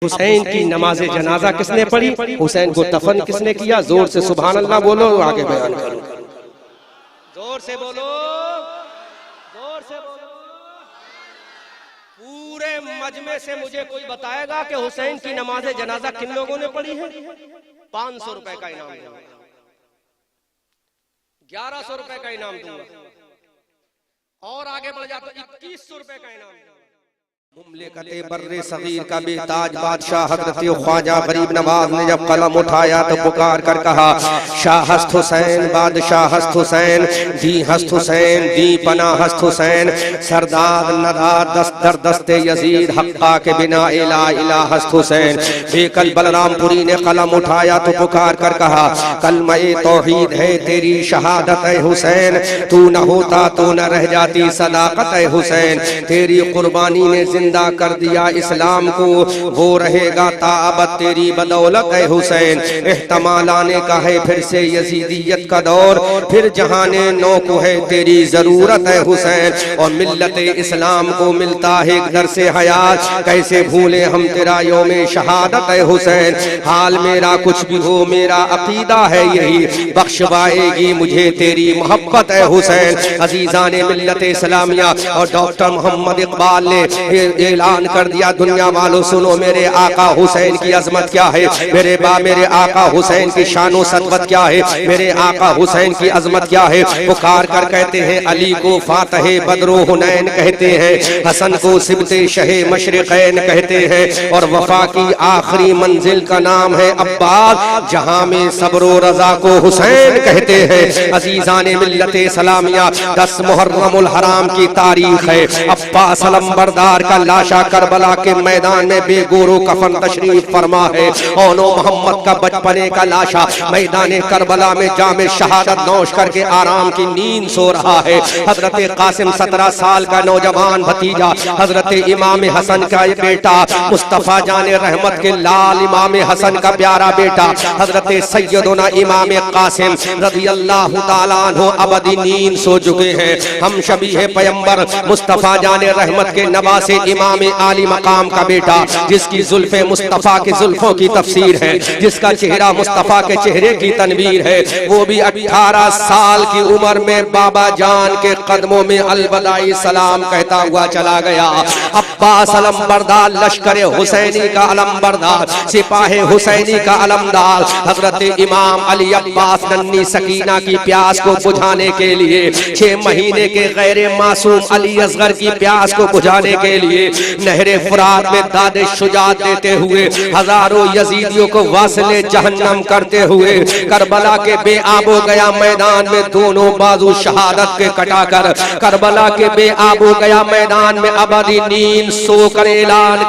हुसैन की नमाज जनाजा किसने पढ़ी, हुसैन को दफन किसने किया? जोर से सुभान अल्लाह बोलो, आगे बयान करो। जोर से बोलो, जोर से बोलो। पूरे मजमे से मुझे कोई बताएगा कि हुसैन की नमाज जनाजा किन लोगों ने पढ़ी है? 500 रुपए का इनाम दूंगा, 1100 रुपए का इनाम दूंगा, और आगे बढ़ जाता 2100 रुपए का इनाम दूंगा। मुमलिकते बर्रे सगीर का बेताज बादशाह हजरत ख्वाजा गरीब नवाज ने जब कलम उठाया तो पुकार कर कहा, शाह हस्त हुसैन, बादशाह हस्त हुसैन, दी हस्त हुसैन, दी पना हस्त हुसैन, सरदार नदार दस्तर दस्ते यजीद, हक्का के बिना इला इला हस्त हुसैन। बेकल बलरामपुरी ने कलम उठाया तो पुकार कर कहा, कलमा-ए तौहीद है तेरी शहादत है हुसैन, तू न होता तो न रह जाती सदाकत है हुसैन, तेरी कुर्बानी ने जिंदा कर दिया इस्लाम को, वो रहेगा ताबत तेरी बदौलत है हुसैन। एहतमाल आने का है फिर से यजीदियत का दौर, फिर जहाने नौ को है तेरी जरूरत है हुसैन, और मिल्लत इस्लाम को मिलता है एक दर से हयात, कैसे भूले हम तेरा यौमे शहादत है हुसैन। हाल मेरा कुछ भी हो मेरा अकीदा है यही, बख्शवाएगी मुझे तेरी मोहब्बत है हुसैन। अजीजान मिल्लत इस्लामिया और डॉक्टर मोहम्मद इकबाल ने ऐलान कर दिया, दुनिया वालों सुनो, मेरे आका हुसैन की अजमत क्या है, मेरे आका हुसैन की शानो सतवत क्या है, मेरे आका हुसैन की अजमत क्या है। पुकार कर कहते हैं, अली को फातह बद्रो हुनैन कहते हैं, हसन को सिबते शहे मशरिकैन कहते हैं, और वफा की आखिरी मंजिल का नाम है अब्बास, जहां में सब्रो रजा को हुसैन कहते हैं। अजीजान मिल्लत इस्लामिया 10 मुहर्रमुल हराम की तारीख है। अब्बास अलंबरदार का लाशा करबला के मैदान में बेगोरो कफन तशरीफ फरमा है। ओनो मोहम्मद का बचपने का लाशा मैदान करबला में जामे शहादत नौश करके आराम की नींद सो रहा है। हजरत कासिम 17 साल का नौजवान भतीजा, हजरत इमाम हसन का ये बेटा, मुस्तफा जाने रहमत के लाल इमाम हसन का प्यारा बेटा, हजरत सैयदना इमाम कासिम रज़ियल्लाहु ताला अन्हु अबदी नींद सो चुके हैं। हम शबीह पैगंबर मुस्तफा जाने रहमत के नवासे इमाम आली मकाम का बेटा, जिसकी जुल्फे मुस्तफा की जुल्फों की तफसीर है, जिसका चेहरा मुस्तफा के चेहरे की तनवीर है, वो भी 18 साल की उम्र में बाबा जान के कदमों में अलविदाई सलाम कहता हुआ चला गया। अब्बास अलंबरदार, लश्कर हुसैनी का अलंबरदार, सिपाही हुसैनी का अलमदार, हजरत इमाम अली अब्बास नन्ही सकीना की प्यास को बुझाने के लिए, 6 महीने के गैर मासूम अली असगर की प्यास को बुझाने के लिए नहरे फुरात में दादे शुजात देते हुए, हजारों यजीदियों को वासले जहन्नम करते हुए, करबला के बेआबो गया मैदान में दोनों बाजू शहादत के कटाकर, करबला के बेआबो गया मैदान में अबदी नींद सोकर ऐलान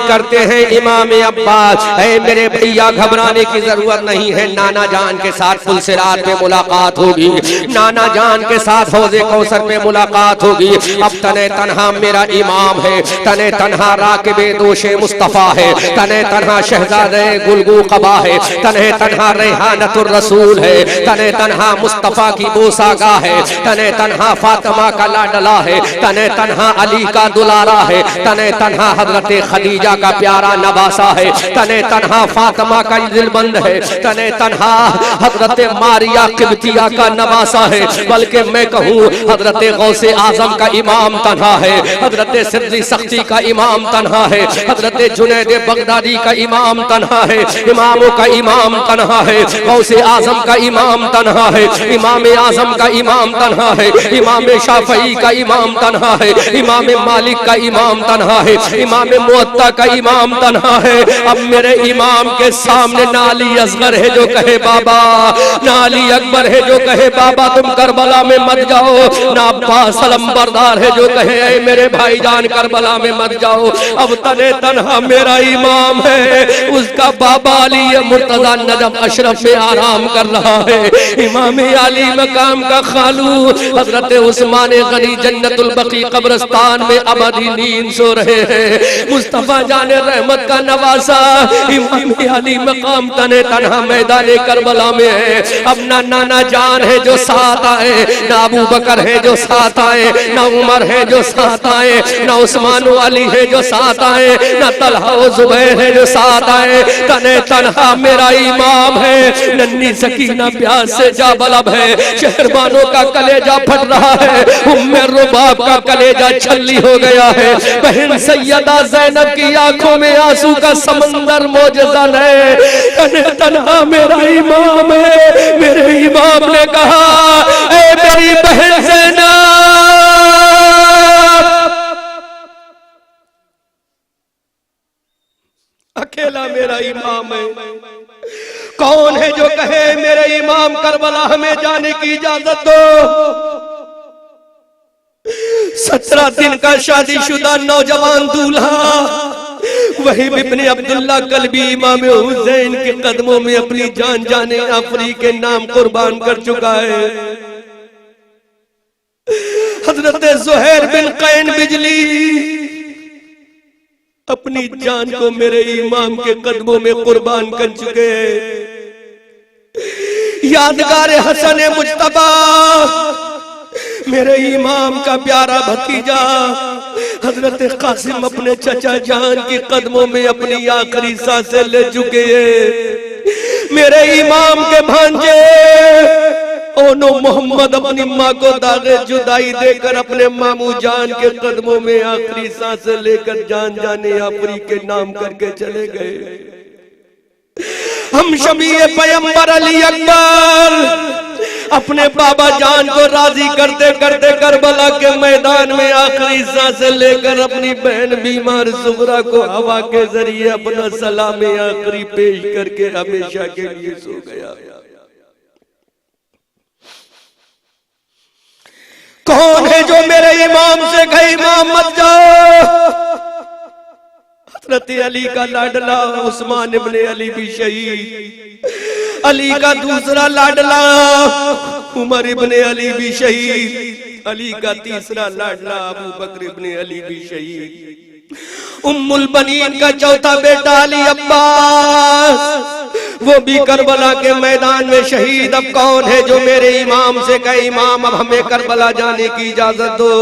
करते हैं इमाम अब्बास, ऐ मेरे भैया घबराने की जरूरत नहीं है, नाना जान के साथ फुलसिरात में मुलाकात होगी, नाना जान के साथ हौज़े कौसर में मुलाकात होगी। अब तने तन्हा मेरा इमाम है, तने तन्हा राकिबे दोशे मुस्तफा है, तने तन्हा शहजादे गुलगू कबा है, तने तन्हा रेहानतुर रसूल है, तने तन्हा मुस्तफा की बोसागा है, तने तन्हा फातिमा का लाडला है, तने तन्हा अली का दुलारा है, तने तन्हा हजरत खदीजा का प्यारा नवासा है, तने तन्हा फातिमा का दिलबंद है, तने तन्हा हजरत मारिया किब्तिया का नवासा है, बल्कि मैं कहूँ हजरत गौसे आजम का इमाम तन्हा है, हजरत सिद्दी सख्ती का इमाम तन्हा है, हजरत जुनैद बगदादी का इमाम तन्हा है, इमामों का इमाम तन्हा है, गौसे आजम का इमाम तन्हा है, इमाम आजम का इमाम तन्हा है, इमाम शाफई का इमाम तन्हा है, इमाम मालिक का इमाम तन्हा है, इमाम मुअत्ता का इमाम तन्हा है। अब मेरे इमाम के सामने नाली असगर है जो कहे बाबा, नाली अकबर है जो कहे बाबा तुम करबला में मत जाओ, ना अब्बास अलंबरदार है जो कहे ऐ मेरे भाईजान करबला में मत जाओ। अब तने तन्हा मेरा इमाम है, उसका बाबा अली मुर्तजा नजफ अशरफ में आराम कर रहा है, इमाम अली मकाम का खालू हजरत उस्मान गनी जन्नतुल बकी कब्रिस्तान में अबदी नींद सो रहे हैं। मुस्तफा जाने रहमत का नवासा इमाम अली मकाम तने तन्हा मैदान करबला में है। अब ना नाना जान है जो साथ आए, ना अबू बकर है जो साथ आए, ना उमर है जो साथ साथ आए, ना उस्मान अली है जो साथ आए, ना तलहा व जुबैर है जो साथ आए। तने तनहा मेरा इमाम है, नन्ही सकीना प्यास से जा बलब है, शहरबानों का कलेजा फट रहा है, उम्मे रुबाब का कलेजा छल्ली हो गया है। बहन सैयदा ज़ैनब की आंखों में आंसू का समंदर मौजज़न है। तने तनहा मेरा इमाम है। मेरे इमाम ने कहा, ऐ मेरी बहन ज़ैनब, अकेला मेरा इमाम है। कौन है जो कहे मेरे इमाम करबला हमें जाने की इजाजत दो। 17 दिन का शादीशुदा नौजवान दूल्हा वही इब्ने अब्दुल्ला कल्बी इमाम हुसैन के कदमों में अपनी जान जाने आफरी के नाम कुर्बान कर चुका है। हजरत ज़ुहैर बिन कैन बिजली अपनी जान को मेरे इमाम के कदमों में कुर्बान कर चुके हैं। यादगार हसन मुज्तबा मेरे इमाम का प्यारा भतीजा हजरत कासिम अपने चचा जान के कदमों में अपनी आखिरी सांसें ले चुके हैं। मेरे इमाम के भांजे ओनो मोहम्मद अपनी माँ को दागे जुदाई देकर अपने मामू जान के कदमों में आखिरी सांसें लेकर जान जाने आफरी के नाम करके चले गए। हम शबीए पैगंबर अली अकबर अपने बाबा जान को राजी करते करते करबला के मैदान में आखिरी सांसें लेकर अपनी बहन बीमार सुगरा को हवा के जरिए अपना सलाम आखिरी पेश करके हमेशा के लिए सो गया। कौन है जो मेरे इमाम से कहे इमाम मत जाओ। हजरत अली का लाडला उस्मान इब्ने अली भी शहीद, अली का दूसरा लाडला उमर इब्ने अली भी शहीद, अली का तीसरा लाडला अबू बकर इब्ने अली भी शहीद, उम्मुल बनीन का चौथा बेटा अली अब्बास वो भी करबला के मैदान में शहीद। अब कौन है जो मेरे इमाम से कहे इमाम अब हमें करबला जाने की इजाजत दो।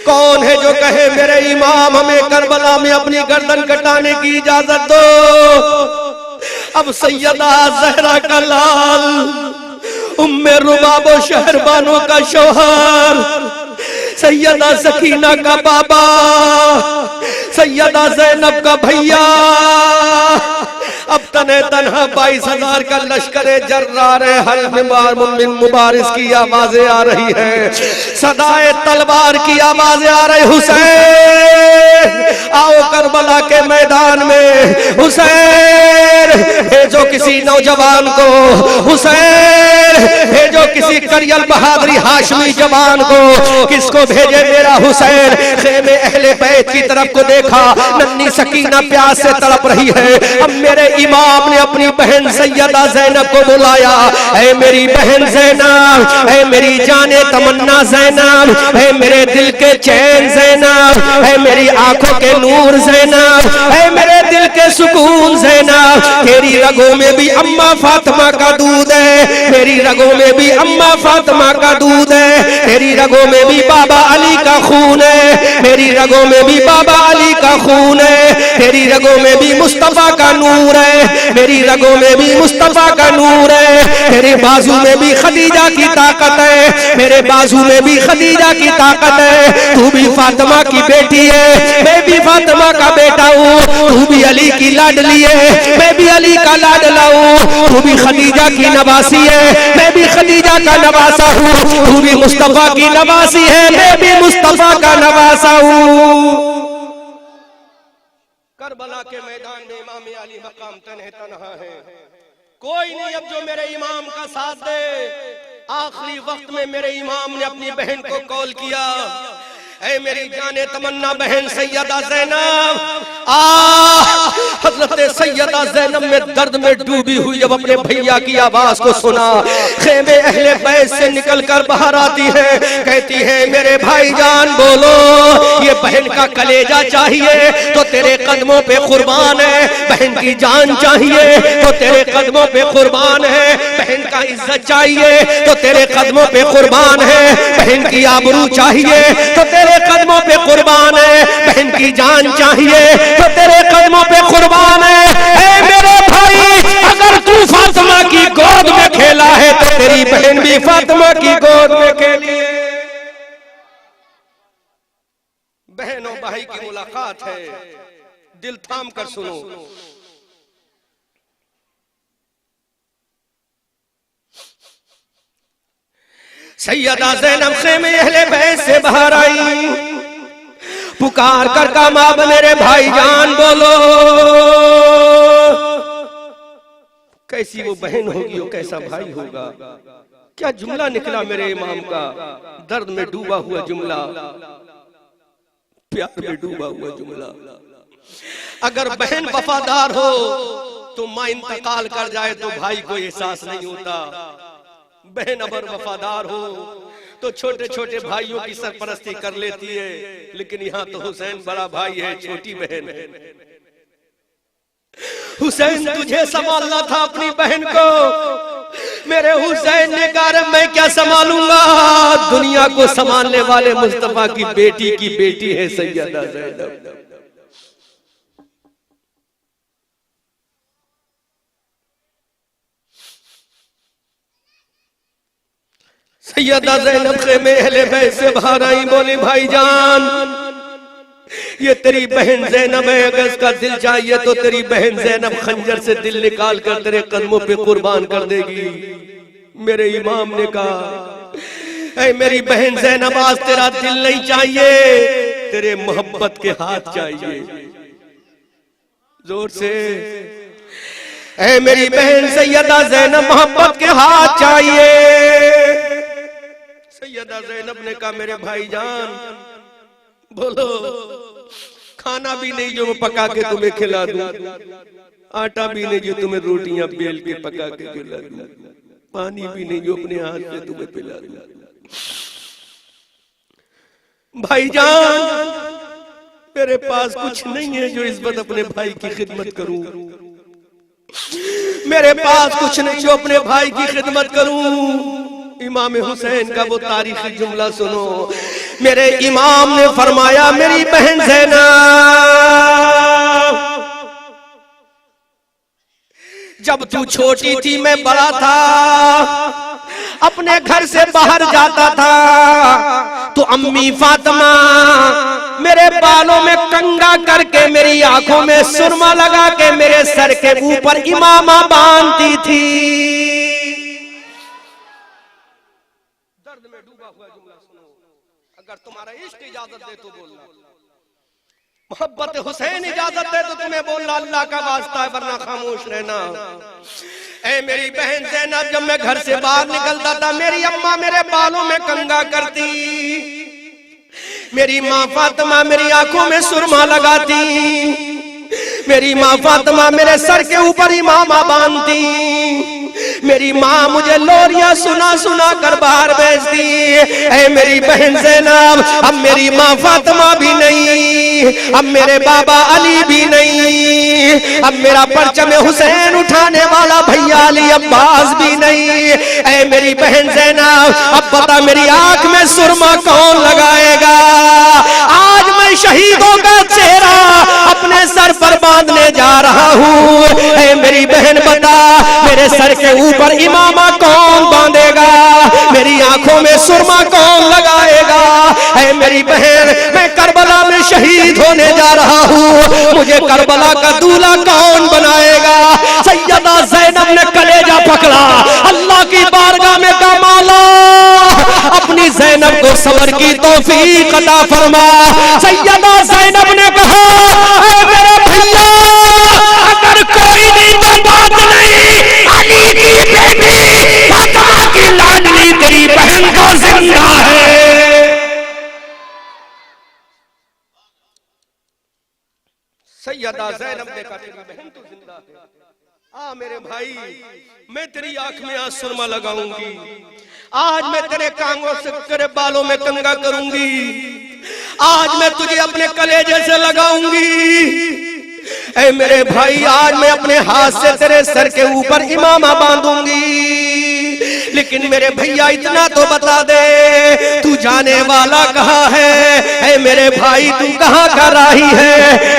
कौन है जो कहे मेरे इमाम हमें करबला में अपनी गर्दन कटाने की इजाजत दो। अब सैयदा ज़हरा का लाल, उम्मे रुबाबो शहरबानों का शौहर, सैयदा सकीना का बाबा, सैयदा ज़ैनब का भैया, अब तने तनहा 22,000 का लश्कर जर्रार हल मिन मुबारिस की आवाजें आ रही है, सदाए तलवार की आवाजें आ रही। हुसैन आओ करबला के मैदान में, हुसैन भेजो किसी नौजवान को, हुसैन भेजो किसी करियल बहादुरी हाशमी जवान को। किसको भेजे मेरा हुसैन। खेमे अहले बैत की तरफ को देखा, नन्ही सकीना प्यास से तड़प रही है। अब मेरे इमाम ने अपनी बहन सैयदा ज़ैनब को बुलाया, ऐ मेरी बहन ज़ैनब, ऐ मेरी जाने तमन्ना ज़ैनब, ऐ मेरे दिल के चैन ज़ैनब, ऐ मेरी आंखों के नूर ज़ैनब, ऐ मेरे दिल के सुकून ज़ैनब। तेरी रगों में भी अम्मा फातिमा का दूध है, मेरी रगों में भी अम्मा फातिमा का दूध है, तेरी रगों में भी बाबा अली का खून है, मेरी रगों में भी बाबा अली का खून है, तेरी रगों में भी मुस्तफा का नूर है, मेरी रगों में भी मुस्तफा का नूर है, मेरे बाजू में भी खदीजा की ताकत है, मेरे बाजू में भी खदीजा की ताकत है। तू भी फातिमा की बेटी है, मैं भी फातिमा का बेटा हूँ, तू भी अली की लाडली है, मैं भी अली का लाडला हूँ, तू भी खदीजा की नवासी है, मैं भी खदीजा का नवासा हूँ, तू भी मुस्तफा की नवासी है, मैं भी मुस्तफा का नवासा हूँ। करबला के मैदान में इमाम अली मकाम तन्हे तन्हा है, कोई नहीं अब जो मेरे इमाम का साथ दे। आखिरी वक्त में मेरे इमाम ने अपनी बहन को कॉल किया, ऐ मेरी जाने तमन्ना बहन सैयदा ज़ैनब, हजरत सैयदा ज़ैनब में दर्द में डूबी हुई जब अपने भैया की आवाज को सुना, खेमे अहले बैत से निकल कर बाहर आती है, कहती है मेरे भाईजान बोलो, ये बहन का कलेजा चाहिए तो तेरे कदमों पे कुर्बान है, बहन की जान चाहिए तो तेरे कदमों पे कुर्बान है, बहन का इज्जत चाहिए तो तेरे कदमों पे कुर्बान है, बहन की आबरू चाहिए तो तेरे कदमों पे कुर्बान है, बहन की जान चाहिए तो तेरे कदमों पे कुर्बान है। ऐ मेरे भाई, अगर तू फातिमा की गोद में खेला है तो तेरी बहन भी फातिमा की गोद में खेली है। बहनों भाई की मुलाकात है, दिल थाम कर सुनो। सैयदा ज़ैनब खेमे अहले बैत से बाहर आई, पुकार कर कहा अब मेरे भाईजान बोलो। कैसी वो बहन होगी और कैसा भाई होगा, क्या जुमला निकला मेरे इमाम का, दर्द में डूबा हुआ जुमला, प्यार में डूबा हुआ जुमला। अगर बहन वफादार हो तो मां इंतकाल कर जाए तो भाई को एहसास नहीं होता, बहन अगर वफादार हो तो छोटे छोटे भाइयों की सरपरस्ती कर लेती है, लेकिन यहाँ तो हुसैन बड़ा भाई है, छोटी बहन है। हुसैन तुझे संभालना था अपनी बहन को, मेरे हुसैन ने कहा मैं क्या संभालूंगा, दुनिया को संभालने वाले मुस्तफा की बेटी है सैयदा ज़ैनब। सैयदा ज़ैनब खेमे अहले बैत से बाहर आई, बोली भाईजान ये तेरी बहन ज़ैनब है, अगर इसका दिल चाहिए तो तेरी बहन ज़ैनब खंजर से दिल निकाल कर तेरे कदमों पे कुर्बान कर देगी। मेरे इमाम ने कहा ऐ मेरी बहन ज़ैनब आज तेरा दिल नहीं चाहिए, तेरे मोहब्बत के हाथ चाहिए। जोर से ऐ मेरी बहन सैयदा ज़ैनब मोहब्बत के हाथ चाहिए। सैयदा ज़ैनब ने कहा मेरे भाईजान बोलो, खाना भी नहीं जो मैं पका के तुम्हें खिला दूं, आटा भी नहीं जो तुम्हें रोटियां बेल के पका के खिला दूं, पानी भी नहीं जो अपने हाथ से तुम्हें पिला दूं। भाईजान मेरे पास कुछ नहीं है जो इस वक्त अपने भाई की खिदमत करूं, मेरे पास कुछ नहीं जो अपने भाई की खिदमत करूं। इमाम हुसैन का वो तारीखी जुमला सुनो, मेरे इमाम ने फरमाया मेरी बहन ज़ैनब जब तू छोटी थी मैं बड़ा था, अपने घर से बाहर जाता था तो अम्मी फातिमा मेरे बालों में कंघा करके मेरी आंखों में सुरमा लगा के मेरे सर के ऊपर इमामा बांधती थी। दर्द में डूबा हुआ जुमला सुनो, अगर तुम्हारा इश्क इजाजत दे तो बोलना, मोहब्बत हुसैन इजाजत दे तो तुम्हें बोलना, अल्लाह का वास्ता है वरना खामोश रहना। ऐ मेरी बहन ज़ैनब जब मैं घर से बाहर निकलता था मेरी अम्मा मेरे बालों में कंघा करती, मेरी माँ फातिमा मेरी आंखों में सुरमा लगाती, मेरी माँ फातिमा मेरे सर के ऊपर इमामा बांधती, मेरी माँ मुझे लोरियां सुना सुना कर बाहर भेजती। ऐ मेरी बहन ज़ैनब अब मेरी माँ फातिमा भी नहीं, अब मेरे बाबा अली भी नहीं, अब मेरा परचम हुसैन उठाने वाला भैया अली अब्बास भी नहीं। ऐ मेरी बहन ज़ैनब अब बता मेरी आंख में सुरमा कौन लगाएगा, आज मैं शहीदों का चेहरा अपने सर पर बांधने जा रहा हूँ। ऐ मेरी बहन बता मेरे सर के ऊपर इमामा कौन बांधेगा, मेरी आंखों में सुरमा कौन लगाएगा। ऐ मेरी बहन मैं करबला में शहीद होने जा रहा हूँ, मुझे करबला का दूल्हा कौन बनाएगा। सैयदा ज़ैनब ने कलेजा पकड़ा, अल्लाह की बारगाह में कहा मौला अपनी ज़ैनब को सब्र की तौफीक अता फरमा। सैयदा ज़ैनब ने कहा मेरे भैया अगर कोई नहीं तो बात नहीं, अली की बेटी फातिमा की लाडली तेरी बहन को जिंदा है। सैयदा ज़ैनब ने कहा तेरी बहन तो जिंदा है, आ मेरे भाई मैं तेरी आंख में आज सुरमा लगाऊंगी, आज मैं तेरे कांगों से तेरे बालों में कंघा करूंगी, आज मैं तुझे अपने कलेजे से लगाऊंगी। ऐ मेरे भाई आज मैं अपने हाथ से तेरे सर के ऊपर इमामा बांधूंगी। लेकिन मेरे भैया इतना तो बता दे तू जाने वाला कहाँ है? ऐ मेरे भाई तू कहाँ का राही है?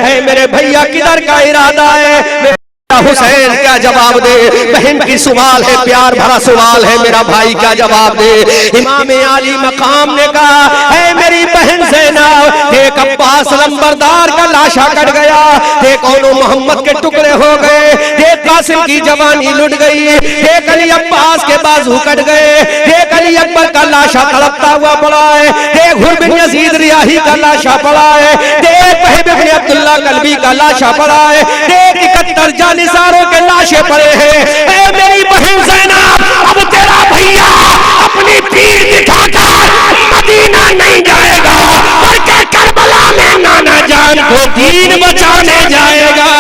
ऐ मेरे भैया किधर का इरादा है? हुसैन क्या जवाब दे? बहन की सवाल है, प्यार भरा सवाल है, मेरा भाई क्या जवाब दे? इमाम आली मकाम ने कहा है मेरी बहन ज़ैनब, एक अब्बास लंबरदार का लाशा कट गया, एक औनो मोहम्मद के टुकड़े हो गए, एक कासिम की जवानी लुट गई, एक अली अब्बास के बाजू कट गए, एक अली अकबर का लाशा तड़पता हुआ पड़ा है, एक हुर बिन यजीद रियाही का लाशा पड़ा है, एक वहीब इब्न अब्दुल्लाह कल्बी का लाशा पड़ा है, एक 71 जानिसारों के लाशें पड़े हैं। ऐ मेरी बहन ज़ैनब, अब तेरा भैया अपनी पीठ दिखाकर मदीना नहीं जाएगा, बल्कि करबला में नाना जान को दीन बचाने जाएगा।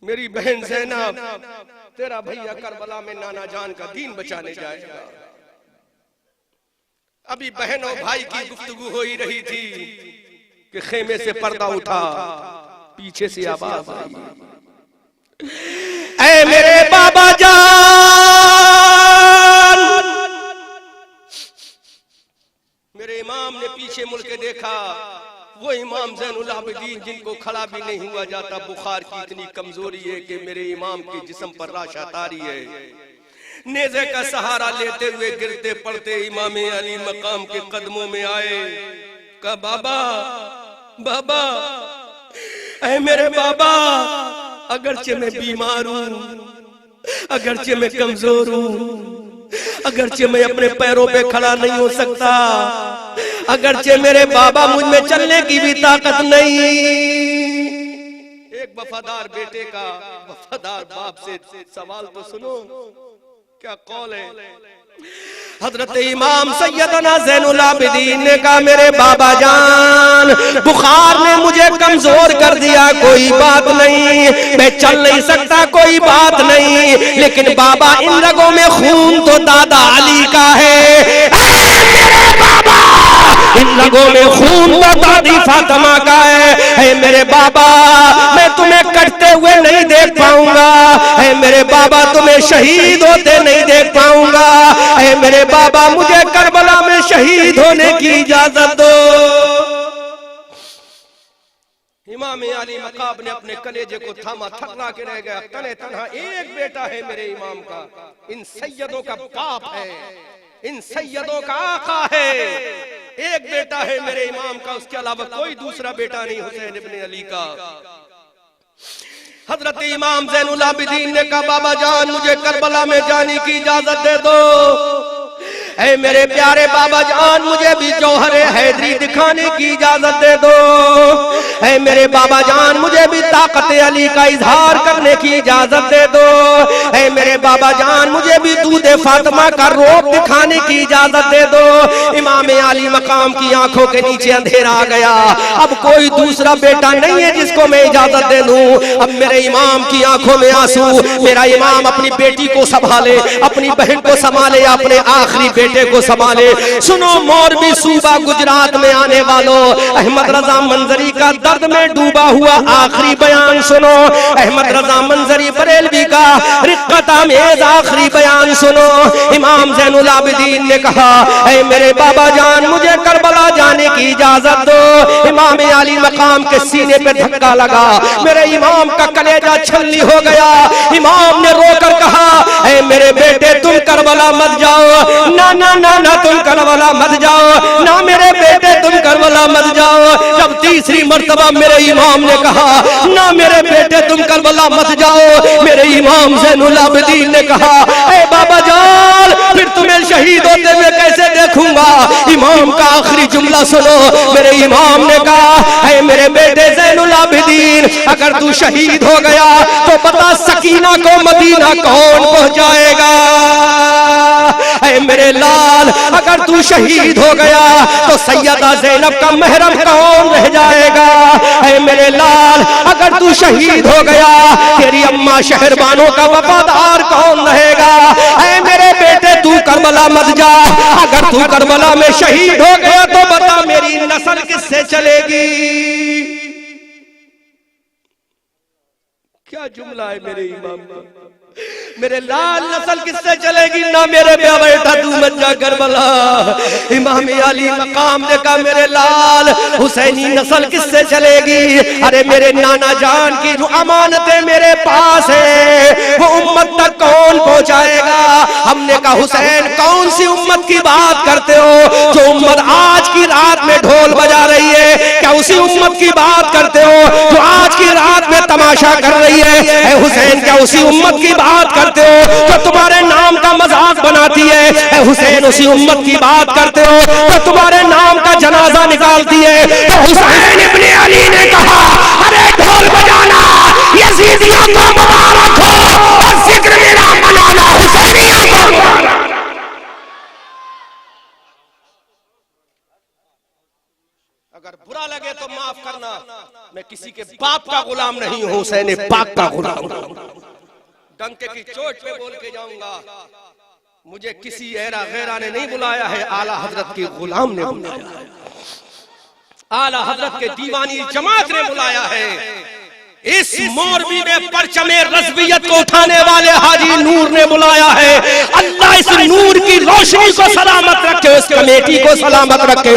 मेरी बहन ज़ैनब, तेरा भैया करबला में नाना जान का दीन बचाने जाएगा। अभी बहन और भाई की गुफ्तगू हो ही रही थी कि खेमे से पर्दा उठा, पीछे से आवाज आई, ऐ मेरे बाबा जान। मेरे इमाम ने पीछे मुड़ के देखा, वो इमाम ज़ैनुल आबिदीन जिनको खड़ा भी नहीं हुआ जाता, बुखार की इतनी कमजोरी है कि मेरे इमाम के जिस्म पर राशा तारी है, नेज़े का सहारा लेते हुए गिरते पड़ते इमाम अली मकाम के कदमों में आए। कहा बाबा बाबा, ऐ मेरे बाबा, अगरचे मैं बीमार हूँ, अगरचे मैं कमजोर हूँ, अगरचे मैं अपने पैरों पे खड़ा नहीं हो सकता, अगरचे मेरे बाबा मुझ में चलने की भी ताकत नहीं। एक वफादार बेटे का वफादार बाप से सवाल तो सुनो, क्या कौल है? हजरत इमाम सैयदना ज़ैनुल आबिदीन ने कहा मेरे बाबा जान, बुखार ने मुझे कमजोर कर दिया, कोई बात नहीं, मैं चल नहीं सकता, कोई बात नहीं, लेकिन बाबा इन रगों में खून तो दादा अली का है। मेरे बाबा इन रगों में खून तो दादी फातिमा का है। मेरे बाबा मैं तुम्हें कटते हुए नहीं देख पाऊंगा, मेरे बाबा तुम्हें शहीद होते नहीं देख पाऊंगा, मेरे बाबा मुझे करबला में शहीद होने की इजाजत दो। इमाम अली मकाम ने अपने कलेजे को थामा, थकरा के रह गया। तने तन्हा एक बेटा है मेरे इमाम का, इन सैयदों का बाप है, इन सैयदों का आका है, एक बेटा है मेरे इमाम का, उसके अलावा कोई दूसरा बेटा नहीं हुसैन इब्न अली का। हजरत इमाम ज़ैनुल आबिदीन ने कहा बाबा जान मुझे करबला में जाने की इजाजत दे दो। ऐ मेरे प्यारे बाबा जान मुझे भी जौहरे हैदरी दिखाने की इजाजत दे दो। ऐ मेरे बाबा जान मुझे भी ताकत अली का इजहार करने की इजाजत दे दो। ऐ मेरे बाबा जान मुझे भी दूध फातिमा का रूप दिखाने की इजाजत दे दो। इमाम अली मकाम की आंखों के नीचे अंधेरा आ गया, अब कोई दूसरा बेटा नहीं है जिसको मैं इजाजत दे दूं। अब मेरे इमाम की आंखों में आंसू, मेरा इमाम अपनी बेटी को संभाले, अपनी बहन को संभाले, अपने आखिरी बेटे को संभाले। सुनो मोरबी सूबा गुजरात में आने वालों, अहमद रजा मंजरी का दर्द में डूबा हुआ आखिरी बयान सुनो। अहमद रजा मंजरी बरेलवी का रिक्कत आमेज आखिरी बयान सुनो। इमाम ज़ैनुल आबिदीन ने कहा ऐ मेरे बाबा जान मुझे करबला जाने की इजाजत दो। इमाम अली मकाम के सीने पे धक्का लगा, मेरे इमाम का कलेजा छलनी हो गया। इमाम ने रोकर कहा ऐ मेरे बेटे तुम करबला मत जाओ, ना ना ना ना तुम करबला मत जाओ, ना मेरे बेटे तुम करबला मत जाओ। जब तीसरी मर्तबा मेरे इमाम ने कहा ना मेरे बेटे तुम करबला मत जाओ, मेरे इमाम ज़ैनुल आबिदीन ने कहा ए बाबा जान फिर तुम्हें शहीद होते हुए कैसे देखूंगा। इमाम का आखिरी जुमला सुनो, मेरे इमाम ने कहा ऐ मेरे बेटे ज़ैनुल आबिदीन अगर तू शहीद हो गया तो बता सकीना को मदीना कौन पहुंचाएगा। ऐ मेरे लाल अगर तू शहीद हो गया तो सैयदा ज़ैनब का महरम कौन रह जाएगा। ऐ मेरे लाल अगर तू शहीद हो गया तेरी अम्मा शहरबानों का वफादार कौन रहेगा। ऐ मेरे बेटे तू करबला मत जा, अगर तू करबला में शहीद हो गया तो बता मेरी नस्ल किससे चलेगी। क्या जुमला है मेरे इमाम का, मेरे लाल नस्ल किससे चलेगी। ना मेरे बेटा तू मत जा करबला। इमाम अली मकाम ने कहा मेरे लाल हुसैनी नस्ल किससे चलेगी। अरे मेरे नाना जान की जो अमानतें मेरे पास है वो उम्मत तक कौन पहुंचाएगा। हमने कहा हुसैन कौन सी उम्मत की बात करते हो जो उम्मत आज की रात में ढोल बजा रही है, क्या उसी उम्मत की बात करते हो जो आज की रात में तमाशा कर रही है। हुसैन क्या उसी उम्मत की बात करते हो जो तुम्हारे नाम का मजाक बनाती है। हुसैन उसी उम्मत की बात करते हो जो तुम्हारे नाम का जनाजा निकालती है। तो हुसैन इब्ने अली ने कहा अरे ढोल बजाना यजीदियों को मुबारक हो और जिक्र मेरा मनाना हुसैनियों को मुबारक। अगर बुरा लगे तो माफ करना, मैं किसी के बाप का गुलाम नहीं हूं, हुसैन पाक का गुलाम। डंके की चोट पे बोल के जाऊंगा, मुझे किसी एरा गैरा ने नहीं बुलाया है, आला हजरत के गुलाम ने बुलाया है, आला हजरत के दीवानी जमात ने बुलाया है। इस मोरबी में परचमे रज़वियत को उठाने वाले हाजी नूर ने बुलाया है। अल्लाह इस नूर की रोशनी को सलामत रखे, उस कमेटी को सलामत रखे।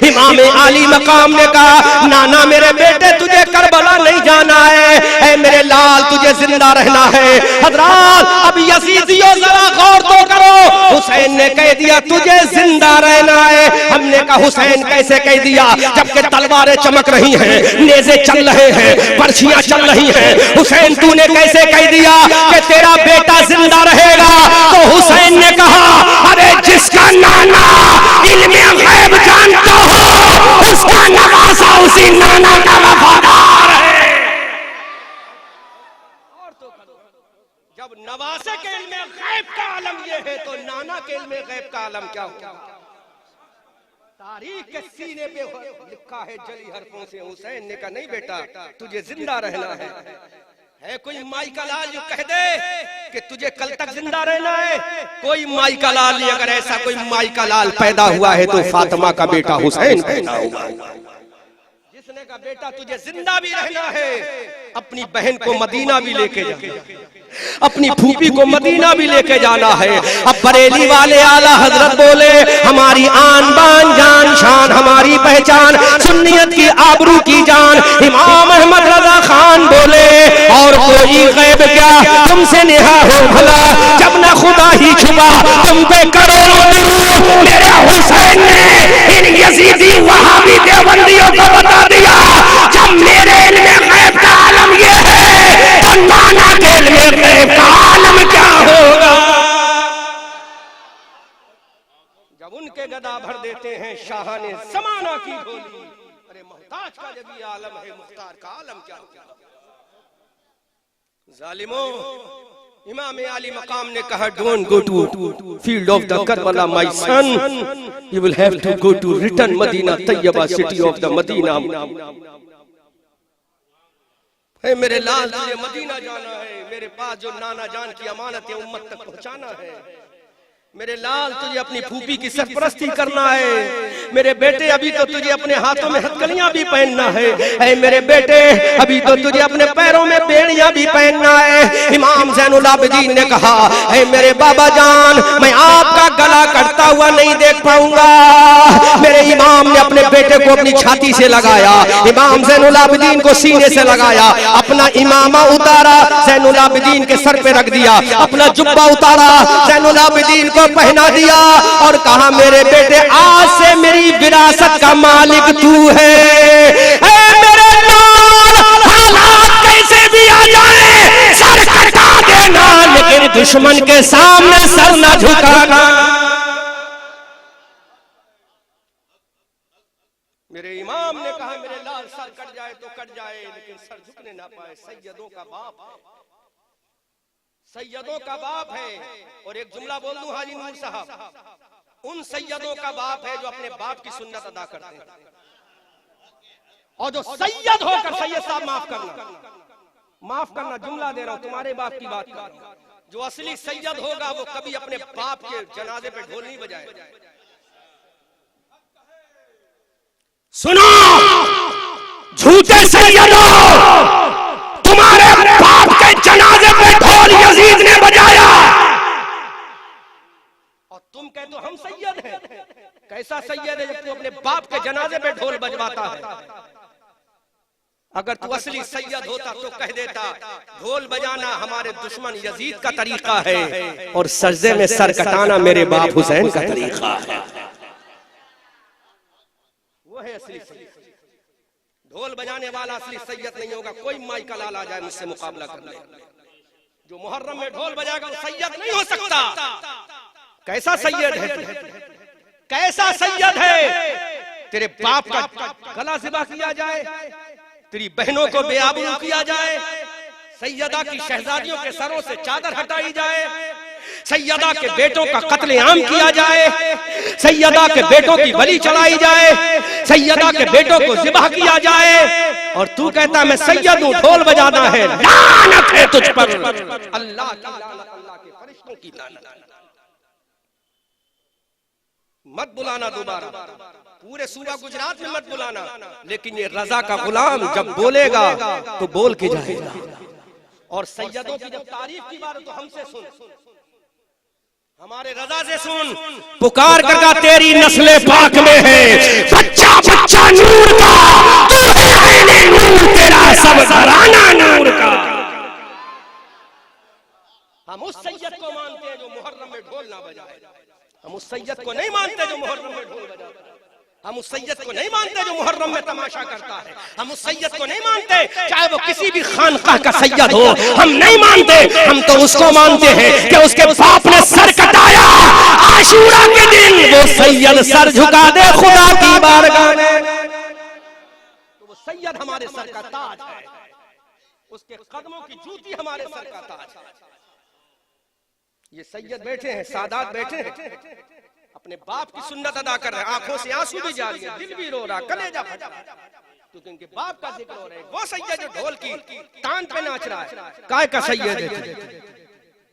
इमाम आली मकाम ने कहा नाना मेरे बेटे तुझे करबला नहीं जाना है, ऐ मेरे लाल तुझे जिंदा रहना है। हज़रात अब यज़ीदियों जरा गौर तो करो, हुसैन ने कह दिया तुझे जिंदा रहना है। हमने कहा हुसैन कैसे कह दिया जबकि तलवारें चमक रही हैं, नेज़े चल रहे हैं, पर्चियां चल रही है। हुसैन तूने कैसे कह दिया कि तेरा बेटा जिंदा रहेगा। तो हुसैन ने कहा अरे जिसका नाना इल्मे गैब जानता हो उसका नवासा उसी नाना का वफादार है। और तो जब नवासे के इल्मे गैब का आलम ये है तो नाना के इल्मे गैब का आलम क्या होगा। तारीख के सीने पे लिखा है जली हरफों से। हुसैन ने कहा नहीं बेटा तुझे जिंदा रहना है कोई माई का लाल जो कह दे कि तुझे कल तक जिंदा रहना है, कोई माई का लाल नहीं। अगर ऐसा कोई माई का लाल पैदा हुआ है तो फातिमा का बेटा हुसैन पैदा हुआ। जिसने कहा बेटा तुझे जिंदा भी रहना है, अपनी बहन को मदीना भी लेके जा, अपनी फूफी को मदीना भी लेके जाना है। अब बरेली वाले आला हजरत बोले हमारी आन बान जान शान हमारी पहचान सुन्नियत की आबरू की जान। इमाम अहमद रजा खान बोले और कोई गैब क्या तुमसे नेहा हो भला, जब न खुदा ही छुपा तुम पे करोड़ों दुरूद। मेरे हुसैन ने इन यजीदी वहाबी देवबंदियों को बता दिया जब मेरे इल्मे गैब का आलम ये है तो नाना के इल्मे गैब का आलम क्या होगा। जब उनके गदा भर देते हैं शाहाने ज़माना की ढोली, अरे मोहताज का जब ये आलम है मुख्तार का आलम क्या होगा। जालिमों इमाम आली मकाम ने कहा don't go to field of the Karbala my son, you will have to go to return Madina Tayyiba city of the Madina. है मेरे लाल तुझे मदीना जाना है, मेरे पास जो नाना जान की अमानत है उम्मत तक पहुंचाना है। मेरे लाल तुझे अपनी फूफी की सरपरस्ती करना है। मेरे बेटे अभी तो तुझे अपने हाथों में हथकड़ियां भी पहनना है। मेरे बेटे अभी तो तुझे अपने पैरों में बेड़ियां भी पहनना है। इमाम ज़ैनुल आबिदीन ने कहा, ऐ मेरे बाबा जान, मैं आपका गला कटता हुआ नहीं देख पाऊंगा। मेरे इमाम ने अपने बेटे को अपनी छाती से लगाया, इमाम ज़ैनुल आबिदीन को सीने से लगाया, अपना इमामा उतारा, ज़ैनुल आबिदीन के सर पे रख दिया, अपना जुब्बा उतारा, ज़ैनुल आबिदीन को पहना दिया और कहा, मेरे बेटे आज से मेरी विरासत का मालिक तू है। मेरे हालात कैसे भी आ जाए, सर कटा देना, लेकिन दुश्मन के सामने सर न झुकाना। मेरे इमाम ने कहा, मेरे लाल सर कट जाए तो कट जाए, लेकिन सर झुकने ना पाए। सैयदों का बाप है, सैयदों का बाप है। और एक जुमला बोल दूं हाजी नूर साहब, उन सैयदों का बाप है जो अपने बाप की सुन्नत अदा करते हैं, और जो सैयद होकर, सैयद साहब माफ करना जुमला दे रहा हूं, तुम्हारे बाप की बात कर रहा हूं, जो असली सैयद होगा वो कभी अपने बाप के जनाजे पे ढोल नहीं बजाएगा। सुनो झूठे सैयदों, तुम्हारे बाप के जनाजे पे ढोल यजीद ने बजाया और तुम कहते हो हम सैयद हैं। कैसा सैयद है जब तू अपने बाप के जनाजे पे ढोल बजवाता है? अगर तू असली सैयद होता तो कह देता, ढोल बजाना हमारे दुश्मन यजीद का तरीका है और सजदे में सर कटाना मेरे बाप हुसैन का तरीका है। वो है असली सैयद। ढोल बजाने वाला असली सैयद नहीं होगा। कोई माई का लाल आ जाए मुझसे मुकाबला करने, जो मुहर्रम में ढोल बजाएगा वो सैयद नहीं हो सकता। कैसा सैयद है, कैसा सैयद है? तेरे बाप का गला ज़िबा किया जाए, तेरी बहनों को बेआबरू किया जाए, सैयदा की शहजादियों के सरों से चादर हटाई जाए, सैयदा के बेटों का कत्लेआम किया जाए, सैयदा के बेटों की बलि चलाई जाए, सैयदा के बेटों को ज़िबा किया जाए, और तू कहता मैं सैयद हूं, ढोल बजाना है। लानत है तुझ पर, अल्लाह के फरिश्तों की लानत। मत बुलाना दोबारा, पूरे सूबा गुजरात में मत बुलाना, लेकिन ये रजा का गुलाम जब बोलेगा तो बोल के जाएगा। और सैयदों की जब तारीफ की बात तो हमसे सुन, हमारे रजा से सुन, पुकार करगा तेरी नस्ले पाक में है, बच्चा बच्चा नूर का, तू है नूर, तेरा सब घराना नूर का। हम उस सैयद को मानते हैं जो मुहर्रम में ढोल ना बजाए, हम उस सैयद को नहीं मानते जो मुहर्रम में ढोल बजाता है, हम उस सैयद को नहीं मानते जो मुहर्रम में तमाशा करता है, हम उस सैयद को नहीं मानते चाहे वो किसी भी खानकाह का सैयद हो, हम नहीं मानते। हम तो उसको मानते हैं कि उसके बाप ने सर कटाया आशूरा के दिन, वो सैयद सर झुका दे खुदा की बारगाह में, तो वो सैयद हमारे सर का ताज है, उसके कदमों की जूती हमारे सर का ताज है। ये सैयद बैठे हैं, सादात बैठे हैं, अपने बाप की सुन्नत अदा कर रहे हैं, आंखों से आंसू भी जा रही है, दिल भी रो रहा, कलेजा फट रहा, क्योंकि उनके बाप का जिक्र हो रहा है। वो सैयद जो ढोल की तान पे नाच रहा है, काय का सैयद है?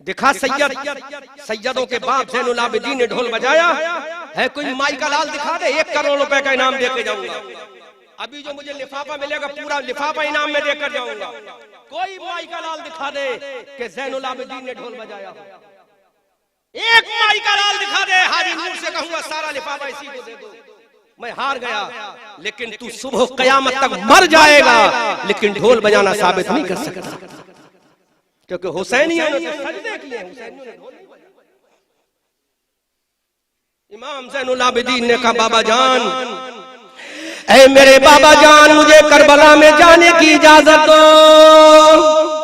दिखा सैयद, सैयदों के बाप ज़ैनुल आबिदीन ने ढोल बजाया है? कोई माई का लाल दिखा दे, 1 करोड़ रुपए का इनाम देके जाऊंगा। अभी जो मुझे लिफाफा मिलेगा पूरा लिफाफा इनाम में देकर जाऊंगा। कोई माई का लाल दिखा दे कि ज़ैनुल आबिदीन ने ढोल बजाया, एक माई का लाल दिखा दे, हाजी नूर से कहूंगा सारा लिफाफा इसी को दे दो। मैं हार गया, लेकिन तू सुबह कयामत तक मर जाएगा, लेकिन ढोल बजाना साबित नहीं कर सकता, क्योंकि हुसैनियों ने सजदे किए, हुसैनियों ने ढोल नहीं बजाया। इमाम ज़ैनुल आबिदीन ने कहा, बाबा जान, ऐ मेरे बाबा जान, मुझे करबला में जाने की इजाजत दो।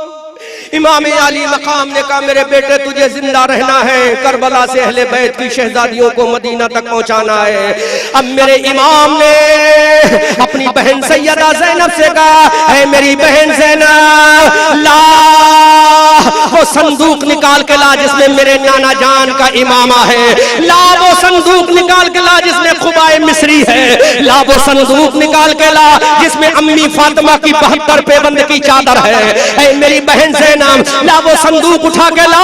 इमाम अली मकाम ने कहा, मेरे बेटे तुझे जिंदा रहना है, करबला से अहले बैत की शहजादियों को मदीना तक पहुंचाना है। अब मेरे इमाम ने अपनी बहन सैयदा ज़ैनब से कहा, ऐ मेरी बहन ज़ैनब, ला वो संदूक निकाल के ला जिसमें मेरे नाना जान का इमामा है, ला वो संदूक निकाल के ला जिसमें खुबाए मिस्री है, ला वो संदूक निकाल के ला जिसमें अम्मी फातिमा की 72 पेबंद की चादर है। ऐ मेरी बहन ज़ैनब, ला वो संदूक उठा के ला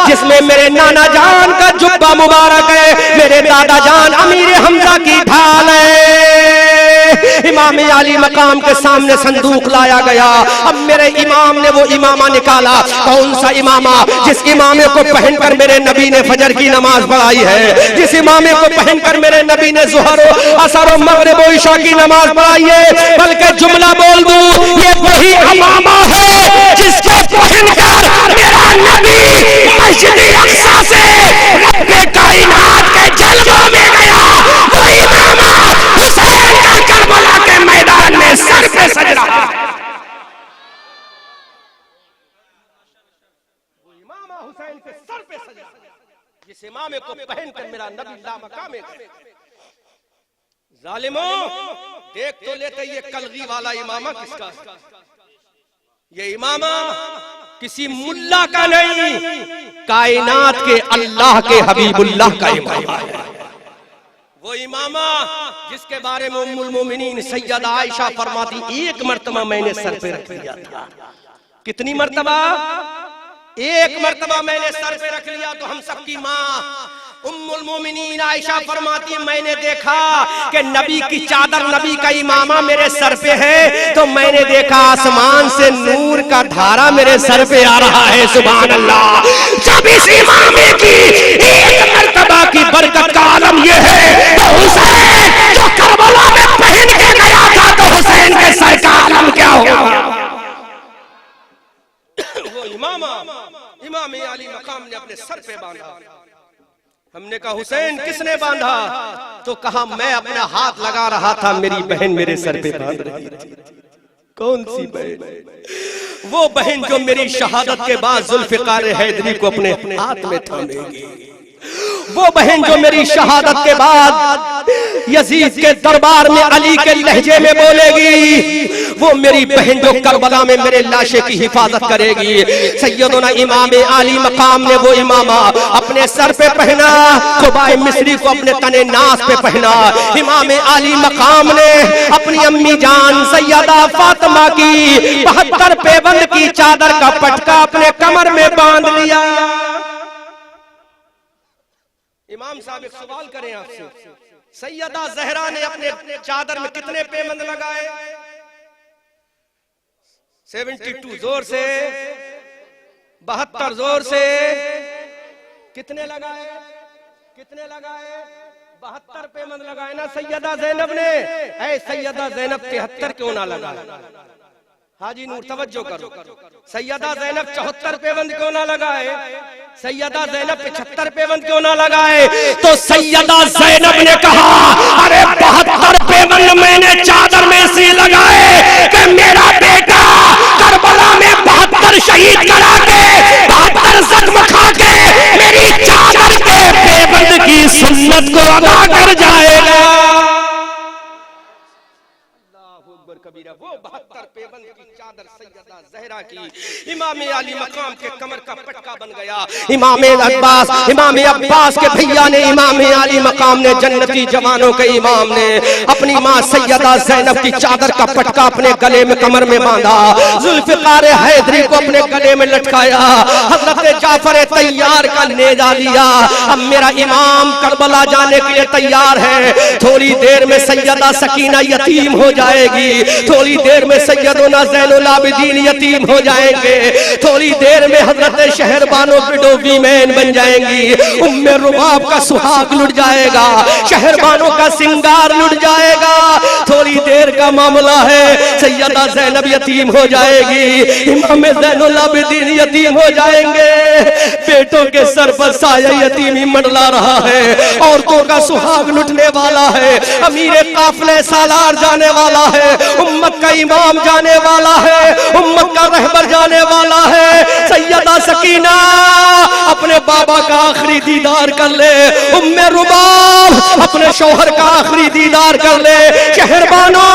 जिसमें मेरे नाना जान का जुब्बा मुबारक है, मेरे दादा जान अमीर हमजा की ढाल है। इमाम आली मकाम के सामने संदूक लाया गया। अब मेरे इमाम ने वो इमामा निकाला। कौन सा इमामा? जिस इमामे को पहनकर मेरे नबी ने फजर की नमाज पढ़ाई है, जिस इमामे को पहनकर मेरे नबी ने ज़ुहर असर मगरिब व इशा की नमाज पढ़ाई है। बल्कि जुमला बोल दूं, ये वही इमामा है जिसके पहनकर मेरा नबी मस्जिद अक्सा से रब्बे कायनात के जलवों में गया। वो इमामा हुसैन का करबला के मैदान में सर पे सज रहा है। वो इमामा हुसैन के सर पे सज रहा है, जिस इमामे को पहनकर मेरा नबी लामकामे गए। जालिमों, देख तो लेते ये कलगी वाला इमामा किसका? ये इमामा किसी मुल्ला का नहीं, कायनात के अल्लाह के हबीबुल्लाह का इमामा है। वो इमामा जिसके बारे में उम्मुल मोमिनीन सैयदा आयशा फरमाती, एक मर्तबा मैंने सर पे रख लिया था। कितनी मर्तबा? एक मर्तबा मैंने सर पे रख लिया। तो हम सबकी माँ उम्मुल मोमिनीन आयशा फरमाती, मैंने देखा कि नबी की चादर, नबी का इमामा मेरे सर पे है, तो मैंने देखा आसमान से नूर का धारा मेरे सर पे आ रहा है। सुभान अल्लाह। जब इस इमामे की एक मर्तबा की बरकत का आलम यह है, तो हुसैन जो करबला में पहन के गया था, तो हुसैन के सर का आलम क्या होगा? वो इमामा इमाम आली मकाम ने अपने सर पे बांधा। हमने कहा हुसैन किसने बांधा? तो कहा मैं अपना हाथ लगा रहा था, मेरी बहन मेरे सर पे बांध रही थी। कौन सी बहन? वो बहन जो मेरी शहादत के बाद जुल्फिकार हैदरी को अपने हाथ में थामेगी। वो बहन जो मेरी शहादत के बाद यजीद के दरबार में अली के लहजे में बोलेगी। वो मेरी बहन जो करबला में मेरे लाशे की हिफाजत करेगी। सैयदना इमाम आली मकाम ने वो इमामा अपने सर पे पहना, खुबाए मिस्री को अपने तने नास पे पहना। इमाम आली मकाम ने अपनी अम्मी जान सैयदा फातिमा की 72 पेबंद की चादर का पटका अपने कमर में बांध लिया। इमाम साहब एक सवाल करें आपसे, सैयदा ज़हरा ने अपने चादर में कितने पेबंद लगाए? 72 जोर से, 72 जोर से। कितने लगाए? कितने लगाए? 72 पेबंद लगाए ना सैयदा ज़ैनब ने। ऐ सैयदा ज़ैनब 73 क्यों ना लगाए? हाजी नूर तवज्जो करो। सैयदा ज़ैनब 74 पेबंद क्यों ना लगाए? सैयदा ज़ैनब 75 पेबंद क्यों ना लगाए? तो सैयदा ज़ैनब ने कहा, अरे 72 पेबंद मैंने चादर में से लगाए कि मेरा बेटा करबला में 72 शहीद करा के, 72 जख्म खा के मेरी चादर के पेबंद की सुन्नत को अदा कर जाएगा। कबीरा वो 72 पेबंद की चादर सैयदा ज़हरा की इमाम आली मकाम के कमर का पटका बन गया। इमाम अब्बास के भैया ने, इमाम आली मकाम ने, जन्नती जवानों के इमाम ने अपनी माँ सैयदा ज़ैनब की चादर का पटका अपने गले में, कमर में बांधा। जुल्फिकार हैदरी को अपने गले में लटकाया। हजरत जाफर तैयार का नेजा लिया। अब मेरा इमाम करबला जाने के लिए तैयार है। थोड़ी देर में सैयदा सकीना यतीम हो जाएगी। थोड़ी देर में सैयदना ज़ैनुल आबिदीन यतीम हो जाएंगे। थोड़ी देर में हजरत शहरबानो विडो वीमेन बन जाएंगी। उम्मे रुबाब का सुहाग लुट जाएगा। शहरबानों का सिंगार लुट जाएगा। थोड़ी देर का मामला है, सैयदा ज़ैनब यतीम हो जाएगी। इमाम ज़ैनुल आबिदीन यतीम हो जाएंगे। बेटों के सर पर साया यतीमी मंडला रहा है। औरतों का सुहाग लुटने वाला है। अमीर काफिले सालार जाने वाला है। उम्मत का इमाम जाने वाला है। उम्मत का रहबर जाने वाला है। सैयदा सकीना अपने बाबा का आखिरी दीदार कर ले। उम्मे रुबाब अपने शौहर का आखिरी दीदार कर ले। शहरबानो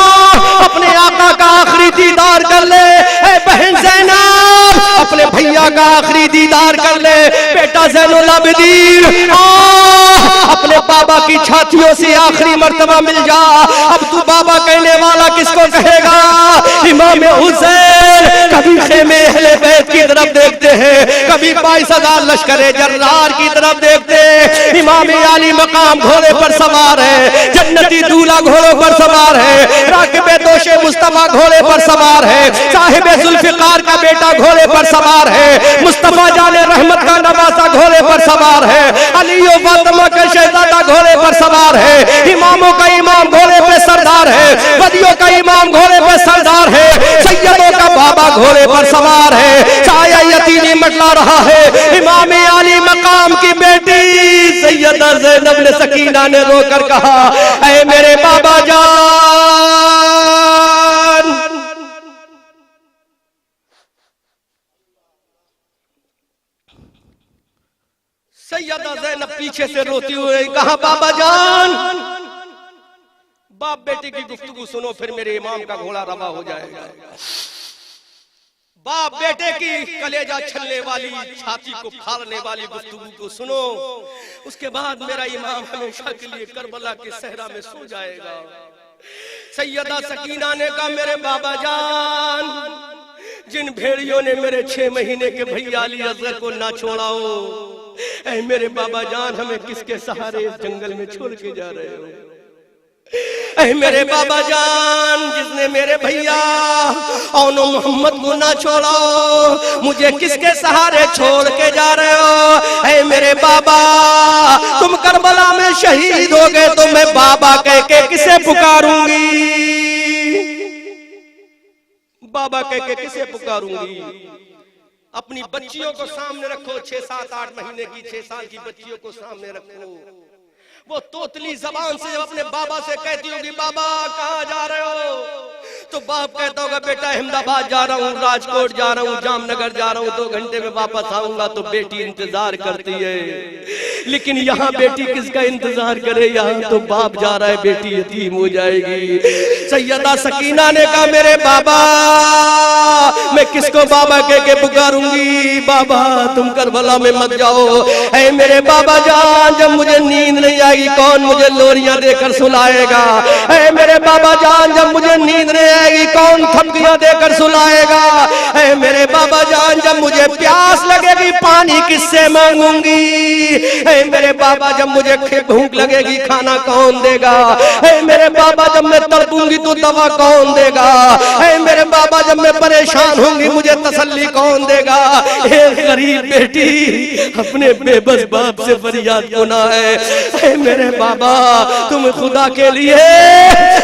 अपने आका का आखिरी दीदार कर ले। ए बहन ज़ैनब अपने भैया का आखिरी दीदार कर ले। बेटा ज़ैनुल आबिदीन अपने बाबा की छातियों से आखिरी मर्तबा मिल जा। अब तू बाबा कहने वाला किसको कहेगा? इमाम हुसैन कभी खेमे अहले बैत की तरफ देखते हैं, कभी 22,000 लश्करे जर्रार की तरफ देखते। इमाम आली मकाम घोड़े पर सवार है, जन्नती दूल्हा घोड़ों पर सवार है, राकिबे दोशे मुस्तफा घोड़े पर सवार है, साहिबे जुल्फिकार का बेटा घोड़े पर सवार है, मुस्तफा जाने रहमत का नवासा घोड़े पर सवार है, अली और फातिमा का शहजादा घोड़े पर सवार है, इमामों का इमाम घोड़े पे सरदार है, वलियों का इमाम घोड़े पे सरदार है, सैयदों का बाबा घोड़े पर सवार है, साया यतीमी मंडला रहा है। इमाम आली मकाम की बेटी सैयदा ज़ैनब ने सकीना ने रोकर कहा, ऐ मेरे बाबा जान। सैयदा ज़ैनब पीछे से रोती हुई कहा, बाबा जान, बाप बेटे की गुफ्तगू सुनो, फिर मेरे इमाम का घोड़ा रवा हो जाएगा। बाप बेटे की कलेजा छलने वाली, छाती को फाड़ने वाली गुफ्तगू को सुनो, उसके बाद मेरा इमाम हमेशा के लिए करबला के सहरा में सो जाएगा। सैयदा सकीना ने कहा, मेरे बाबा जान, जिन भेड़ियों ने मेरे 6 महीने के भैया अली असगर को ना छोड़ाओ, ऐ मेरे बाबा जान, हमें किसके सहारे इस जंगल में छोड़ के जा रहे हो? ऐ मेरे बाबा जान, जिसने मेरे भैया और मोहम्मद को ना छोड़ो, मुझे किसके सहारे छोड़ के जा रहे हो? ऐ मेरे बाबा, तुम करबला में शहीद हो गए तो मैं बाबा कह के किसे पुकारूंगी? बाबा कह के किसे पुकारूंगी? अपनी बच्चियों को सामने रखो, 6, 7, 8 महीने की, 6 साल की बच्चियों को सामने रखो। वो तोतली जबान से अपने बाबा से कहती होगी, बाबा कहाँ जा रहे हो? तो बाप कहता होगा, बेटा अहमदाबाद जा रहा हूँ, राजकोट जा रहा हूँ, जामनगर जा रहा हूँ, 2 घंटे में वापस आऊंगा। तो बेटी इंतजार करती है, लेकिन यहाँ बेटी किसका इंतजार करे? यहाँ तो बाप जा रहा है, बेटी यतीम हो जाएगी। सैयदा सकीना ने कहा, मेरे बाबा, मैं किसको बाबा कह के पुकारूंगी? बाबा तुम करबला में मत जाओ। ऐ मेरे बाबा जान, जब मुझे नींद नहीं आएगी, कौन मुझे लोरियां देकर सुलाएगा? ऐ मेरे बाबा जान, जब मुझे नींद नहीं आएगी, कौन थपकियां देकर सुलाएगा? ऐ मेरे बाबा जान, जब मुझे प्यास लगेगी, पानी किससे मांगूंगी? ऐ मेरे बाबा, जब मुझे भूख लगेगी, खाना कौन देगा? ऐ मेरे बाबा, जब मैं तड़पूंगी तो दवा कौन देगा? ऐ मेरे बाबा, जब मैं परेशान होंगी, मुझे तसल्ली कौन देगा? एक गरीब बेटी अपने बेबस बाप से फरियाद होना है। ऐ मेरे बाबा, तुम खुदा के लिए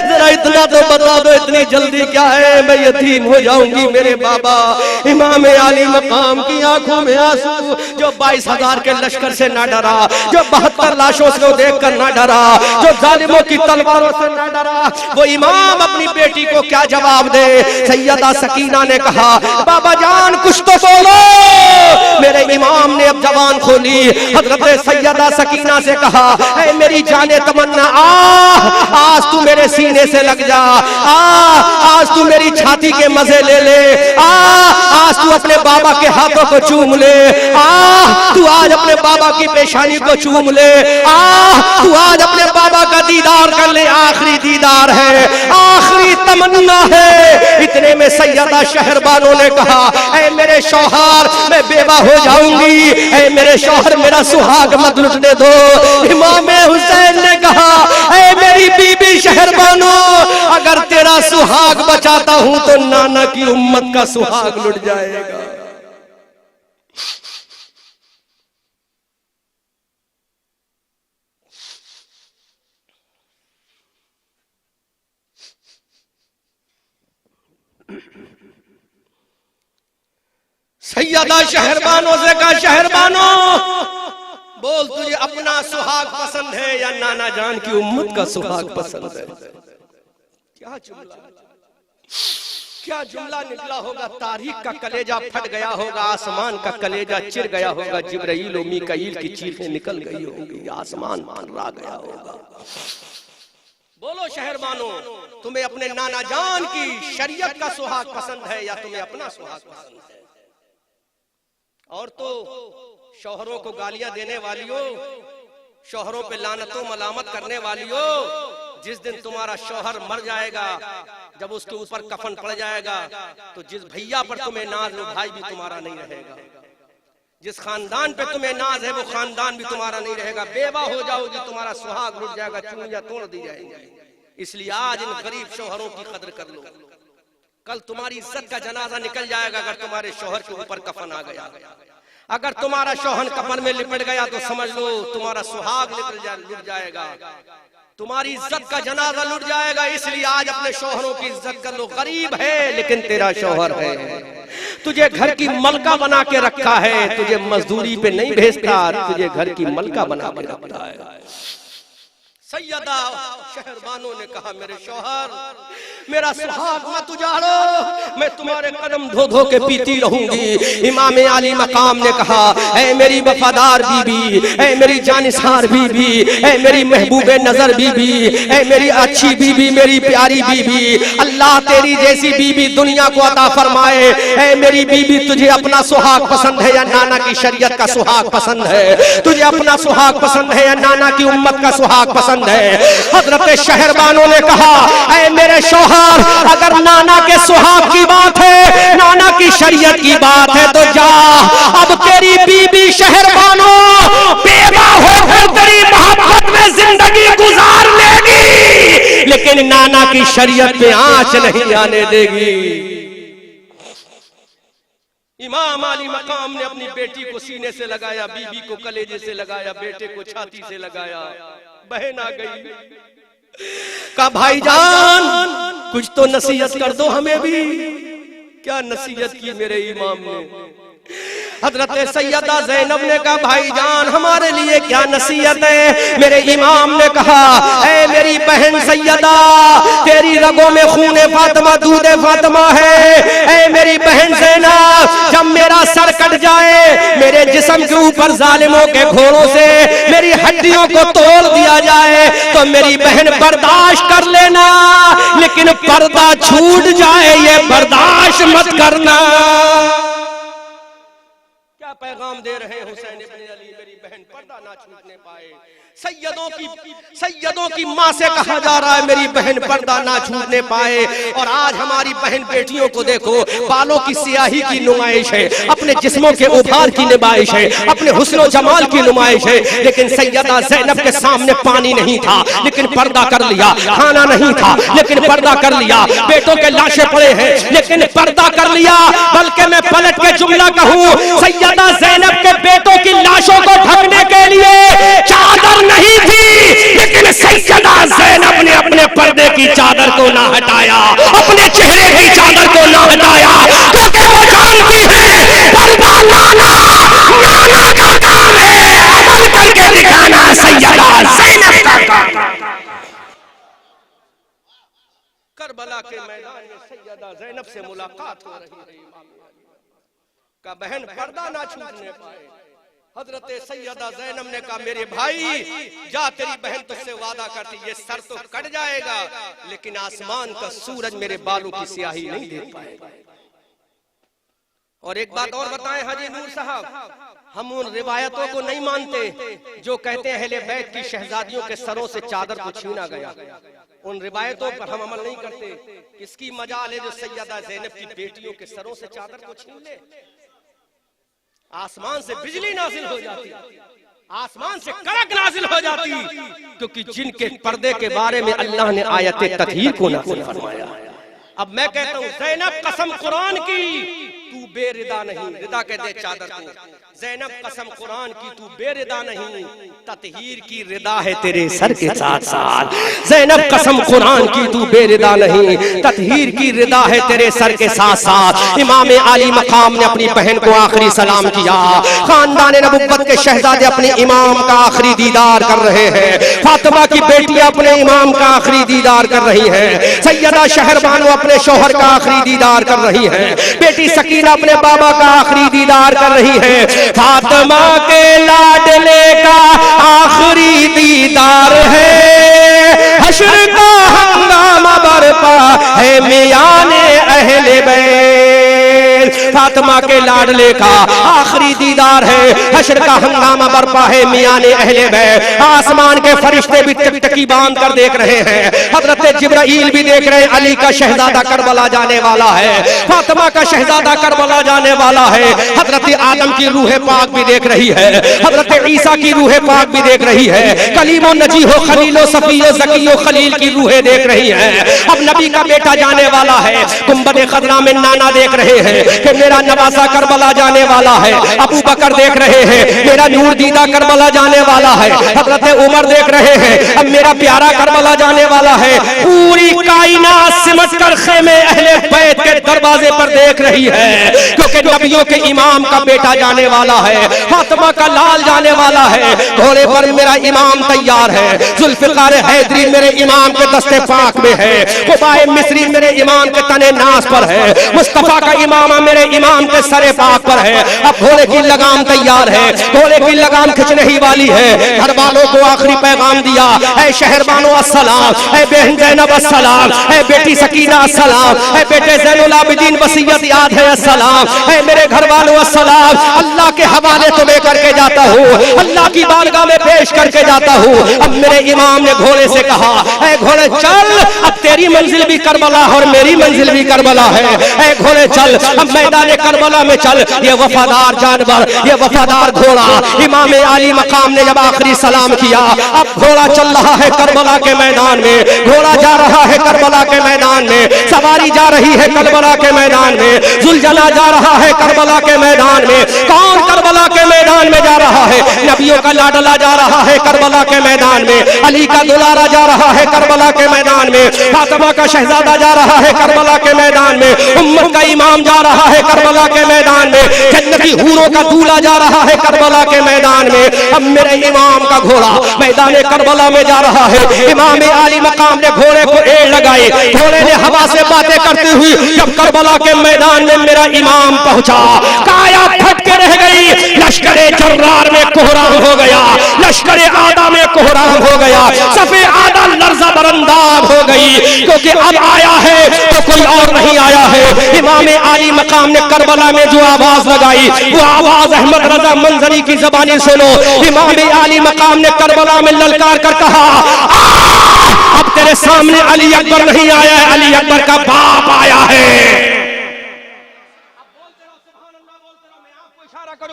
जरा इतना तो बता दो, इतनी जल्दी क्या है? मैं यतीम हो जाऊंगी मेरे बाबा। इमाम आली मकाम की आंखों में आंसू, जो 22,000 के लश्कर से ना डरा, जो 72 लाशों से देख कर ना डरा, जो जालिमों की तलवारों से ना डरा, वो इमाम अपनी बेटी को क्या जवाब दे? सैयदा सकीना ने कहा, बाबा जान कुछ तो बोलो। मेरे इमाम ने अब जबान खोली। हजरत सैयदा सकीना से कहा, ऐ मेरी जाने तमन्ना, आज तू मेरे सीने से लग जा, आज तू मेरी छाती के मजे ले ले, आज तू अपने बाबा के हाथों को चूम ले, तू आज अपने बाबा की पेशानी को चूम ले, तू आज अपने बाबा का दीदार कर ले। आखिरी दीदार है, आखिरी तमन्ना है। इतने में सैयदा शहरबानों ने कहा, ऐ मेरे शौहर, मैं बेवा हो जाऊंगी, ऐ मेरे शौहर मेरा सुहाग मत लुटने दो। इमाम हुसैन ने कहा, ऐ मेरी बीबी शहरबानों, अगर तेरा सुहाग बचाता हूं तो नाना की उम्मत का सुहाग लुट जाएगा। सैयदा शहरबानों से कहा, शहरबानों बोल, तुझे अपना सुहाग पसंद है या नाना जान की उम्मत का सुहाग पसंद है? क्या जुमला, क्या जुमला निकला होगा। तारीख का कलेजा फट गया होगा, आसमान का कलेजा चिर गया होगा, जिब्राइल और मीकाईल की चीखें निकल गई होंगी, आसमान मान गया होगा। बोलो शहरबानों, तुम्हें अपने नाना जान की शरीयत का सुहाग पसंद है या तुम्हें अपना सुहाग पसंद है? और तो शौहरों को गालियां देने वालियों, शौहरों पे लानतों मलामत करने वालियों, जिस दिन तुम्हारा शौहर मर जाएगा, जब उसके ऊपर कफन पड़ जाएगा, तो जिस भैया पर तुम्हें नाज वो भाई भी तुम्हारा नहीं रहेगा, जिस खानदान पे तुम्हें नाज है वो खानदान भी तुम्हारा नहीं रहेगा। बेवा हो जाओगी, तुम्हारा सुहाग लुट जाएगा, चूड़ियां तोड़ दी जाएंगी। इसलिए आज इन गरीब शौहरों की कदर कर लो, कल तुम्हारी इज्जत का जनाजा निकल जाएगा अगर तुम्हारे शौहर के ऊपर कफन आ गया। अगर तुम्हारा शौहर कफन में लिपट गया तो समझ लो तुम्हारा सुहाग लुट जाएगा, तुम्हारी इज्जत का जनाजा लुट जाएगा। इसलिए आज अपने शौहरों की इज्जत कर लो। गरीब है लेकिन तेरा शौहर है, तुझे घर की मलका बना के रखा है, तुझे मजदूरी पे नहीं भेजता, तुझे घर की मलका बना के रखता है। सैयदा शहरबानों ने कहा, मेरे शौहर मेरा सुहाग मत उजाड़ो, मैं तुम्हारे कदम धो धो के पीती रहूंगी। इमाम आली मकाम ने कहा, ऐ मेरी वफादार बीबी, ऐ मेरी जानिसार बीबी, ऐ मेरी महबूबे नजर बीबी, ऐ मेरी अच्छी बीबी, मेरी प्यारी बीबी, अल्लाह तेरी जैसी बीबी दुनिया को अता फरमाए। ऐ मेरी बीबी, तुझे अपना सुहाग पसंद है या नाना की शरीयत का सुहाग पसंद है? तुझे अपना सुहाग पसंद है या नाना की उम्मत का सुहाग पसंद है? हजरत शहरबानों ने कहा, ऐ मेरे शौहर, अगर नाना के सुहाग की बात है, नाना की शरीयत की बात है, तो जा, अब तेरी बीबी शहरबानों बेवा होकर तेरी मोहब्बत में जिंदगी गुजार लेगी, लेकिन नाना की शरीयत पे आंच नहीं आने देगी। इमाम आली मकाम ने अपनी बेटी को सीने से लगाया, बीबी को कलेजे से लगाया, बेटे को छाती से लगाया। बहन आ गई, कहा भाईजान कुछ तो नसीहत कर दो हमें भी। क्या नसीहत की मेरे इमाम ने? हजरत सैयदा ज़ैनब ने कहा, भाईजान हमारे लिए क्या नसीहत है? मेरे इमाम ने कहा, ऐ मेरी बहन सैयदा, तेरी रगों में खूने फातिमा, दूधे फातिमा है। ऐ मेरी बहन ज़ैनब, जब मेरा सर कट जाए, मेरे जिस्म के ऊपर जालिमों के घोड़ों से मेरी हड्डियों को तोड़ दिया जाए, तो मेरी बहन बर्दाश्त कर लेना, लेकिन पर्दा छूट जाए ये बर्दाश्त मत करना। क्या पैगाम दे रहे हैं हुसैन इब्न अली? मेरी बहन पर्दा ना छूटने पाए। सैयदों की माँ से कहा जा रहा है मेरी बहन पर्दा ना छूटने पाए। और आज हमारी बहन बेटियों को देखो, बालों की सियाही की नुमाइश है, अपने जिस्मों के उभार की नुमाइश है, अपने हुस्न जमाल की नुमाइश है, लेकिन सैयदा ज़ैनब के सामने पानी नहीं था लेकिन पर्दा कर लिया, खाना नहीं था लेकिन पर्दा कर लिया, बेटों के लाशें पड़े हैं लेकिन पर्दा कर लिया। बल्कि मैं पलट के जुमला कहूँ, सैयदा ज़ैनब के बेटों की लाशों को ढकने के लिए चादर नहीं थी, लेकिन सैयदा ज़ैनब ने अपने पर्दे की चादर को ना हटाया, अपने चेहरे की चादर को ना हटाया, क्योंकि वो जानती है पर्दा लाना नाना का काम है, अमल करके दिखाना सैयदा ज़ैनब का काम। करबला के मैदान में सैयदा ज़ैनब से मुलाकात हो रही है। का बहन पर्दा ना छूटने पाए। हजरत सैयदा ज़ैनब ने कहा, मेरे भाई जा, तेरी बहन तुझसे वादा करती, ये सर तो कट जाएगा लेकिन आसमान का सूरज मेरे बालों की स्याही नहीं दे पाएगा। और एक बात और बताएं हाजी नूर साहब, हम उन रिवायतों को नहीं मानते जो कहते हैं अहले बैत की शहजादियों के सरों से चादर को छीना गया। उन रिवायतों पर हम अमल नहीं करते। किसकी मजाल है जो सैयदा ज़ैनब की बेटियों के सरों से चादर को छीन ले? आसमान से बिजली नाजिल हो जाती, आसमान से कड़क नाजिल हो जाती, क्योंकि जिनके पर्दे के बारे में अल्लाह ने आयत ततहीर को नाजिल फरमाया। अब मैं कहता हूँ, ज़ैनब कसम कुरान की तू बेरिदा नहीं, रिदा कहते चादर को, ज़ैनब कसम कुरान की तू बेरिदा नहीं, ततहीर की रिदा है तेरे सर के साथ साथ। ज़ैनब कसम कुरान की तू बेरिदा नहीं, ततहीर की रिदा है तेरे सर के साथ साथ। इमाम आली मकाम ने अपनी बहन को आखिरी सलाम किया। खानदान नबुव्वत के शहजादे अपने इमाम का आखिरी दीदार कर रहे हैं। फातिमा की बेटियां अपने इमाम का आखिरी दीदार कर रही हैं। सैयदा शहरबानो अपने शौहर का आखिरी दीदार कर रही हैं। बेटी सकीना अपने बाबा का आखिरी दीदार कर रही है। फातिमा के लाडले का आखिरी दीदार है। हश्र का हंगामा बरपा है मियाने अहले बैत। फातिमा के लाडले का आखिरी दीदार है। हश्र का हंगामा बरपा है, मियां ने अहले बैत, आसमान के फरिश्ते भी टकटकी बांध कर देख रहे हैं। हजरत जिब्राइल भी देख रहे हैं, अली का शहजादा करबला जाने वाला है, फातिमा का शहजादा करबला जाने वाला है। हजरत आदम की रूह पाक भी देख रही है, हजरत ईसा की रूह पाक भी देख रही है, कलीमो नजीहो खलीलो सफियो ज़कियो खलील की रूहें देख रही है। अब नबी का बेटा जाने वाला है। गुंबद खदरा में नाना देख रहे हैं कि मेरा नवासा करबला जाने वाला है। अबू बकर देख रहे हैं, मेरा नूर दीदा करबला जाने वाला है। हजरत उमर देख रहे हैं, अब मेरा प्यारा करबला जाने वाला है। पूरी कायनात सिमट कर खेमे अहले बैत के दरवाजे पर देख रही है, क्योंकि नबियों के इमाम का बेटा जाने वाला है, फातिमा का लाल जाने वाला है। घोड़े पर मेरा इमाम तैयार है, जुल्फिकार हैदरी मेरे इमाम के दस्ते पाक में है, कुबाए मिस्री मेरे इमाम के तने नास पर है, मुस्तफा का इमामा मेरे इमाम के सरे पाक पर है। अब घोड़े की लगाम तैयार है, घोड़े की लगाम खिंचने ही वाली है। घर वालों को आखिरी पैगाम दिया, ऐ शहरबानो अस्सलाम, ऐ बहन ज़ैनब अस्सलाम, ऐ बेटी सकीना अस्सलाम, ऐ बेटे ज़ैनुल आबिदीन वसीयत याद है अस्सलाम, ऐ मेरे घर वालों अस्सलाम। अल्लाह के हवाले तुम्हें करके जाता हूँ, अल्लाह की बारगाह में पेश करके जाता हूँ। अब मेरे इमाम ने घोड़े से कहा, ऐ घोड़े चल, अब तेरी मंजिल भी करबला और मेरी मंजिल भी करबला है। ऐ घोड़े चल, अब मैदान करबला में चल। ये वफादार जानवर, ये वफादार घोड़ा, इमाम आली मकाम ने जब आखिरी सलाम किया, अब घोड़ा चल रहा है करबला के मैदान में, घोड़ा जा रहा है करबला के मैदान में, सवारी जा रही है करबला के मैदान में, जुलझला जा रहा है करबला के मैदान में। कौन करबला के मैदान में जा रहा है? नबियों का लाडला जा रहा है करबला के मैदान में, अली का दुलारा जा रहा है करबला के मैदान में, फातिमा का शहजादा जा रहा है करबला के मैदान में, उम्मत का इमाम जा रहा है करबला के मैदान में, जन्नती हूरों का दूल्हा जा रहा है करबला के मैदान में। अब मेरे इमाम का घोड़ा मैदान करबला में जा रहा है। इमाम आली मकाम ने घोड़े को एड़ लगाई, घोड़े ने हवा से बातें करती हुई जब करबला के मैदान में मेरा इमाम पहुंचा, काया फट के रह गई। लश्करे जर्रार में कोहराम हो गया, लश्करे आदा में कोहराम हो गया, सफे आदा लर्जा बरंदाज हो गई, क्योंकि अब आया है तो कोई और नहीं आया है। इमाम आली मकाम ने करबला में जो आवाज लगाई, वो आवाज अहमद रजा मंजरी की ज़बानी सुनो। इमाम आली मकाम ने करबला में ललकार कर कहा, अब तेरे सामने अली अकबर नहीं आया है, अली अकबर का बाप आया है।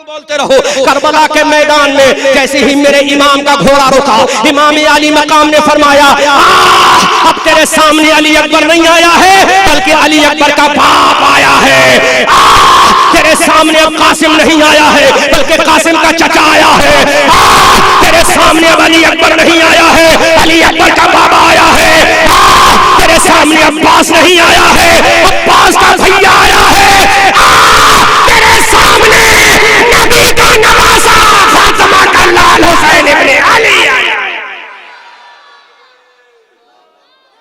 बोलते रहो। करबला के मैदान में जैसे ही मेरे इमाम का घोड़ा रुका, इमाम आली मकाम ने फरमाया, अब तेरे सामने अली अकबर नहीं आया है, बल्कि अली अकबर का बाप आया है। तेरे सामने अब कासिम नहीं आया है, बल्कि कासिम का चचा आया है। तेरे सामने अब अली अकबर नहीं आया है, अली अकबर का बाबा आया है। तेरे सामने अब्बास नहीं आया है, अब्बास का भैया आया है। तेरे सामने नबी का नवासा फातिमा का लाल हुसैन इब्ने अली आया।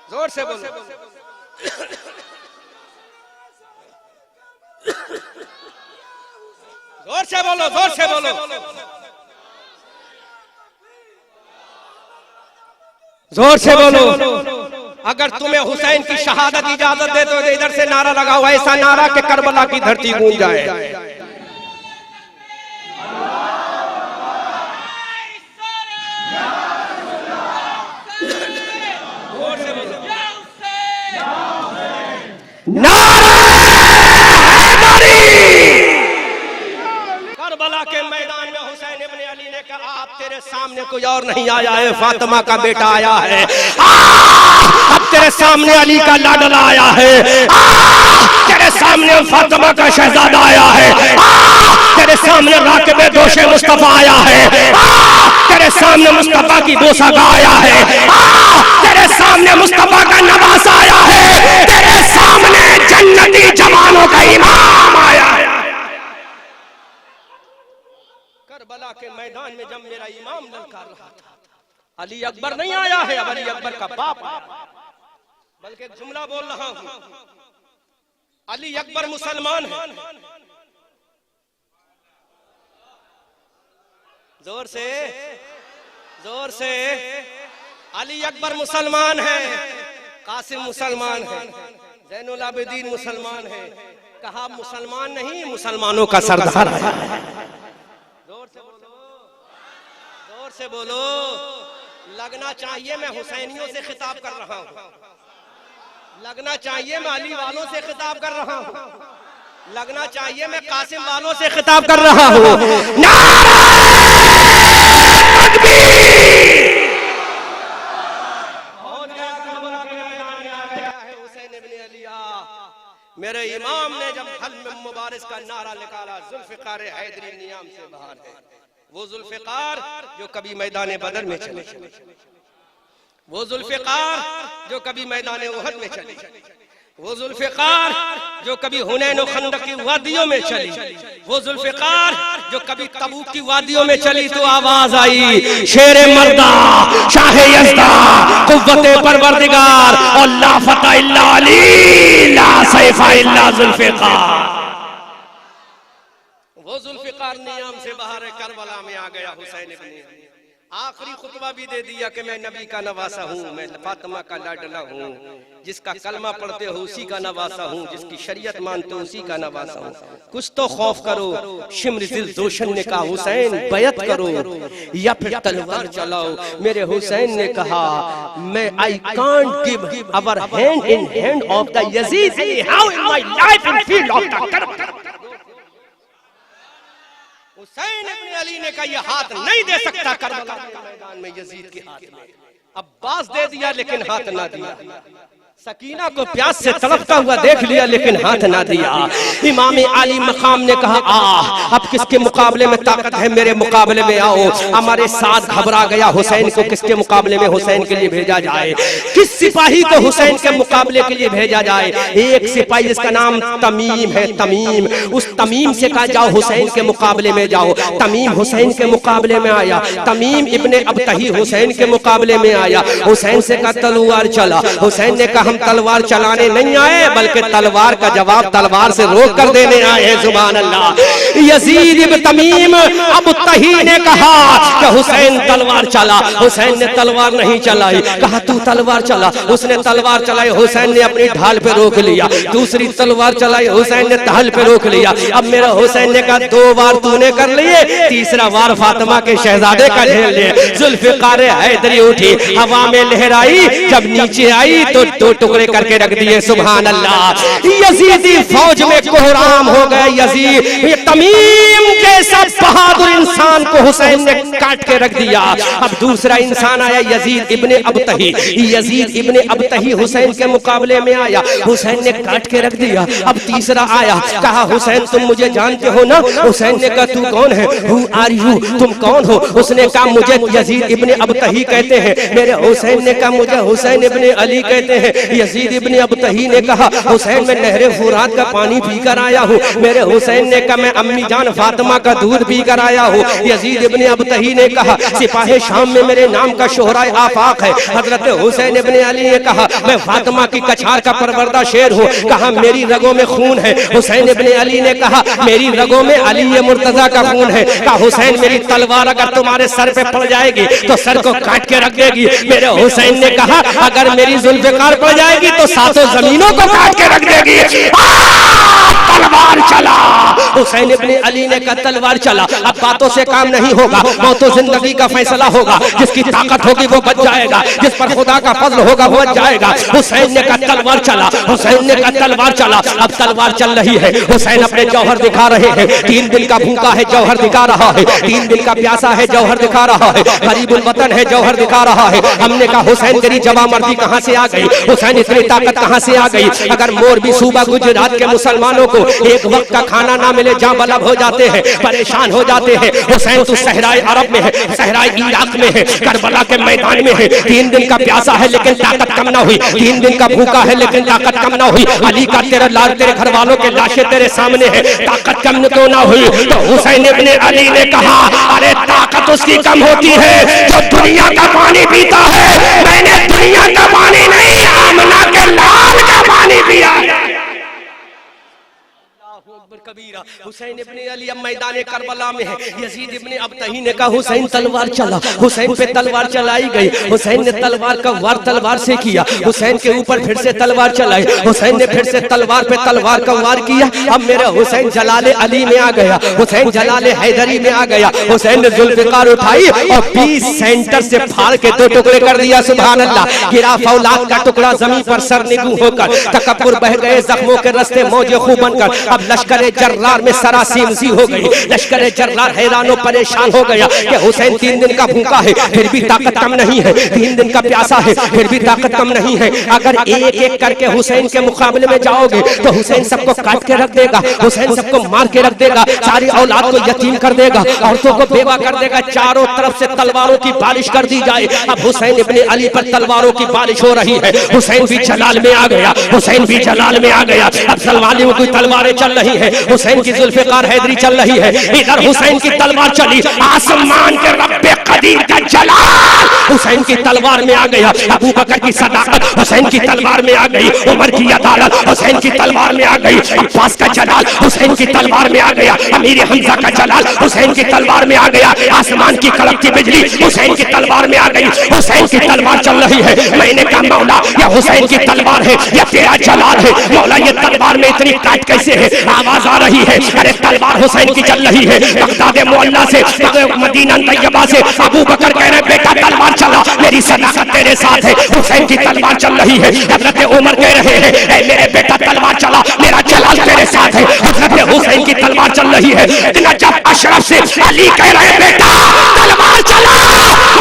जोर से बोलो, जोर से बोलो, जोर से बोलो, जोर से बोलो। अगर तुम्हें हुसैन की शहादत इजाजत दे तो इधर से नारा लगाओ, ऐसा नारा कि करबला की धरती गूंज जाए। करबला के मैदान में हुसैन इब्ने अली ने कहा, आप तेरे सामने कोई और नहीं आया है, फातिमा का बेटा आया है। अब तेरे सामने अली का लाडला आया है, तेरे सामने फातिमा का शहजादा आया है, तेरे सामने राकिब दोशे मुस्तफा आया है, तेरे सामने मुस्तफा की बोसागा आया है, तेरे सामने मुस्तफा का नवासा आया है, तेरे सामने जन्नती जवानों का इमाम आया है। करबला के मैदान में जब मेरा इमाम ललकार रहा था, अली अकबर नहीं आया है, अब अली अकबर का बाप, बल्कि एक जुमला बोल रहा हूं, अली अकबर मुसलमान है। जोर से, जोर से, अली अकबर मुसलमान है, कासिम मुसलमान है, ज़ैनुल आबिदीन मुसलमान है, कहा मुसलमान नहीं, मुसलमानों का सरदार है। जोर से बोलो, जोर से बोलो। लगना चाहिए मैं हुसैनियों से खिताब कर रहा हूँ, लगना चाहिए मैं अली वालों से खिताब कर रहा हूँ, लगना चाहिए मैं कासिम वालों से खिताब कर रहा हूँ। मेरे इमाम ने जब हल्म मुबारिस का नारा निकाला, जुल्फ़िकार हैदरी नियाम से बाहर है। वो जुल्फ़िकार जो कभी मैदान बदर में चले, वो जुल्फ़िकार जो कभी मैदान उहद में चले, वो जुल्फ़िकार जो कभी हुनैन और खंदक की वादियों में चली, वो जुल्फ़िकार जो कभी तबूक की वादियों में चली। तो आवाज आई, शेरे मर्दा शाहे यज़दा कुव्वते परवरदिगार और ला फता इल्ला अली ला सैफा इल्ला जुल्फ़िकार। वो जुल्फ़िकार नियाम से बाहर करबला में आ गया हुसैन इब्न अली। आखिरी खुतबा भी दे दिया कि मैं नबी का नवासा हूँ, मैं फातिमा का लाडला हूँ, जिसका कलमा पढ़ते हो उसी का नवासा हूँ, जिसकी शरीयत मानते हो उसी का नवासा हूँ। कुछ तो खौफ करो। शिम्र दिल जोशन ने कहा हुसैन बैत करो या फिर तलवार चलाओ। मेरे हुसैन ने कहा मैं I can't give our hand in hand of the Yazid how in my life in field of the Karbala. Hussain ibn Ali ने कहा यह हाथ नहीं दे सकता करबला के मैदान में यजीद के हाथ में। अब्बास दे दिया लेकिन हाथ ना दिया। सकीना को प्यास से तड़पता हुआ देख लिया लेकिन हाथ ना दिया। इमाम आली मकाम ने कहा अब किसके मुकाबले में ताकत है, मेरे मुकाबले में आओ। हमारे साथ घबरा गया हुसैन को किसके मुकाबले में हुसैन के लिए भेजा जाए, किस सिपाही को हुसैन के मुकाबले के लिए भेजा जाए। एक सिपाही जिसका नाम तमीम है, तमीम, उस तमीम से कहा जाओ हुसैन के मुकाबले में जाओ। तमीम हुसैन के मुकाबले में आया। तमीम इब्ने अबतही हुसैन के मुकाबले में आया। हुसैन से कहा तलवार चला। हुसैन ने कहा हम तलवार चलाने नहीं आए बल्कि तलवार का जवाब तलवार से रोक कर देने आए हैं। सुभान अल्लाह। यजीद इब्न तमीम अबतही ने कहा कि हुसैन तलवार चला। हुसैन ने तलवार नहीं चलाई। कहा तू तलवार चला। उसने तलवार चलाई। हुसैन ने अपनी ढाल पे रोक लिया। दूसरी तलवार चलाई। हुसैन ने ढाल पे रोक लिया। अब मेरा हुसैन ने कहा 2 बार तूने कर लिए, तीसरा बार फातिमा के शहजादे का झेल ले। जुल्फ़िकार हैदरी उठी, हवा में लहराई, जब नीचे आई तो 2 टुकड़े करके रख दिए। सुभान अल्लाह। यजीदी फौज में कोहराम हो गए। यजीद तमीम जैसा बहादुर इंसान को हुसैन ने काट के रख दिया। अब दूसरा इंसान आया यजीद इब्ने अबतही। यजीद इब्ने अबतही हुसैन के मुकाबले में आया। हुसैन ने काट के रख दिया। अब तीसरा आया। कहा हुसैन तुम मुझे जानते हो ना। हुसैन ने कहा तू कौन है, हु आर यू, तुम कौन हो। उसने कहा मुझे यजीद इब्ने अबतही कहते हैं। मेरे हुसैन ने कहा मुझे हुसैन इब्ने अली कहते हैं। यजीद इब्ने अबतही ने कहा हुसैन मैं नहरे फुरात का पानी पीकर आया हूँ। मेरे हुसैन ने कहा मैं अम्मी जान फातिमा का दूध पीकर आया हूँ। यजीद इब्ने अबतही ने कहा सिपाही शाम में मेरे नाम का शोहराए आफाक है। हजरत हुसैन इब्ने अली ने कहा मैं फातिमा की कछार का परवरदा शेर हूँ। कहा मेरी रगों में खून है। हुसैन इब्ने अली ने कहा मेरी रगों में अली मुर्तजा का खून है। कहा हुसैन मेरी तलवार अगर तुम्हारे सर पे पड़ जाएगी तो सर को काट के रख देगी। मेरे हुसैन ने कहा अगर मेरी जुल्फ़िकार पड़ जाएगी तो 7 जमीनों को काट के रख देगी। तलवार चला। हुसैन इब्ने अली ने कहा तलवार चला। अब बातों से काम नहीं होगा, मौतो जिंदगी का फैसला होगा। जिसकी ताकत होगी वो बच जाएगा, जिस पर खुदा का फजल होगा वो बच जाएगा। हुसैन ने कहा तलवार चला। हुसैन ने कहा तलवार चला। अब तलवार चल रही है। हुसैन अपने जौहर दिखा रहे हैं। 3 दिन का भूखा है, जौहर दिखा रहा है। 3 दिन का प्यासा है, जौहर दिखा रहा है। गरीबुल वतन है, जौहर दिखा रहा है। हमने कहा हुसैन तेरी जवामर्दी कहां से आ गई, हुसैन इतनी ताकत कहां से आ गई। अगर मोरबी सूबा गुजरात के मुसलमानों को एक वक्त का खाना ना मिले जां बलब हो जाते हैं, परेशान हो जाते हैं। हुसैन तू सहराए अरब में है, सहराए इराक में है, करबला के मैदान में है। 3 दिन का प्यासा है लेकिन ताकत कम ना हुई। 3 दिन का भूखा है लेकिन ताकत कम ना हुई। अली का तेरा लाल तेरे घर वालों के लाशें तेरे सामने है, ताकत कम क्यों ना हुई। तो हुसैन इब्ने अली ने कहा अरे ताकत उसकी कम होती है जो दुनिया का पानी पीता है। मैंने दुनिया का पानी नहीं, आमना के लाल का पानी पिया है। कबीरा। हुसैन इब्ने अली अब मैदान करबला में है। यजीद इब्ने अबतही ने कहा हुसैन तलवार चला। हुसैन पे तलवार चलाई गई। हुसैन ने तलवार का वार तलवार से किया। हुसैन के ऊपर फिर से तलवार चलाई। हुसैन ने फिर से तलवार पे तलवार का वार किया। अब मेरा हुसैन जलाले अली में आ गया। हुसैन जलाले हैदरी में आ गया। हुसैन ने जुल्फिकार उठाई और 20 सेंटर से फाड़ के 2 टुकड़े कर दिया। सुभान अल्लाह। गिरा फौलाद का टुकड़ा जमीन पर सरनिगू होकर। तकब्बुर बह गए जख्मों के रास्ते मौजे खूब बनकर। अब लश्कर जर्रार में सरासीमसी हो गई। लश्कर जर्रार हैरानो परेशान हो गया कि हुसैन 3 दिन का भूखा है फिर भी ताकत कम नहीं है। 3 दिन का प्यासा है फिर भी ताकत कम नहीं है। अगर एक एक करके हुसैन के मुकाबले में जाओगे तो हुसैन सबको काट के रख देगा। हुसैन सबको मार के रख देगा। सारी औलाद को यतीम कर देगा। औरतों को बेवा कर देगा। चारों तरफ से तलवारों की बारिश कर दी जाए। अब हुसैन इब्ने अली पर तलवारों की बारिश हो रही है। हुसैन भी जलाल में आ गया। हुसैन भी जलाल में आ गया। अब सलवानी में कोई तलवारें चल रही है। हुसैन की जुल्फिकार हैदरी चल रही है। इधर हुसैन की तलवार चली। आसमान के रब्बे कदीर का जलाल हुसैन की तलवार में आ गया। अबू बकर की सदाकत हुसैन की तलवार में आ गई। उमर की अदालत हुसैन की तलवार में आ गई। अब्बास का जलाल हुसैन की तलवार में आ गया। अमीर हमजा का जलाल हुसैन की तलवार में आ गया। आसमान की कड़कती बिजली हुसैन की तलवार में आ गई। हुसैन की तलवार चल रही है। मैंने कहा मौला या हुसैन की तलवार है या तेरा जलाल है। मौला ये तलवार में इतनी काट कैसे है? आवाज आ रही है अरे तलवार हुसैन की चल रही है। बगदाद मुअल्ला से मदीना तैयबा से अबू बकर कह रहे बेटा तलवार चला मेरी सदाकत तेरे साथ है। हुसैन की तलवार चल रही है। हजरत उमर कह रहे हैं ऐ मेरे बेटा तलवार चला मेरा जलाल तेरे साथ है। हजरत हुसैन की तलवार चल रही है। नजफ अशरफ से अली कह रहे बेटा तलवार चला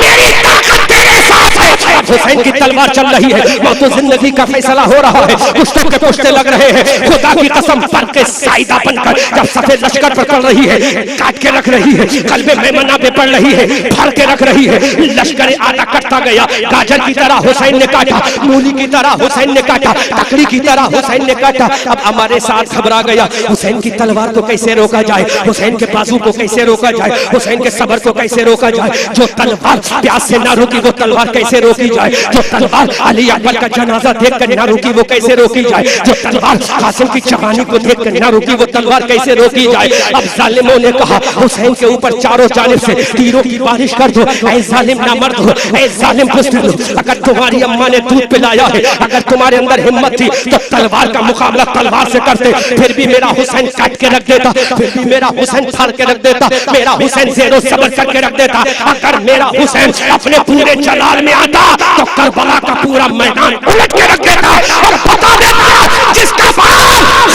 मेरी ताकत तेरे साथ है। हुसैन की तलवार चल रही है। मौत जिंदगी का फैसला हो रहा है। पुश्तों के पुश्ते लग रहे हैं। खुदा की कसम पर के साइदा बनकर जब सफेद लश्कर पर चल रही है काट के रख रही है। कल्बे मेमना पे पड़ रही है भर के रख रही है। लश्कर आधा कटता गया। गाजर की तरह हुसैन ने काटा। मूली की तरह हुसैन ने काटा। तकड़ी की तरह हुसैन ने काटा। अब हमारे साथ घबरा गया। हुसैन की तलवार को कैसे रोका जाए? हुसैन के बाजू को कैसे रोका जाए? हुसैन के सबर को कैसे रोका जाए? जो तलवार प्यास से ना रोकी वो तलवार कैसे रोकी जाए? जो तलवार अली अकबर का जनाजा देख कर ना रोकी वो कैसे रोकी जाए? जो तलवार कासिम की जवानी को देख कर ना रोकी वो तलवार कैसे रोकी जाए? अब जालिमों ने कहा हुसैन के ऊपर चारों जानिब से तीरों की बारिश कर दो। ऐ जालिम ना मर्द हो, ऐ जालिम बुज़दिल हो। अगर तुम्हारी अम्मा ने दूध पिलाया है, अगर तुम्हारे अंदर हिम्मत थी तो तलवार का मुकाबला तलवार से करते। फिर भी मेरा हुसैन काट के रख देता। फिर भी मेरा हुसैन फाड़ के रख देता। मेरा हुसैन ज़ेरो सबर करके रख देता। अगर मेरा हुसैन अपने पूरे जलाल में आता तो करबला का पूरा मैदान उलट के रख देता और बता देता जिसका बाल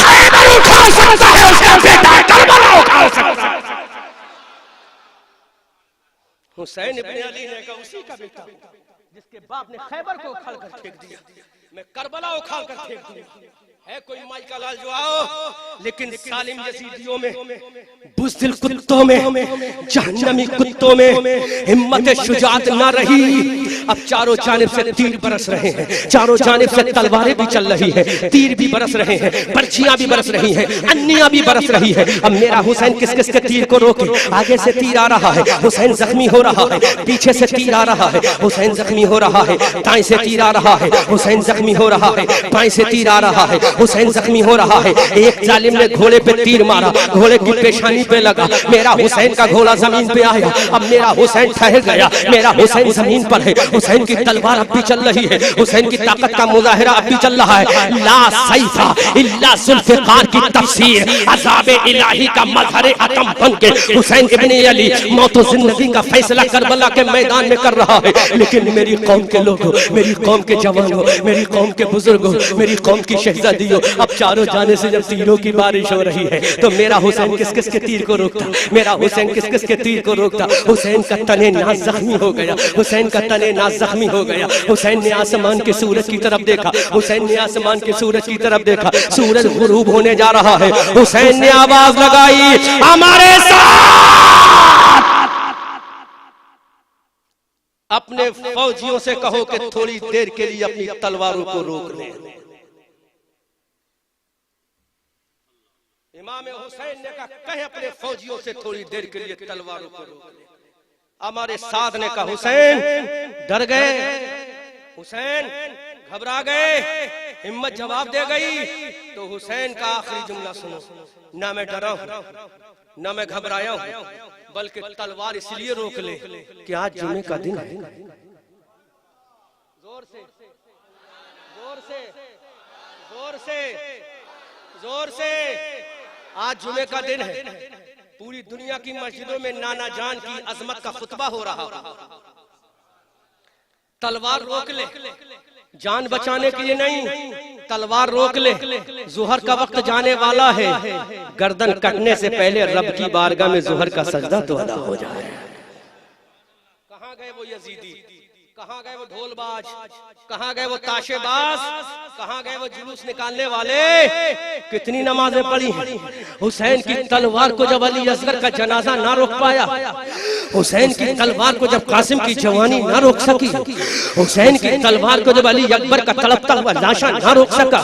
खैबर उठा सकता है उसका बेटा करबला उठा सकता है। हुसैन इब्ने अली ने कहा उसी का बेटा जिसके बाप ने खैबर को उखाड़ कर फेंक दिया मैं करबला उखाड़ कर फेंक दिया। है कोई माई का लाल जो आओ। लेकिन सालिम यजीदियों में बुज़दिल कुत्तों में जहन्नमी कुत्तों में हिम्मत शुजात ना रही। अब चारों जानिब से तीर बरस रहे हैं। चारों जानिब से तलवारें भी चल रही हैं। तीर भी बरस रहे हैं। पर्चियां भी बरस रही हैं। अन्नियां भी बरस रही है। अब मेरा हुसैन किस किस के तीर को रोके? आगे से तीर आ रहा है हुसैन जख्मी हो रहा है। पीछे से तीर आ रहा है हुसैन जख्मी हो रहा है। दाएं से तीर आ रहा है हुसैन जख्मी हो रहा है। बाएं से तीर आ रहा है हुसैन जख्मी हो रहा है। एक जालिम ने घोड़े पे तीर मारा। घोड़े की पेशानी पे लगा। मेरा हुसैन का घोड़ा जमीन पे आया। अब मेरा हुसैन ठहर गया। मेरा हुसैन जमीन पर है। हुसैन की तलवार अब भी चल रही है। हुसैन की ताकत का मुजाहिरा अब भी चल रहा है। ला सैफा इल्ला जुल्फिकार की तफसीर अज़ाबे इलाही का मजहर अतम बन के हुसैन इब्ने अली मौत और जिंदगी का फैसला करबला के मैदान में कर रहा है। लेकिन मेरी कौम के लोगों, मेरी कौम के जवानों, मेरी कौम के बुजुर्गों, मेरी कौम की शहजादियों, अब चारों जाने से जब तीरों की बारिश हो रही है तो मेरा हुसैन किस किस के तीर को रोकता? मेरा हुसैन किस किस के तीर को रोकता? हुसैन का तने नाज जख्मी हो गया। हुसैन का तने नाज जख्मी हो गया। हुसैन ने आसमान के सूरज की तरफ देखा। हुसैन ने आसमान के सूरज की तरफ देखा। सूरज गुरूब होने जा रहा है। हुसैन ने आवाज लगाई हमारे साथ अपने फौजियों से कहो कि थोड़ी देर के लिए अपनी तलवारों को रोक लें। इमाम हुसैन ने कहा कहे अपने फौजियों से थोड़ी देर के लिए तलवारों को रोक ले। हमारे साथ ने कहा हुसैन डर गए, हुसैन घबरा गए, हिम्मत जवाब दे गई। तो हुसैन का आखिरी जुमला सुनो ना मैं डरा हूं, ना मैं घबराया हूं, बल्कि तलवार इसलिए रोक ले कि आज जुमे का दिन है। जोर से, जोर से, जोर से, जोर से, आज जुमे का दिन है। पूरी दुनिया की मस्जिदों में नाना जान की अजमत का खुतबा हो रहा। तलवार रोक ले, जान बचाने के लिए नहीं, तलवार रोक ले। जुहर का वक्त जाने वाला है, गर्दन कटने से पहले रब की बारगाह में जुहर का सजदा तो अदा हो जाए। कहां गए वो यजीदी, कहां गए वो ढोलबाज, कहां गए वो ताशेबाज, कहां गए वो जुलूस निकालने वाले? कितनी नमाजें पढ़ी। हुसैन की तलवार को जब अली असगर का जनाजा ना रोक पाया, हुसैन की तलवार को जब कासिम की जवानी ना रोक सकी, हुसैन की तलवार को जब अली अकबर का तड़पता हुआ लाशा ना रोक सका,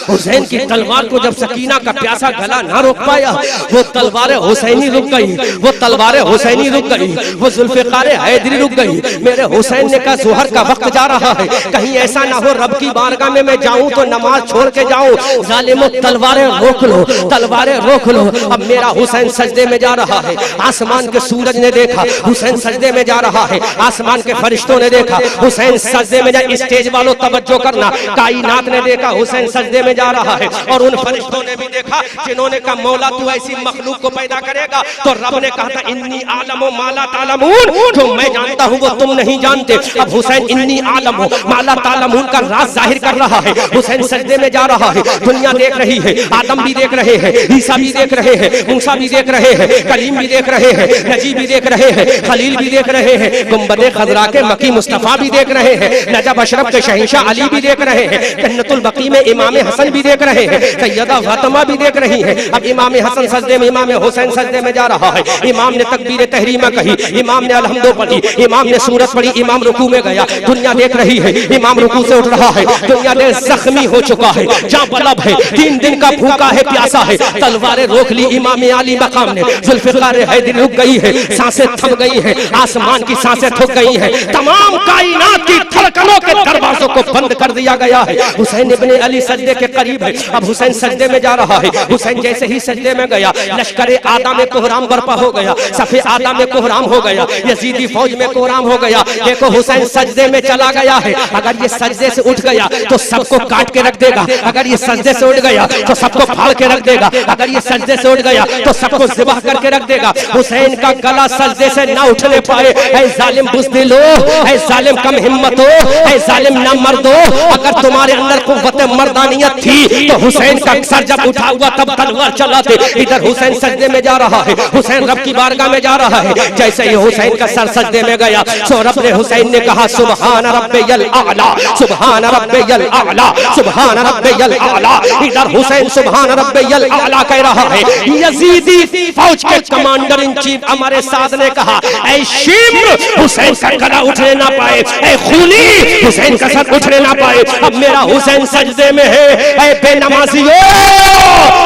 हुसैन की तलवार को जब सकीना का प्यासा गला ना रोक पाया, वो तलवारें हुसैनी रुक गई, वो तलवारें हुसैनी रुक गई, वो जुल्फ़िकार हैदरी रुक गई। मेरे हुसैन ने कहा जुहर का वक्त जा रहा है, कहीं ऐसा ना हो रब की बारगाह में मैं जाऊं तो नमाज छोड़ के जाऊं। जालिमो तलवारें रोक लो, तलवारें रोक लो। अब मेरा हुसैन सजदे में जा रहा है। आसमान के सूरज ने देखा हुसैन सजदे में जा रहा है, आसमान के फरिश्तों ने देखा हुसैन सजदे में जा। स्टेज वालों तवज्जो करना, कायनात ने देखा हुसैन सजदे में जा रहा है, और उन फरिश्तों ने भी देखा जिन्होंने कहा मौला तू ऐसी मखलूक को पैदा करेगा। तो रब ने कहा था इन्नी आलम माला तालमून, जो मैं जानता हूं वो तुम नहीं जानते। अब हुसैन इन्नी आलम माला तालमून का राज जाहिर कर रहा है। हुसैन सजदे में जा रहा है, दुनिया देख रही है, आदम भी देख रहे हैं, ईसा भी देख रहे हैं, मूसा भी देख रहे हैं, कलीम भी देख रहे हैं, नजी भी देख रहे हैं, खलील भी देख रहे हैं, गुंबदे खजरा के मकी मुस्तफा भी देख रहे हैं, नजब अशरफ के शहंशाह अली भी देख रहे हैं, जन्नतुल बकी में इमाम हसन भी देख रहे हैं, सैयदा फातिमा भी देख रही है। अब इमाम हसन सजदे में, इमाम हुसैन सजदे में जा रहा है। इमाम ने तकबीर तहरीमा कही, इमाम ने अलहम्दो पढ़ी, इमाम ने सूरत पढ़ी, इमाम रुकू में गया। दुनिया देख रही है, इमाम रुकू से उठ रहा है। दुनिया देख जख्मी हो चुका है, जहां बलब है, 3 दिन का भूखा है, प्यासा है। तलवारें रोक ली इमाम आली मकाम ने, जुल्फ़िकार हैदरी रुक गई है, सांसें थम गई हैं, आसमान की सांसें थक गई हैं, तमाम कायनात की धड़कनों के दरवाजों को बंद कर दिया गया है। हुसैन इब्ने अली सजदे के करीब है। अब हुसैन सजदे में जा रहा है। हुसैन जैसे ही सजदे में गया, लश्कर आदा में कोहराम बर्पा हो गया, सफे आदा में कोहराम हो गया, यजीदी फौज में कोहराम हो गया। देखो हुसैन सजदे में चला गया है। अगर ये सजदे से उठ गया तो सबको काट के रख देगा, अगर ये सजदे से उठ गया तो सबको फाड़ के रख देगा, अगर ये सजदे से उठ गया तो सबको ज़िबह करके रख देगा। हुसैन का गला सजदे से ना उठने पाए। ऐ जालिम बुज़दिलो, ऐ जालिम कम हिम्मतो, ऐ जालिम ना मर्दो, अगर तुम्हारे अंदर कुव्वत मर्दानियत थी तो हुसैन का सर जब उठा हुआ तब तलवार चलाते। इधर हुसैन सजदे में जा रहा है, हुसैन रब की बारगाह में जा रहा है। जैसे ही हुसैन का सर सजदे में गया सो रब ने हुसैन ने कहा सुभान रब्बियल आला, सुभान रब्बियल आला, सुभान रब्बियल आला। इधर हुसैन सुभान रब्बियल आला कह रहा है। यजीदी फौज के कमांडर इन चीफ हमारे साथ ने कहा ऐ शिम्र, हुसैन का गला उठने ना पाए, ऐ खूनी, हुसैन का सर उठने ना पाए। अब मेरा हुसैन सजदे में है। ऐ बेनमाजियों,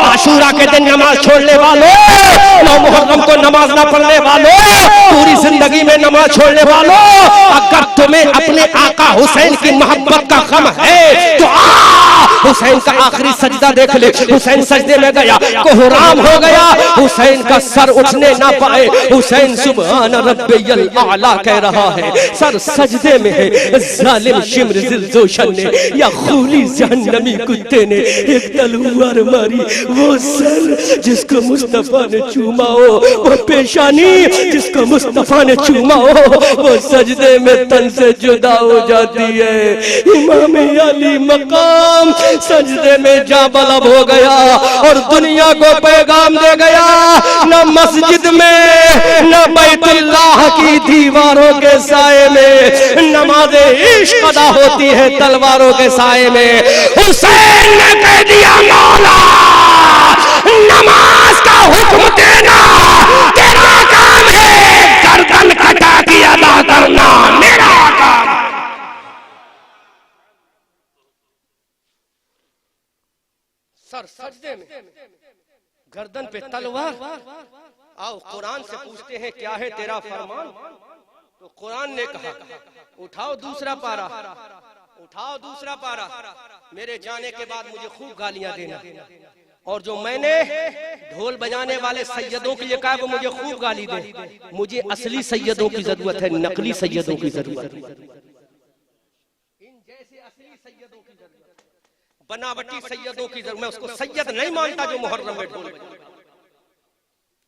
आशूरा के दिन नमाज छोड़ने वालों, 9 मुहर्रम को नमाज ना पढ़ने वालों, पूरी जिंदगी में नमाज छोड़ने वालों, अगर तुम्हें अपने आका हुसैन की मोहब्बत का गम है तो हुसैन का आखिरी सजदा देख ले। हुसैन सजदे में गया, कोहराम हो गया, हुसैन का सर उठने ना पाए। हुसैन सुभान रब्बियल आला कह रहा है, सर सजदे में है। जालिम शिम्र जिलजोशन ने या खूनी जहन्नमी कुत्ते ने एक तलवार मारी। वो सर जिसको मुस्तफा ने चूमा हो, वो पेशानी जिसको मुस्तफा ने चूमा हो, वो सजदे में तन से जुदा हो जाती है। इमाम अली मकाम सजदे में जा बलब हो गया और दुनिया को पैगाम दे गया। न मस्जिद में न बैतुल्लाह की दीवारों के साए में नमाज इश्क अदा होती है तलवारों के साए में। हुसैन ने कह दिया मौला नमाज का हुक्म देना तेरा काम है, गर्दन कटा के अदा करना मेरा काम। सर सजदे में, गर्दन पे तलवार। आओ कुरान से पूछते हैं क्या है तेरा फरमान। तो कुरान ने कहा उठाओ दूसरा पारा, उठाओ दूसरा पारा। मेरे जाने के बाद मुझे खूब गालियां देना, और जो मैंने ढोल बजाने वाले सैयदों के लिए कहा वो मुझे खूब गाली दे, मुझे असली सैयदों की जरूरत है, नकली सैयदों की जरूरत है। इन जैसे असली सैयदों की जरूरत, बनावटी सैयदों की जरूरत। मैं उसको सैयद नहीं मानता जो मुहर्रम में ढोल बजाए,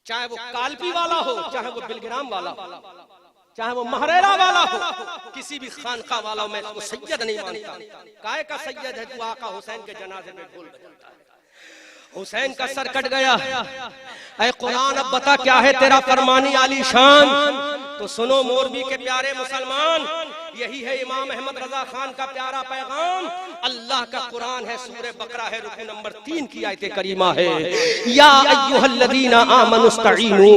चाहे वो कालपी वाला हो, चाहे वो बिलग्राम वाला हो, चाहे वो महरेरा वाला हो, किसी भी खानका वाला हो, मैं उसको सैयद नहीं मानता। काय का सैयद है तू आका हुसैन के जनाजे में ढोल बजाता है। हुसैन का सर कट गया। ऐ कुरान अब बता क्या है तेरा फरमानी आली शान। तो सुनो मोरबी के प्यारे मुसलमान, यही है इमाम अहमद रजा खान का प्यारा पैगाम। अल्लाह का कुरान है, सूरह बकरा है, रुकू नंबर 3 की आयत करीमा है, या अय्युहल्लज़ीना आमनुस्तईनु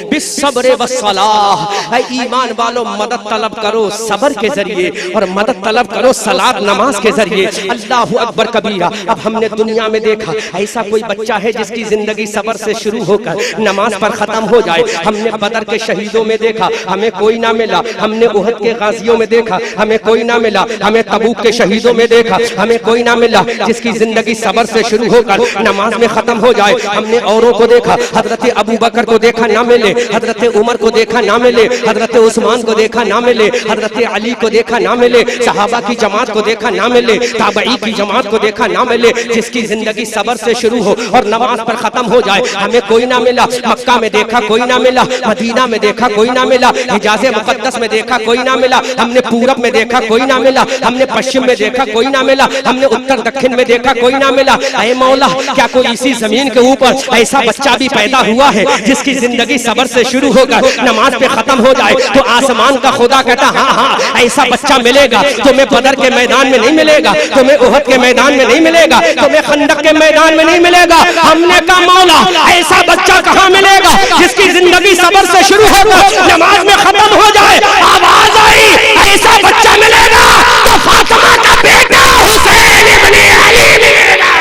बिस्सब्रि वस्सलाह। ऐ ईमान वालों मदद तलब करो सब्र के जरिए और मदद तलब करो सलात नमाज के जरिए। अल्लाहु अकबर कबीरा। अब हमने दुनिया में देखा ऐसा कोई बच्चा है जिसकी जिंदगी सब्र से शुरू होकर नमाज पर खत्म हो जाए। हमने बदर के शहीदों में देखा, हमें कोई ना मिला। हमने उहद के गाजियों में देखा, हमें कोई ना मिला। हमें तबूक के शहीदों में देखा, हमें कोई ना मिला जिसकी जिंदगी सब्र से शुरू होकर नमाज में खत्म हो जाए। हमने औरों को देखा, हजरत अबू बकर को देखा ना मिले, हजरत उमर को देखा ना मिले, हजरत उस्मान को देखा ना मिले, हजरत अली को देखा ना मिले, सहाबा की जमात को देखा ना मिले, ताबई की जमात को देखा ना मिले जिसकी जिंदगी सब्र से शुरू हो और नमाज पर खत्म हो जाए। हमें कोई ना मिला। मक्का में देखा कोई ना मिला, मदीना में देखा कोई ना मिला, हिजाज मुकद्दस में देखा कोई ना मिला, हमने पूरब में देखा कोई ना मिला, हमने पश्चिम में देखा कोई ना मिला, हमने उत्तर दक्षिण में देखा कोई ना मिला। ऐ मौला, क्या कोई इसी जमीन के ऊपर ऐसा बच्चा भी पैदा हुआ है जिसकी जिंदगी सब्र से शुरू होकर नमाज पे खत्म हो जाए? तो आसमान का खुदा कहता हाँ हाँ ऐसा बच्चा मिलेगा। तुम्हें बदर के मैदान में नहीं मिलेगा, तुम्हें उहद के मैदान में नहीं मिलेगा, तुम्हें खंदक के मैदान में नहीं मिलेगा। हमने कहा मौला ऐसा बच्चा कहाँ मिलेगा जिसकी जिंदगी सब्र से शुरू होकर नमाज में खत्म हो जाए? आवाज आई ऐसा बच्चा मिलेगा तो फातिमा का बेटा हुसैन इब्ने अली मिलेगा।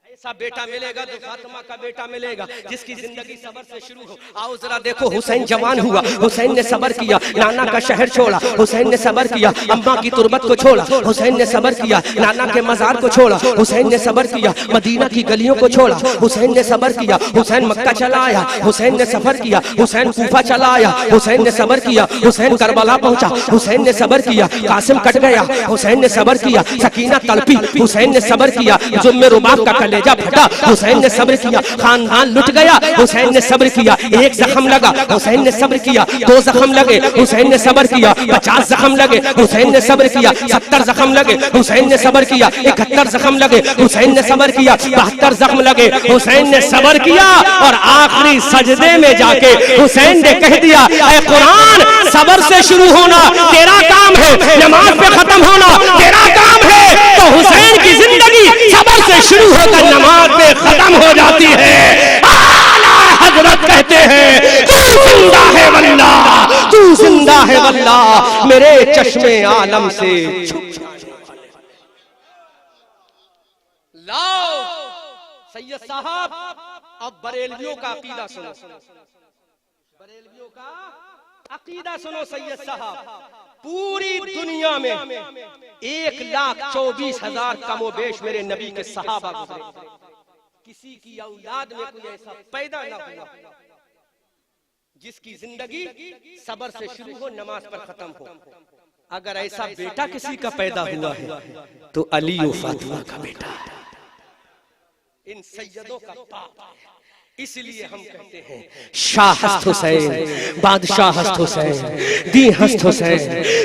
ऐसा बेटा मिलेगा तो फातिमा का बेटा मिलेगा जिसकी जिंदगी सब्र से शुरू हो। आओ जरा देखो, हुसैन जवान हुआ, हुसैन ने सब्र किया, नाना का शहर छोड़ा, हुसैन ने सब्र किया, अम्मा की तुरबत को छोड़ा, हुसैन ने सब्र किया, नाना के मजार को छोड़ा, हुसैन ने सब्र किया, मदीना की गलियों को छोड़ा, हुसैन ने सब्र किया, हुसैन मक्का चला आया, हुसैन ने सफर किया, हुसैन कूफा चला आया, हुसैन ने सब्र किया, हुसैन करबला पहुंचा, हुसैन ने सब्र किया, कासिम कट गया, हुसैन ने सब्र किया, सकीना तड़पी, हुसैन ने सब्र किया, जुम्मे रुबाब का कलेजा फटा, हुसैन ने सब्र किया, खानदान लुट गया, हुसैन ने सब्र किया, एक जख्म लगा, हुसैन ने सब्र किया, 2 जख्म लगे, हुसैन ने सब्र किया, 50 जख्म लगे, हुसैन ने सब्र किया, 70 जख्म लगे, हुसैन ने सब्र किया, 71 जख्म लगे, हुसैन ने सब्र किया, 72 जख्म लगे, हुसैन ने सब्र किया और आखिरी सजदे में जाके हुसैन ने कह दिया, ऐ कुरान सब्र से शुरू होना तेरा काम है, नमाज पे खत्म होना तेरा काम है। तो हुसैन की जिंदगी सब्र से शुरू होकर नमाज पे खत्म हो जाती है। आला हजरत कहते हैं तू जिंदा है वल्लाह, तू जिंदा है वल्लाह, मेरे चश्मे आलम से लाओ। सैयद साहब अब बरेलवियों का अकीदा सुनो, बरेलवियों का अकीदा सुनो सैयद साहब। पूरी दुनिया में 1,24,000 कमोबेश मेरे नबी के सहाबा गुजरे, किसी की औलाद में कोई ऐसा पैदा ना हुआ जिसकी जिंदगी सब्र से शुरू हो नमाज पर खत्म हो। अगर ऐसा बेटा किसी का पैदा हुआ है तो अली और फातिमा का बेटा है, इन सैयदों का बाप है। इसलिए हम कहते हैं शाह हस्त हुसैन, बादशाह हस्त हुसैन, दी हस्त हुसैन,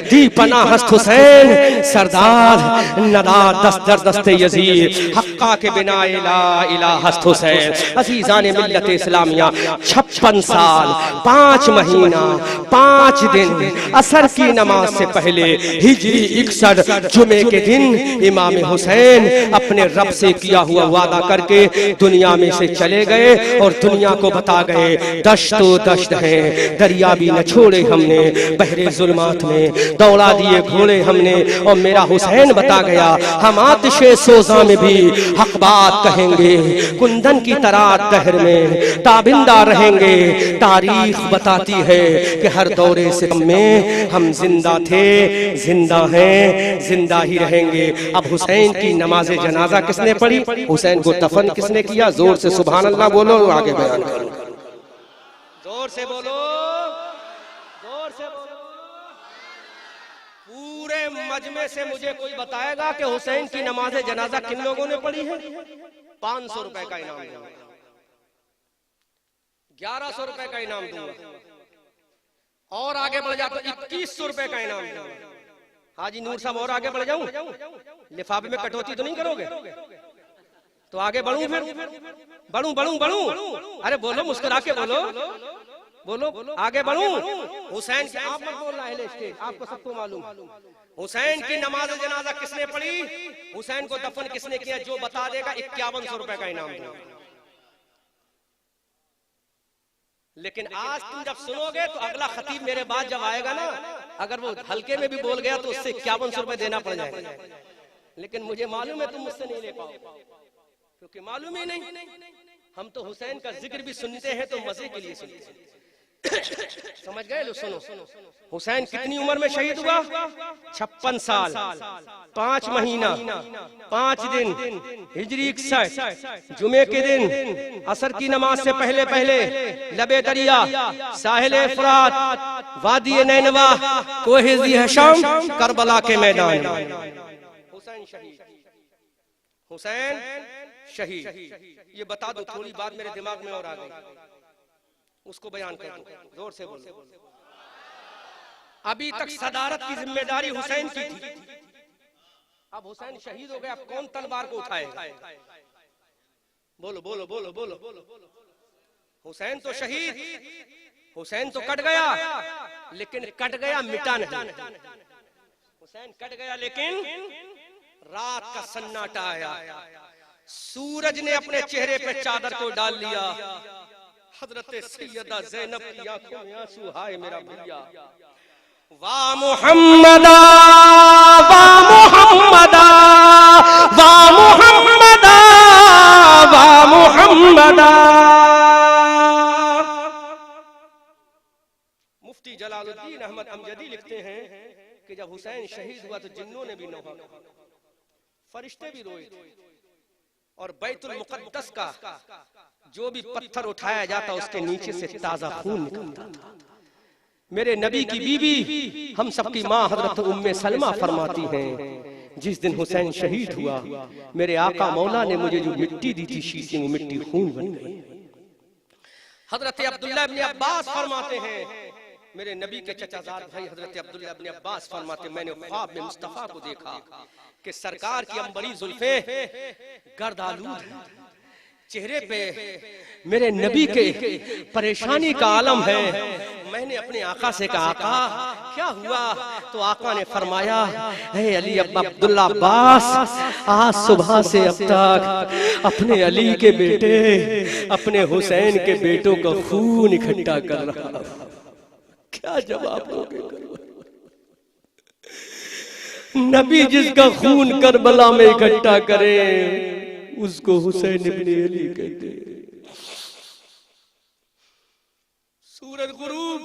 दी पना हस्त हुसैन, सरदार नदा दस्तर दस्ते यजीद, हक्का के बिना इला इला हस्त हुसैन। अजीजान मिल्लत इस्लामिया 56 साल 5 महीना 5 दिन असर की नमाज से पहले हिजरी 61 जुमे के दिन इमाम हुसैन अपने रब से किया हुआ वादा करके दुनिया में से चले गए और दुनिया को बता गए दश्तो दश्त है, दरिया भी न छोड़े हमने, बहरे जुल्मात में दौड़ा दिए घोड़े हमने। और मेरा हुसैन बता गया हम आतिशे सोजा में भी हक बात कहेंगे, कुंदन की तरह दहर में ताबिंदा रहेंगे। तारीख बताती है कि हर दौरे से में हम जिंदा थे, जिंदा हैं, जिंदा ही रहेंगे। अब हुसैन की नमाज जनाजा किसने पढ़ी, हुसैन को दफन किसने किया? जोर से सुभान अल्लाह बोलो, आगे बयान करो। जोर से बोलो, जोर से बोलो। पूरे मजमे से मुझे कोई बताएगा कि हुसैन की नमाज जनाजा किन लोगों ने पढ़ी है? 500 रुपए का इनाम दूंगा, 1100 रुपए का इनाम दूंगा, और आगे बढ़ जाओ तो 2100 रुपए का इनाम दूंगा। हाजी नूर साहब और आगे बढ़ जाऊं? लिफाफे में कटौती तो नहीं करोगे? तो आगे बढ़ूं, फिर बढ़ूं बढ़ूं बढ़ूं? अरे बोलो, मुस्कुरा के बोलो, बोलो आगे बढ़ूं। हुसैन की, आप मत बोलना है स्टेज, आपको सबको मालूम। हुसैन की नमाज जनाजा किसने पढ़ी, हुसैन को दफन किसने किया, जो बता देगा 5100 रुपए का इनाम दूंगा। लेकिन आज तुम जब सुनोगे तो अगला खतीब मेरे बाद जब आएगा ना, अगर वो हल्के में भी बोल गया तो उससे 5100 रुपए देना पड़ जाएगा। लेकिन मुझे मालूम है तुम मुझसे नहीं ले पाओ, क्योंकि मालूम ही नहीं। हम तो हुसैन का जिक्र भी सुनते हैं तो मजे के लिए सुनते हैं। समझ गए लो? सुनो, हुसैन कितनी उम्र में शहीद हुआ? 56 साल 5 महीना 5 दिन, हिजरी 61, जुमे के दिन असर की नमाज से पहले पहले लबे दरिया, साहिल फुरात, वादी नैनवा, कोहे हशम, करबला के मैदान, हुसैन शहीद, हुसैन शहीद। ये बता दो, थोड़ी बात मेरे दिमाग में और आ गई, उसको बयान कर दो, जोर से बोलो। अभी तक सदारत की जिम्मेदारी हुसैन की थी, अब हुसैन शहीद हो गया, अब कौन तलवार को उठाएगा? बोलो बोलो बोलो बोलो। हुसैन तो शहीद, हुसैन तो कट गया, लेकिन कट गया मिटा नहीं। हुसैन कट गया लेकिन रात का सन्नाटा आया, सूरज ने अपने चेहरे पे चादर को डाल लिया। हजरत सैयदा ज़ैनब की आंखों में आंसू, हाय मेरा भैया, वाह मुहम्मदा, वाह मुहम्मदा, वाह मुहम्मदा, वाह मुहम्मदा। मुफ्ती जलालुद्दीन अहमद अमजदी लिखते हैं कि जब हुसैन शहीद हुआ तो जिन्नों ने भी नौहा, फरिश्ते भी रोए, और बैतुल मुक़द्दस का जो भी पत्थर उठाया जाता उसके नीचे से ताजा खून निकलता था। मेरे नबी की बीवी, हम सबकी माँ हजरत उम्मे सलमा फरमाती हैं, जिस दिन हुसैन शहीद हुआ मेरे आका मौला ने मुझे जो मिट्टी दी थी शीशे में, मिट्टी खून बन गई। हजरत अब्दुल्लाह इब्न अब्बास फरमाते हैं, मेरे नबी के चचाजाद भाई हजरत अब्दुल्लाह इब्न अब्बास फरमाते, मैंने ख्वाब में मुस्तफा को देखा कि सरकार की अंबरी जुल्फे गर्द आलूद है, चेहरे पे मेरे नबी के परेशानी का आलम है। मैंने अपने आका से कहा, आका क्या हुआ? तो आका ने फरमाया, हे अली अब्दुल्ला अब्बास, आज सुबह से अब तक अपने अली के बेटे, अपने हुसैन के बेटों का खून इकट्ठा कर रहा। क्या जवाब दोगे? नबी जिसका खून करबला में इकट्ठा करे उसको हुसैन इब्ने अली कहते। सूरज गुरूब,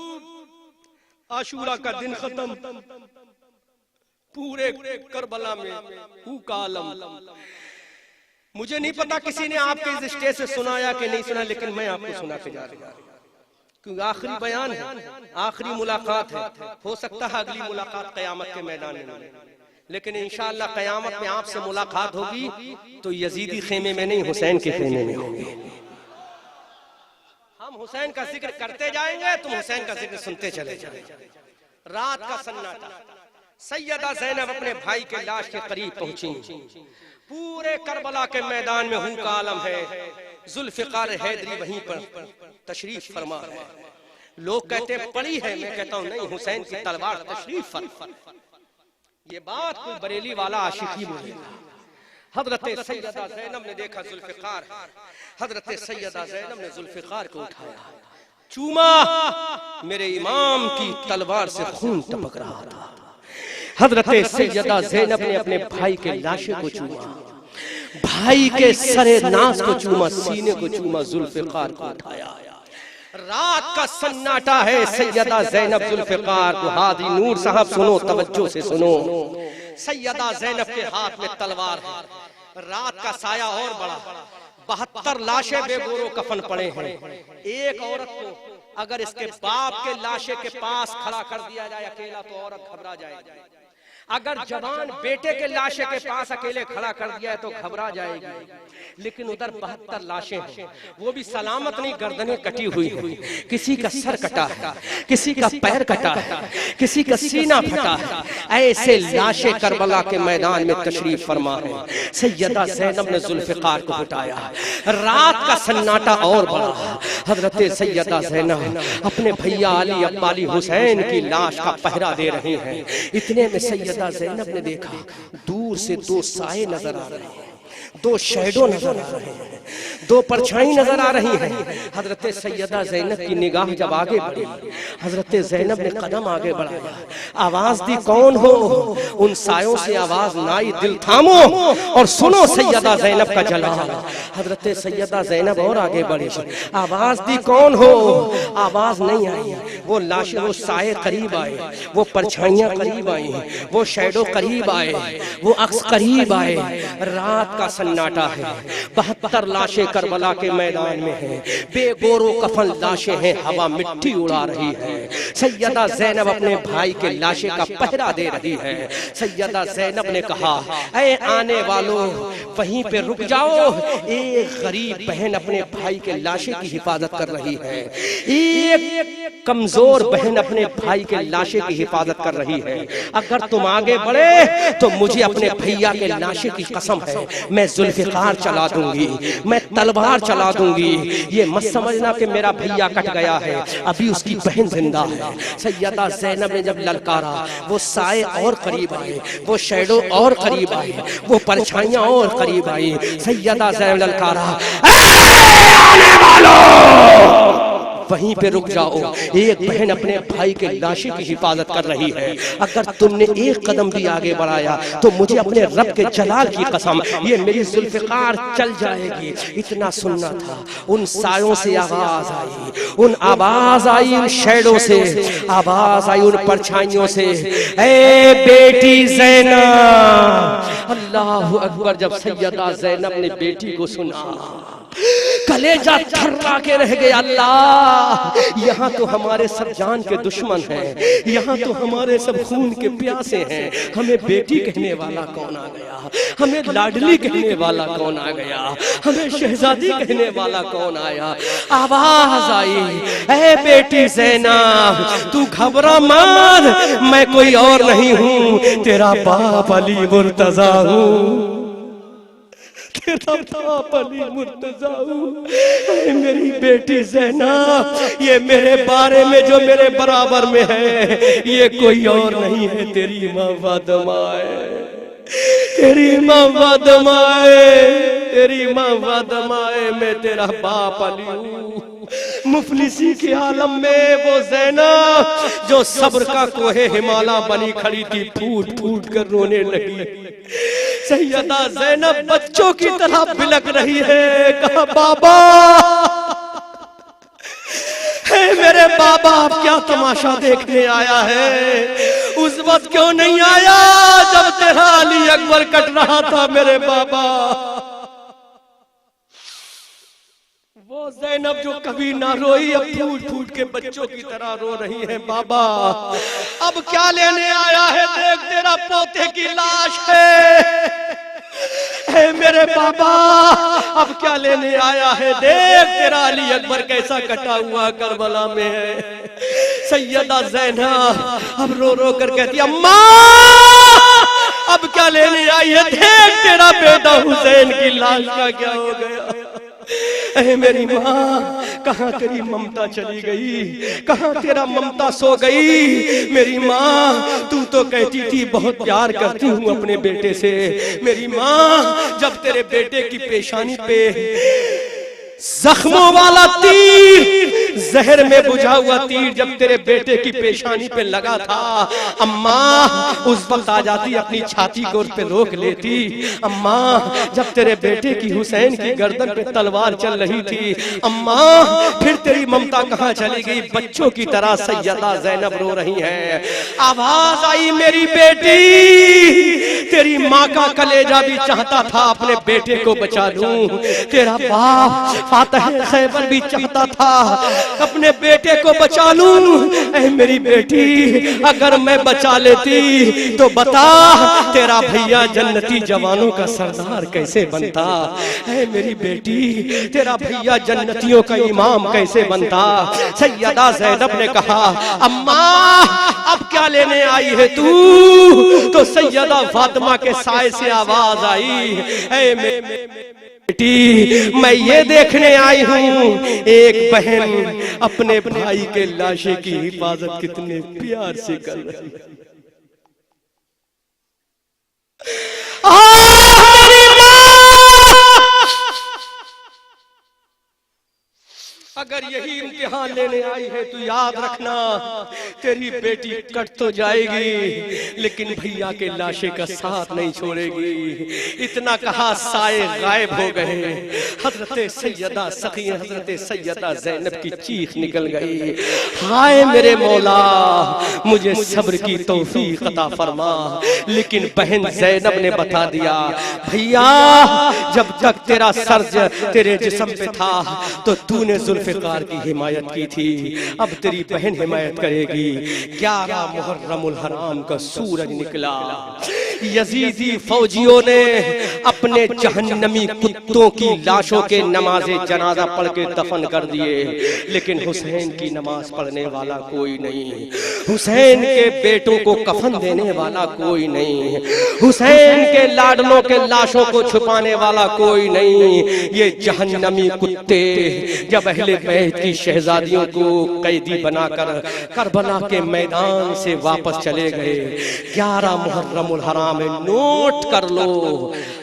आशूरा का दिन खत्म, पूरे करबला में हूँ का आलम। मुझे नहीं पता किसी ने आपके इस स्टेज से सुनाया कि नहीं सुना, लेकिन मैं आपको सुना के जा रहा हूँ, क्योंकि आखिरी बयान है, आखिरी मुलाकात है। हो सकता है अगली मुलाकात कयामत के मैदान में, लेकिन इंशाअल्लाह कयामत में आपसे मुलाकात होगी तो यजीदी खेमे में नहीं, हुसैन के खेमे में होगी। हम हुसैन का जिक्र करते जाएंगे, तुम हुसैन का जिक्र सुनते चले जाएंगे। रात का सन्नाटा, सैयदा ज़ैनब अपने भाई के लाश के करीब पहुंची, पूरे करबला के मैदान में हूँ का आलम है। जुल्फ़िकार हैदरी वहीं पर तशरीफ फरमा है। लोग कहते पड़ी है, मैं कहता हूँ नहीं, हुसैन की तलवार तशरीफ फरमा। ये बात कोई बरेली वाला आशिकी बोलेगा। हजरत सैयदा ज़ैनब ने देखा जुल्फ़िकार, हजरत सैयदा ज़ैनब ने जुल्फ़िकार को उठाया, चूमा। मेरे इमाम की तलवार से खून टपक रहा था। हजरत सैयदा ज़ैनब ने अपने भाई के लाशे को चूमा, भाई के सरे नास को चूमा, सीने को चूमा, जुल्फ़िकार को उठाया। रात का सन्नाटा है, सैयदा ज़ैनब जुल्फ़िकार को, हादी नूर साहब सुनो, तवज्जो से सुनो। सैयदा ज़ैनब के हाथ में तलवार है, रात का साया और बड़ा, 72 लाशें बेगोरो कफन पड़े हैं। एक औरत को अगर इसके बाप के लाशे के पास खड़ा कर दिया जाए अकेला तो औरत घबरा जाएगी, अगर जवान बेटे के लाशे के पास अकेले खड़ा कर दिया है तो घबरा जाएगी। लेकिन उधर 72 लाशें हैं, वो भी सलामत नहीं, गर्दनें कटी हुई हैं, किसी का सर कटा है, किसी का पैर कटा है, किसी का सीना फटा है। ऐसे लाशें करबला के मैदान में तशरीफ फरमा है। सैयदा ज़ैनब ने जुल्फ़िकार को उठाया, रात का सन्नाटा और बढ़ा। हजरत सैयदा ज़ैनब अपने भैया अली अब्बाली हुसैन की लाश का पहरा दे रही हैं। इतने में सैयदा ज़ैनब ने देखा दूर से 2 साए नजर आ रहे हैं, 2 शैडो नजर आ रहे हैं, 2 परछाई नजर आ रही हैं। हजरत सैयदा ज़ैनब की निगाह जब आगे बढ़ी, हजरत ज़ैनब ने कदम आगे बढ़ाया, आवाज दी, कौन हो? उन सायों से आवाज ना आई, दिल थामो और सुनो सैयदा ज़ैनब का जलाल। हजरत सैयदा ज़ैनब और आगे बढ़ी, आवाज दी, कौन हो? आवाज नहीं आई। वो लाशें, वो साए करीब आए, वो परछाइयां करीब आई, वो शैडो करीब आए, वो अक्स करीब आए। रात का सन्नाटा है, 72 लाशें करबला के मैदान में हैं, बेगोरो कफन लाशें हैं, हवा मिट्टी उड़ा रही है। सैयदा ज़ैनब अपने भाई के लाशे का पहरा दे रही है। सैयदा ज़ैनब ने कहा, ऐ आने वालों वहीं पे रुक जाओ, एक गरीब बहन अपने भाई के लाशे की हिफाजत कर रही है, एक कमजोर बहन अपने भाई के लाशे की हिफाजत कर रही है। अगर तुम आगे बढ़े तो मुझे अपने भैया के लाशे की कसम है, मैं जुल्फ़िकार चला दूंगी, मैं तलवार चला दूंगी। ये मत समझना कि मेरा भैया कट गया है, अभी उसकी बहन जिंदा है। सैयदा ज़ैनब ने जब ललकारा, वो साए और करीब आए, वो शैडो और करीब आए, वो परछाइयां और करीब आई। सैयदा ज़ैनब ललकारा, आने वालों वहीं पे रुक जाओ, एक बहन अपने भाई के लाशे की हिफाजत कर रही है। अगर तुमने एक कदम भी आगे बढ़ाया तो मुझे अपने रब के जलाल की कसम, ये मेरी जुल्फ़िकार चल जाएगी। इतना सुनना था। उन सायों से आवाज आई, उन आवाज आई, उन शैडो से आवाज आई, उन परछाइयों से, ए बेटी ज़ैनब। अल्लाहु अकबर। जब सैयदा ज़ैनब ने बेटी को सुना, कलेजा थर्रा के रह गया। अल्लाह, यहाँ तो हमारे सब जान के दुश्मन हैं, यहाँ तो हमारे सब खून के प्यासे हैं। हमें बेटी कहने वाला कौन आ गया? हमें लाडली कहने वाला कौन आ गया? हमें शहजादी कहने वाला कौन आया? आवाज आई, ऐ बेटी ज़ैनब तू घबरा मत, मैं कोई और नहीं हूँ, तेरा बाप अली मुर्तज़ा हूँ, तेरा बाप अली मुर्तज़ा हूँ। मेरी बेटी ज़ैनब, ये मेरे बारे में जो मेरे बराबर में है, ये कोई और नहीं है, तेरी माँ फातिमा है, तेरी माँ फातिमा है, तेरी माँ फातिमा है, मैं तेरा बाप अली हूँ। मुफलिसी के आलम में वो ज़ैनब जो सब्र का कोहे हिमालय बनी खड़ी थी, फूट फूट कर रोने लगी। सैयदा ज़ैनब बच्चों की तरह बिलक रही है। कहा, बाबा, हे मेरे बाबा, आप क्या तमाशा देखने आया है? उस वक्त क्यों नहीं आया जब तेरा अली अकबर कट रहा था मेरे बाबा? वो ज़ैनब जो कभी ना रोई, अब फूट फूट के बच्चों की तरह रो रही है। बाबा, अब क्या लेने आया है? देख, तेरा पोते की लाश है। मेरे बाबा, अब क्या लेने आया है? देख, तेरा अली अकबर कैसा कटा हुआ करबला में है। सैयदा ज़ैनब अब रो रो कर कहती, अम्मा, अब क्या लेने आई है? देख, तेरा बेटा हुसैन की लाश का क्या हो गया? अरे मेरी माँ, कहाँ तेरी ममता चली गई, कहाँ तेरा ममता सो गई। मेरी माँ तू तो कहती थी बहुत प्यार करती हूँ अपने बेटे से। मेरी माँ जब तेरे बेटे की पेशानी पे जख्मों वाला तीर, जहर में बुझा हुआ तीर जब तेरे बेटे की पेशानी पे लगा था, अम्मा उस वक्त आ जाती, अपनी छाती को उस पे रोक लेती। अम्मा जब तेरे बेटे की हुसैन की गर्दन पे तलवार चल रही थी, अम्मा फिर तेरी ममता कहाँ चली गई। बच्चों की तरह सैयदा ज़ैनब रो रही है। आवाज आई मेरी बेटी, तेरी माँ का कलेजा भी चाहता था अपने बेटे को बचा लूं। तेरा बाप फातह खैबर भी चाहता था अपने बेटे को बचा लूं। ऐ मेरी बेटी, अगर मैं बचा लेती तो बता तेरा भैया जन्नती जवानों का सरदार कैसे बनता। ऐ मेरी बेटी, तेरा भैया जन्नतियों का इमाम कैसे बनता। सैयदा ज़ैनब ने कहा, अम्मा अब क्या लेने आई है तू। तो सैयदा फातिमा के साए से आवाज आई, ऐ बेटी, मैं ये देखने आई हूँ एक बहन अपने भाई के लाशे की हिफाजत कितने प्यार से कर रही है। अगर यही इम्तिहान लेने आई है तो याद रखना तेरी बेटी कट तो जाएगी लेकिन भैया के लाशे का साथ नहीं छोड़ेगी। इतना कहा साए गायब हो गए। हजरत सैयदा सखी हजरत सैयदा ज़ैनब की चीख निकल गई, हाय मेरे मौला मुझे सब्र की तौफीक अता फरमा। लेकिन बहन ज़ैनब ने बता दिया, भैया जब तक तेरा सर तेरे जिस्म पे था तो तूने जुल्फ़िकार की हिमायत की थी, अब तेरी बहन हिमायत करेगी। 11 मुहर्रमुल हराम का सूरज निकला। यजीदी फौजियों ने अपने जहन्नमी कुत्तों की लाशों के नमाज़े जनाजा पढ़ के दफन कर दिए, लेकिन हुसैन की नमाज पढ़ने वाला कोई नहीं, हुसैन के बेटों को कफन देने वाला कोई नहीं, हुसैन के लाडलों के लाशों को छुपाने वाला कोई नहीं। ये जहन्नमी कुत्ते जब अहले बैत की शहजादियों को कैदी बनाकर करबला के मैदान से वापस चले गए। 11 मुहर्रमुल हराम में नोट कर लो,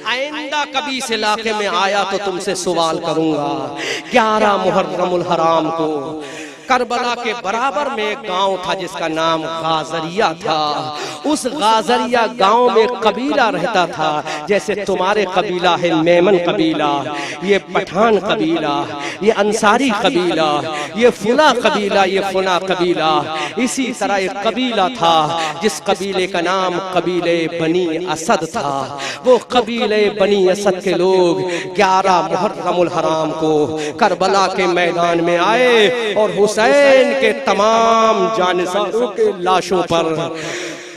आइंदा कभी इस इलाके में आया तो तुमसे सवाल करूंगा। 11 मुहर्रमुल हराम को करबला के बराबर में एक गांव था जिसका नाम गाजरिया था। उस गाजरिया गांव में कबीला रहता था, जैसे तुम्हारे कबीला है मेमन कबीला, ये पठान कबीला, ये अंसारी कबीला, ये फुला कबीला, ये फुला कबीला। इसी तरह एक कबीला था जिस कबीले का नाम कबीले बनी असद था। वो कबीले बनी असद के लोग 11 मुहर्रमुल हराम को करबला के मैदान में आए और हुसैन के तमाम जानिसारों के लाशों पर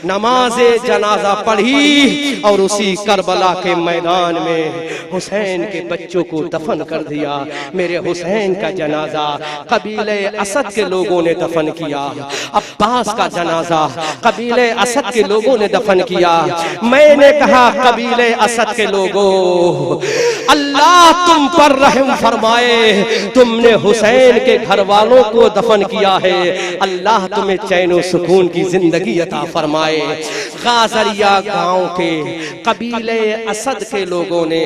नमाज़े जनाजा पढ़ी और उसी करबला के मैदान में हुसैन के बच्चों को दफन कर दिया। मेरे हुसैन का जनाजा कबीले असद के लोगों ने दफन किया, अब्बास का जनाजा कबीले असद के लोगों ने दफन किया। मैंने कहा कबीले असद के लोगों, अल्लाह तुम पर रहम फरमाए, तुमने हुसैन के घर वालों को दफन किया है, अल्लाह तुम्हें चैन और सुकून की जिंदगी अता फरमाए। गाजरिया गांव के कबीले असद के लोगों ने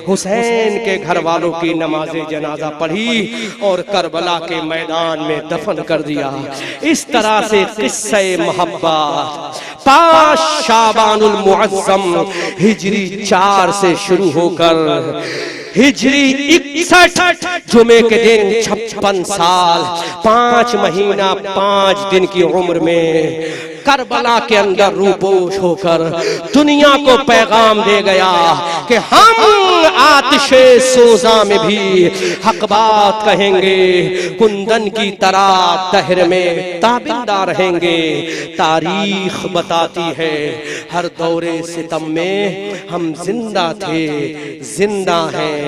हुसैन के घर वालों की नमाज़े जनाजा पढ़ी और करबला के मैदान में दफन कर दिया। इस तरह से किस्से मोहब्बत 5 शाबानुल मुअज़्ज़म हिजरी 4 से शुरू होकर हिजरी 61 जुमे के दिन 56 साल 5 महीना 5 दिन की उम्र में करबला के अंदर रूपोश होकर दुनिया को पैगाम दे गया कि हम आतिशे सोजा में भी हक बात कहेंगे, कुंदन की तरह दहर में ताबिंदा रहेंगे। तारीख बताती है हर दौरे सितम में हम जिंदा थे, जिंदा हैं,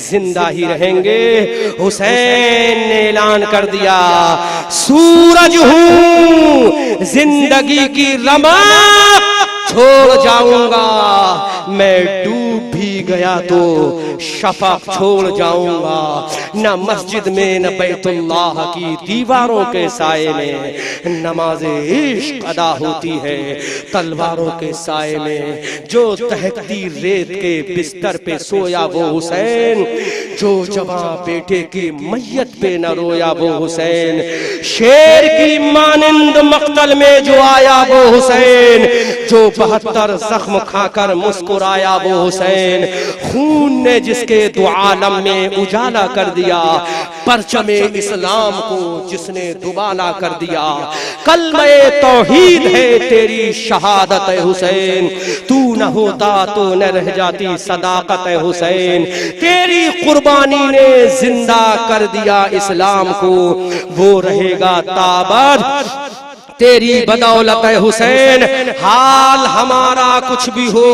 जिंदा ही रहेंगे। हुसैन ने ऐलान कर दिया, सूरज हूँ जिंदगी की रमक छोड़ जाऊंगा, मैं डूब भी गया तो शफक छोड़ जाऊंगा, न मस्जिद में न बैतुल्लाह की दीवारों के साए में नमाज इश्क अदा होती है, तलवारों के साए में। जो तहकती रेत के बिस्तर पे सोया वो हुसैन, जो जवां बेटे की मैयत पे न रोया वो हुसैन, शेर की मानिंद मक्तल में जो आया वो हुसैन, जो 72 जख्म खाकर मुस्कुराया वो हुसैन, खून ने जिसके दो आलम में उजाला कर दिया, परचमे इस्लाम को जिसने दुबाला कर दिया। कलमे तौहीद है तेरी शहादत हुसैन, तू न होता तो न रह जाती सदाकत हुसैन, तेरी कुर्बानी ने जिंदा कर दिया इस्लाम को, वो रहेगा ताबद तेरी बदौलत है हुसैन। हाल हमारा कुछ भी हो,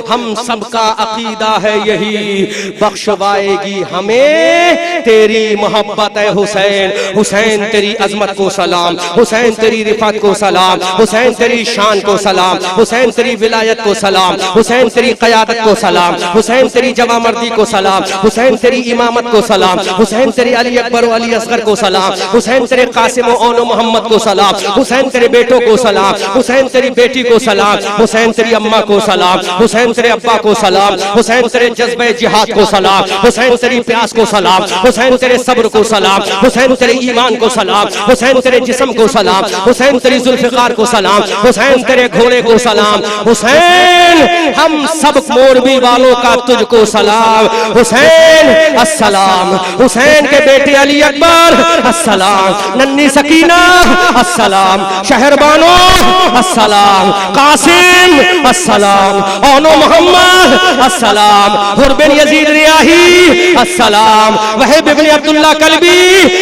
हम सबका अकीदा है यही, बख्शवाएगी हमें तेरी मोहब्बत है हुसैन। हुसैन तेरी अजमत को सलाम, हुसैन तेरी रिफत को सलाम, हुसैन तेरी शान को सलाम, हुसैन तेरी विलायत को सलाम, हुसैन तेरी क़यादत को सलाम, हुसैन तेरी जवा मर्दी को सलाम, हुसैन तेरी इमामत को सलाम, हुसैन तेरी अली अकबर व अली असगर को सलाम, हुसैन तेरे कासिम व औनो मोहम्मद को सलाम, हुसैन तेरे बेटों को सलाम, हुसैन तेरी बेटी को सलाम, हुसैन तेरी अम्मा को सलाम, हुसैन तेरे अब्बा को सलाम, हुसैन तेरे जज्बे जिहाद को सलाम, हुसैन तेरी प्यास को सलाम, हुसैन तेरे सब्र को सलाम, हुसैन तेरे ईमान को सलाम, हुसैन तेरे जिस्म को सलाम, हुसैन तेरी जुल्फ़िकार को सलाम, हुसैन तेरे घोड़े को सलाम, हुसैन हम सब मोरबी वालों का तुझको सलाम, हुसैन अस्सलाम, हुसैन के बेटे अली अकबर अस्सलाम, नन्ही सकीना अस्सलाम, शहरबानो अस्सलाम, कासिम अस्सलाम, औनो मोहम्मद अस्सलाम, हुरबिन यजीद रियाही अस्सलाम, वहीब इब्न अब्दुल्लाह कल्बी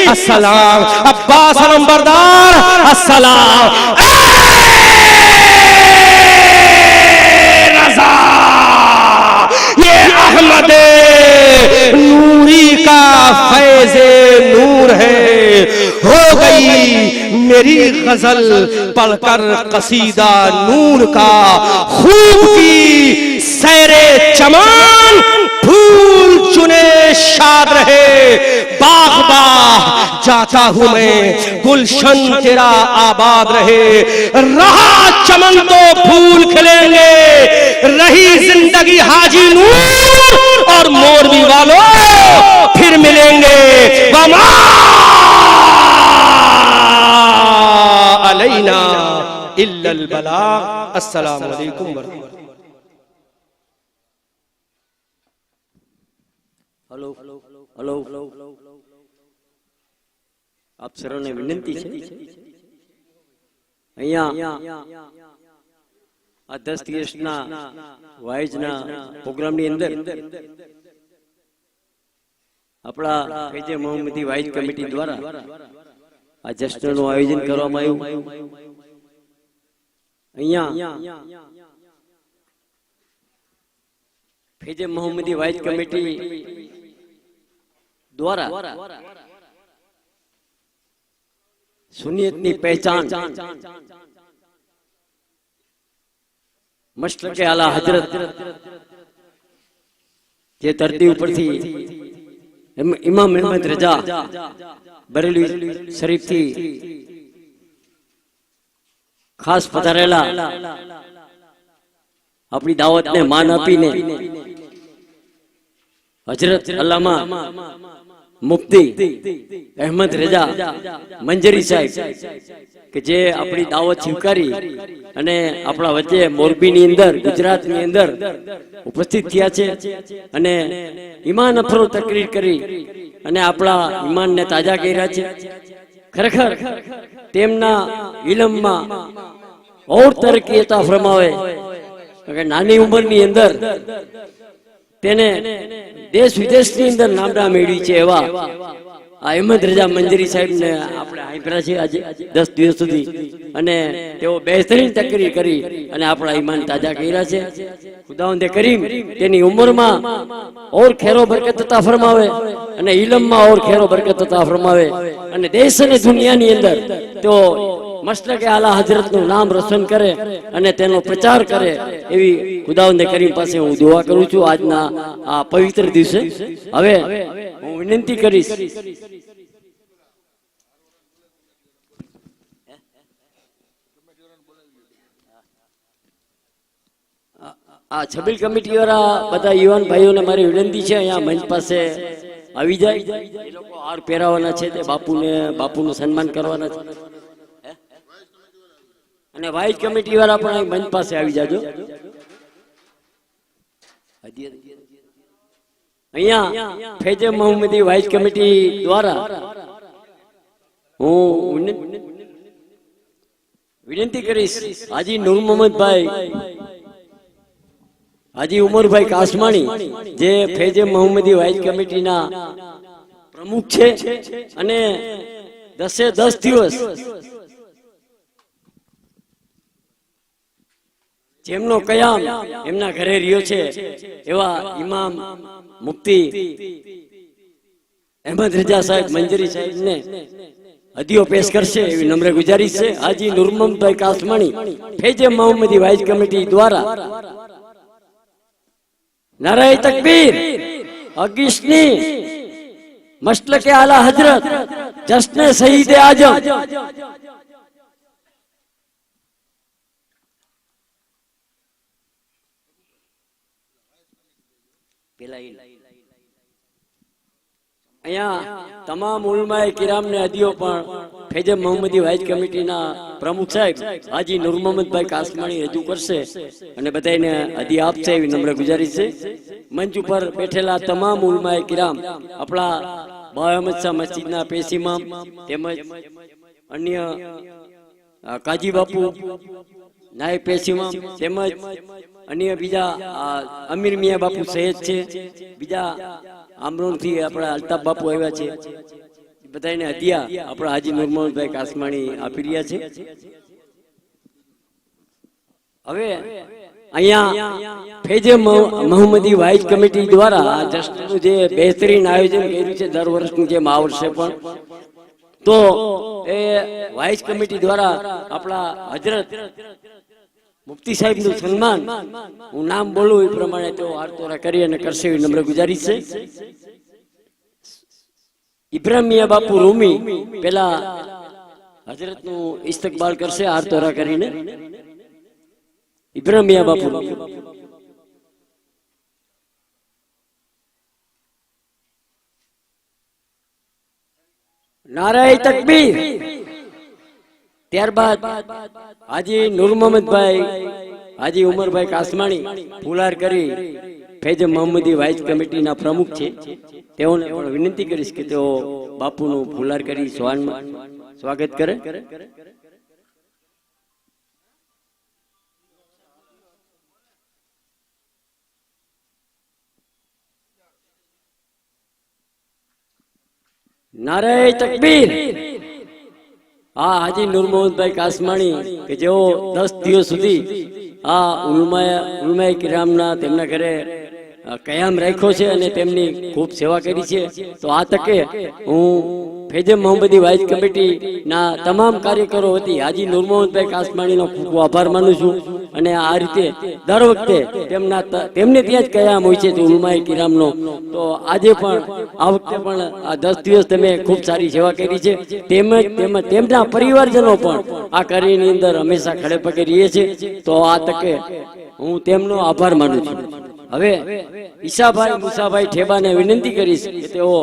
अस्सलाम, अब्बास नंबरदार अस्सलाम। रज़ा ये अहमद नूरी का फैज़े नूर है, हो गई मेरी गजल पढ़कर कसीदा नूर का, खूब की सैरे चमान, फूल चुने शाद रहे बाग बाग जाता हूँ मैं, गुलशन तेरा आबाद रहे, रहा चमन तो फूल खिलेंगे, रही जिंदगी हाजी नूर और मोरबी वालों फिर मिलेंगे। वमा अलैना इल्लल बलाग। अस्सलामु अलैकुम वरहमतुल्लाह। हेलो हेलो આપ સર્વને વિનંતી છે અહીંયા આ 10 દિવસના વાઇઝના પ્રોગ્રામની અંદર આપણા કેજે મોહમ્મદી વાઇઝ કમિટી દ્વારા આ જશ્નનું આયોજન કરવામાં આવ્યું। અહીંયા કેજે મોહમ્મદી વાઇઝ કમિટી द्वारा सुन्नियतनी पहचान मशरक़े आला हजरत जे धरती पर थी इमाम अहमद रजा बरेली शरीफ थी खास पधारेला अपनी दावत ने मान आपीने हजरत अल्लामा मुफ्ती अहमद रजा मंजरी साहेब के जे अपनी दावत स्वीकारी अने अपना वच्चे मोरबीनी अंदर गुजरातनी अंदर उपस्थित थया छे अने ईमान अफरो तकरीर करी अने अपना ईमान ने ताजा कर्या छे। खरेखर तेमना इल्ममां और तरक्की अता फरमावे के नानी उंमरनी अंदर तेने देश विदेश ની અંદર નામના મેળવી છે એવા અહેમદ રજા મંજરી સાહેબ ને આપણે આંભળ્યા છે આજે 10 દિવસ સુધી અને તેઓ બેહતરીન તકરીર કરી અને આપણા ઈમાન તાજા કર્યા છે। ખુદાવંદ કરીમ તેની ઉંમરમાં और ખેરો બરકત અતા ફરમાવે અને ઇલ્મમાં और ખેરો બરકત અતા ફરમાવે અને દેશ અને દુનિયાની અંદર તો મસલકે આલા હજરતનું નામ રોશન કરે અને તેનો પ્રચાર કરે એવી ખુદાવંદે કરીમ પાસે હું દુઆ કરું છું આજના આ પવિત્ર દિવસે. હવે હું વિનંતી કરીશ આ છબીલ કમિટી વાળા બધા યુવાન ભાઈઓને મારી વિનંતી છે અહીંયા મંચ પાસે આવી જાય. એ લોકો હાર પહેરાવાના છે તે બાપુનું સન્માન કરવાના છે. અને વાઇસ કમિટી વાળા પણ અહીં મંચ પાસે આવી જાજો. અહીંયા ફૈજે મોહમ્મદી વાઇસ કમિટી દ્વારા હું વિનંતી કરીશ હાજી નૂર મોહમ્મદભાઈ, હાજી ઉમરભાઈ કાસમાણી જે ફૈજે મોહમ્મદી વાઇસ કમિટીના પ્રમુખ છે અને 10 દિવસ જેમનો કયામ એમના ઘરે રહ્યો છે એવા ઇમામ મુફ્તી અહેમદ રજા સાહેબ મંજરી સાહેબને હદીઓ પેશ કરશે એવી નમ્ર ગુજારિશ છે. હાજી નૂર મોહમ્મદભાઈ કાસમાણી ફૈજે મોહમ્મદી વાઇસ કમિટી દ્વારા નારાએ તકબીર, અગિશની, મસલકે આલા હજરત, જશ્ને શહીદ આजम. અહીંયા તમામ ઉલમાએ કિરામને હદીઓ પણ ફૈજે મોહમ્મદી વાઇસ કમિટીના પ્રમુખ સાહેબ હાજી નૂર મોહમ્મદભાઈ કાસમાણી રજૂ કરશે અને બધાને હદી આપશે એવી નમ્ર ગુજારિશ છે. મંચ ઉપર બેઠેલા તમામ ઉલમાએ કિરામ, આપણા બાય અહમદ શાહ મસ્જિદના પેશ ઇમામ તેમજ અન્ય કાજી બાપુ નાયબ પેશ ઇમામ તેમજ અન્ય બીજા અમીર મિયા બાપુ સૈયદ છે, બીજા આમરોનથી આપણા અલ્તાફ બાપુ આવ્યા છે, બધાને હદિયા આપણા હાજી નૂર મોહમ્મદભાઈ કાસમાણી આપી રહ્યા છે. હવે અહીંયા ફૈજે મોહમ્મદી વાઇસ કમિટી દ્વારા આ જશ્નનું જે બહેતરીન આયોજન કર્યું છે દર વર્ષની જેમ આ વર્ષે પણ, તો એ વાઇસ કમિટી દ્વારા આપણા હજરત મુફ્તી સાહેબ નું સન્માન, હું નામ બોલું એ પ્રમાણે તેઓ હારતોરા કરી અને કરશે એવી નમ્ર ગુજારિશ છે. ઇબ્રાહિમ મિયા બાપુ રૂમી પેલા હજરત નું ઇસ્તકબાલ કરશે હારતોરા કરીને. ઇબ્રાહિમ મિયા બાપુ નારાએ તકબીર. ત્યારબાદ હાજી નૂર મોહમ્મદભાઈ, હાજી ઉમરભાઈ કાસમાણી ફુલાર કરી ફૈજે મોહમ્મદી વાઇસ કમિટીના પ્રમુખ છે તેઓને પણ વિનંતી કરીશ કે તેઓ બાપુનું ફુલાર કરી સ્વાગત કરે. નારાએ તકબીર. હા, હાજી નૂર મોહમ્મદભાઈ કાસમાણી કે જેઓ 10 દિવસ સુધી આ ઉલમાએ કિરામના તેમના ઘરે કયામ રાખ્યો છે અને તેમની ખૂબ સેવા કરી છે. તો આ તકે હું ફૈજે મોહમ્મદી વાઇસ કમિટીના તમામ કાર્યકરો વતી હાજી નૂર મોહમ્મદભાઈ કાસમાણીનો ખૂબ આભાર માનું છું. અને આ રીતે દર વખતે તેમને ત્યાં જ કયામ હોય છે ઉલમાએ કિરામનો. તો આજે પણ આ વખતે પણ આ 10 દિવસ તમે ખૂબ સારી સેવા કરી છે. તેમજ તેમના પરિવારજનો પણ આ કાર્યની અંદર હંમેશા ખડે પગે રહીએ છે. તો આ તકે હું તેમનો આભાર માનું છું. હવે ઈશાભાઈ મુસાભાઈ ઠેબાને વિનંતી કરીશ કે તેઓ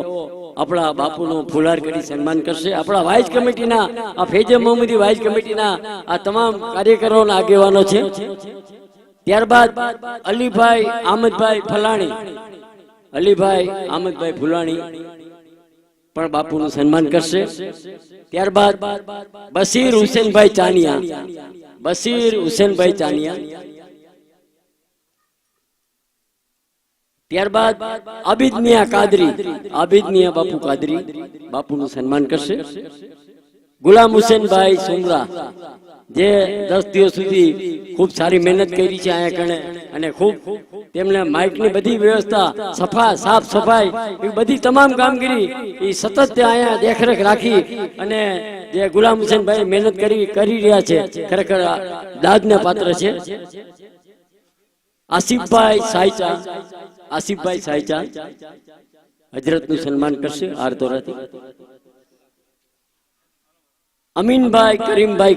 આપણા બાપુનું ફુલાર કરી સન્માન કરશે. આપણા વાઇસ કમિટીના આ ફૈજે મોહમ્મદી વાઇસ કમિટીના આ તમામ કાર્યકરોના આગેવાનો છે. ત્યારબાદ અલીભાઈ આમદભાઈ ફલાણી, અલીભાઈ આમદભાઈ ફુલાણી પણ બાપુનું સન્માન કરશે. ત્યારબાદ બશીર હુસેનભાઈ ચાનિયા, બશીર હુસેનભાઈ ચાનિયા. ત્યારબાદ આબિદ મિયા કાદરી, આબિદ મિયા બાપુ કાદરી બાપુનું સન્માન કરશે. ગુલામ હુસેનભાઈ સુમરા જે 10 દિવસ સુધી ખૂબ સારી મહેનત કરી છે અહીંયા કણે અને ખૂબ તેમને માઇકની બધી વ્યવસ્થા, સાફ સફાઈ, એ બધી તમામ કામગીરી એ સતત અહીંયા દેખરેખ રાખી અને જે ગુલામ હુસેનભાઈ મહેનત કરી રહ્યા છે, ખરેખર દાદને પાત્ર છે. આસિફભાઈ સાયચા હજરતનું સન્માન કરશે આરતોરાથી. અમીનભાઈ કરીમભાઈ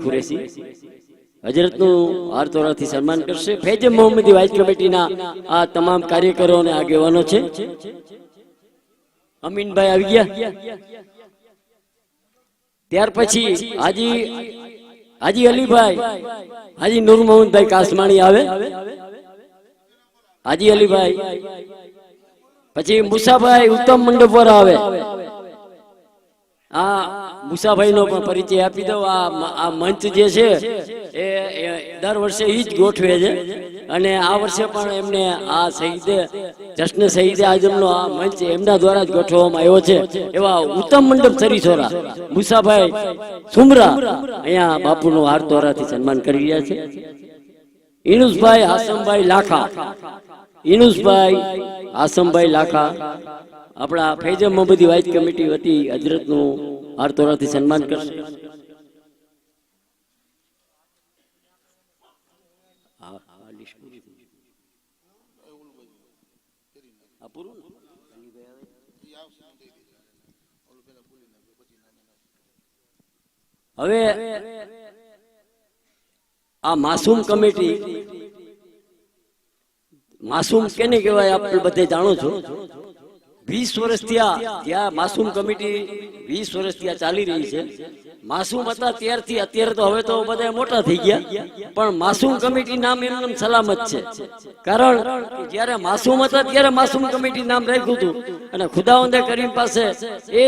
ખુરેશી હજરતનું આરતોરાથી સન્માન કરશે. ફૈજ મોહમ્મદી વાઇઝ કમિટીના આ તમામ કાર્યકરો અને આગેવાનો છે. અમીનભાઈ આવી ગયા. ત્યાર પછી હાજી અલીભાઈ, હાજી નૂર મોહમ્મદભાઈ કાસમાણી આવે. હાજી અલીભાઈ પછી મુસાભાઈ ઉત્તમ મંડપવર આવે. આ મુસાભાઈ નો પણ પરિચય આપી દઉં. આ મંચ જે છે એ દર વર્ષે ઈ જ ગોઠવે છે અને આ વર્ષે પણ એમને આ જશ્ન શહીદે આઝમનો આ મંચ એમના દ્વારા જ ગોઠવવામાં આવ્યો છે. એવા ઉત્તમ મંડપ સરીસોરા મુસાભાઈ સુમરા અહીંયા બાપુનું હારતોરાથી સન્માન કરી રહ્યા છે. ઇનુસભાઈ હાસમભાઈ લાખા આપણા ફૈજ મોહમ્મદી વાઇઝ કમિટી વતી હજરતનું હારતોરાથી સન્માન કરશે. હવે આ માસૂમ કમિટી, માસૂમ કેને કહેવાય આપણે બધે જાણો છો. 20 વર્ષ ત્યાં માસૂમ કમિટી 20 વર્ષ ત્યાં ચાલી રહી છે. માસૂમ હતા ત્યારથી અત્યારે તો હવે તો બધા મોટા થઈ ગયા, પણ માસૂમ કમિટી નામ એમનું સલામત છે. કારણ જ્યારે માસૂમ હતા ત્યારે માસૂમ કમિટી નામ રાખ્યું હતું અને ખુદાવંદે કરીમ પાસે એ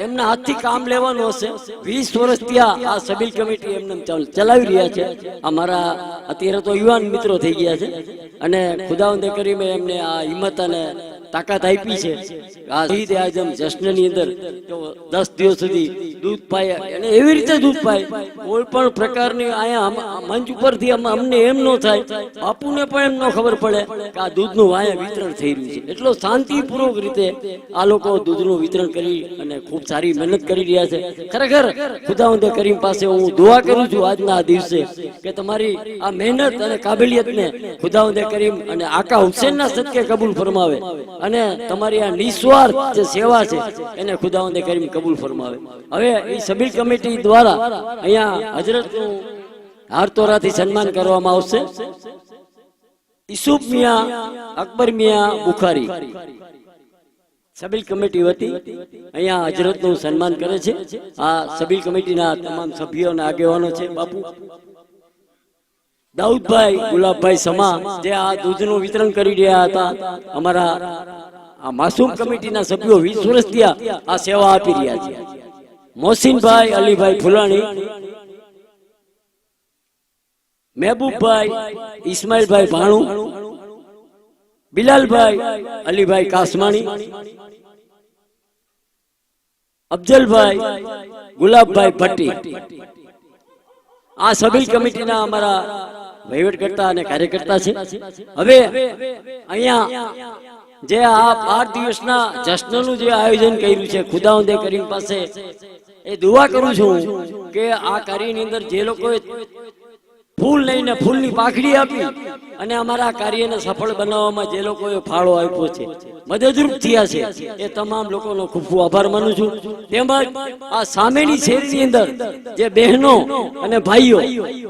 એમના હાથથી કામ લેવાનું હશે. 20 વર્ષ ત્યાં આ સબીલ કમિટી એમને ચલાવી રહ્યા છે. અમારા અત્યારે તો યુવાન મિત્રો થઈ ગયા છે અને ખુદાવંદે કરીમે એમને આ હિંમત અને તાકાત આપી છે. આ શહીદ આઝમ જશ્નની અંદર 10 દિવસ સુધી દૂધ પાય અને એવી રીતે દૂધ પાય, કોઈ પણ પ્રકારની અહીંયા મંચ ઉપરથી અમને એમ ન થાય, બાપુને પણ એમ ન ખબર પડે કે આ દૂધનું અહીંયા વિતરણ થઈ રહ્યું છે. એટલો શાંતિપૂર્વક રીતે આ લોકો દૂધનું વિતરણ કરી અને ખૂબ સારી મહેનત કરી રહ્યા છે. ખરેખર ખુદાવંદે કરીમ પાસે હું દુઆ કરું છું આજના દિવસે કે તમારી આ મહેનત અને કાબેલિયતને ખુદાવંદે કરીમ અને આકા હુસેનના સદકે કબૂલ ફરમાવે અને તમારી આ નિસ્વાર્થ જે સેવા છે એને ખુદાવંદે કરીમ કબૂલ ફરમાવે. હવે એ સબીલ કમિટી દ્વારા અહીંયા હજરતનું હારતોરાથી સન્માન કરવામાં આવશે. ઈસુફ મિયા, અકબર મિયા બુખારી સબીલ કમિટી વતી અહીંયા હજરતનું સન્માન કરે છે. આ સબીલ કમિટીના તમામ સભ્યો અને આગેવાનો છે. બાપુ દાઉદભાઈ ગુલાબભાઈ સમા જે આ દૂધનું વિતરણ કરી રહ્યા હતા. અમારા આ માસૂમ કમિટીના સભ્યો 20 વર્ષ ત્યાં આ સેવા આપી રહ્યા છે. મોહસિનભાઈ અલીભાઈ ફુલાણી, મહેબૂબભાઈ ઇસ્માઇલભાઈ ભાણુ, બિલાલભાઈ અલીભાઈ કાસમાણી, અફજલભાઈ ગુલાબભાઈ ભટ્ટી આ સબીલ કમિટીના અમારા વહીવટકર્તા અને કાર્યકર્તા છે. હવે અહીંયા જે આ 12 દિવસના જશ્નનું જે આયોજન કર્યું છે, ખુદાવંદે કરીમ પાસે એ દુઆ કરું છું કે આ કાર્યની અંદર જે લોકોએ ફૂલ લઈને ફૂલની પાખડી આપી અને અમારા કાર્યને સફળ બનાવવામાં જે લોકોએ ફાળો આપ્યો છે, મદદરૂપ થયા છે, એ તમામ લોકોનો ખૂબ ખૂબ આભાર માનું છું. તેમજ આ સામેની શેરીની અંદર જે બહેનો અને ભાઈઓ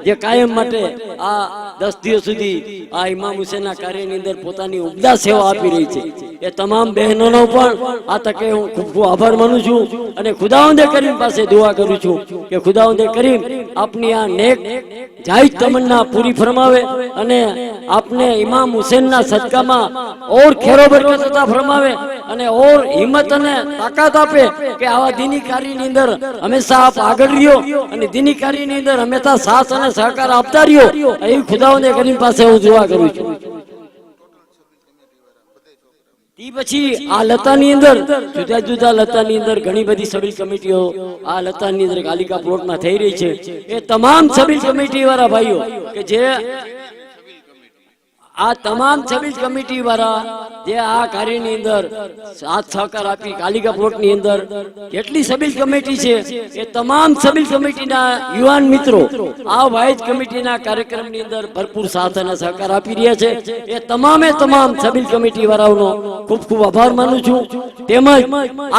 જે કાયમ માટે આ 10 દિવસ સુધી આ ઇમામ હુસેનના કાર્યની અંદર પોતાની ઉમદા સેવા આપી રહી છે, એ તમામ બહેનોનો પણ આ તકે હું ખૂબ ખૂબ આભાર માનું છું અને ખુદાવંદે કરીમ પાસે દુઆ કરું છું કે ખુદાવંદે કરીમ આપની આ નેક જાયજ तमन्ना पूरी फरमावे अने आपने इमाम हुसैन ना सदकामा और खेरो बरकत अता फरमावे अने और हिम्मत अने ताकत आपे के आवा दीनी कार्य ની અંદર હંમેશા આપ આગળ રહ્યો અને દીની કાર્ય ની અંદર હંમેશા સાથ અને સહકાર આપતા રહ્યો એ ખુદાવંદે કરીમ પાસે હું દુઆ કરું છું. ઈ પછી આ લતાની અંદર જુદા જુદા લતાની અંદર ઘણી બધી સબીલ કમિટીઓ આ લતાની અંદર કાલિકા પ્લોટમાં થઈ રહી છે. એ તમામ સબીલ કમિટી વાળા ભાઈઓ કે જે આ તમામ સબીલ કમિટી વાળા જે આ કાર્યની અંદર સાથ સહકાર આપી કાલિકા પ્લોટની અંદર કેટલી સબીલ કમિટી છે એ તમામ સબીલ કમિટીના યુવાન મિત્રો આ વાઇઝ કમિટીના કાર્યક્રમની અંદર ભરપૂર સાથ અને સહકાર આપી રહ્યા છે. એ તમામે તમામ સબીલ કમિટી વાળાઓનો ખૂબ ખૂબ આભાર માનું છું. તેમજ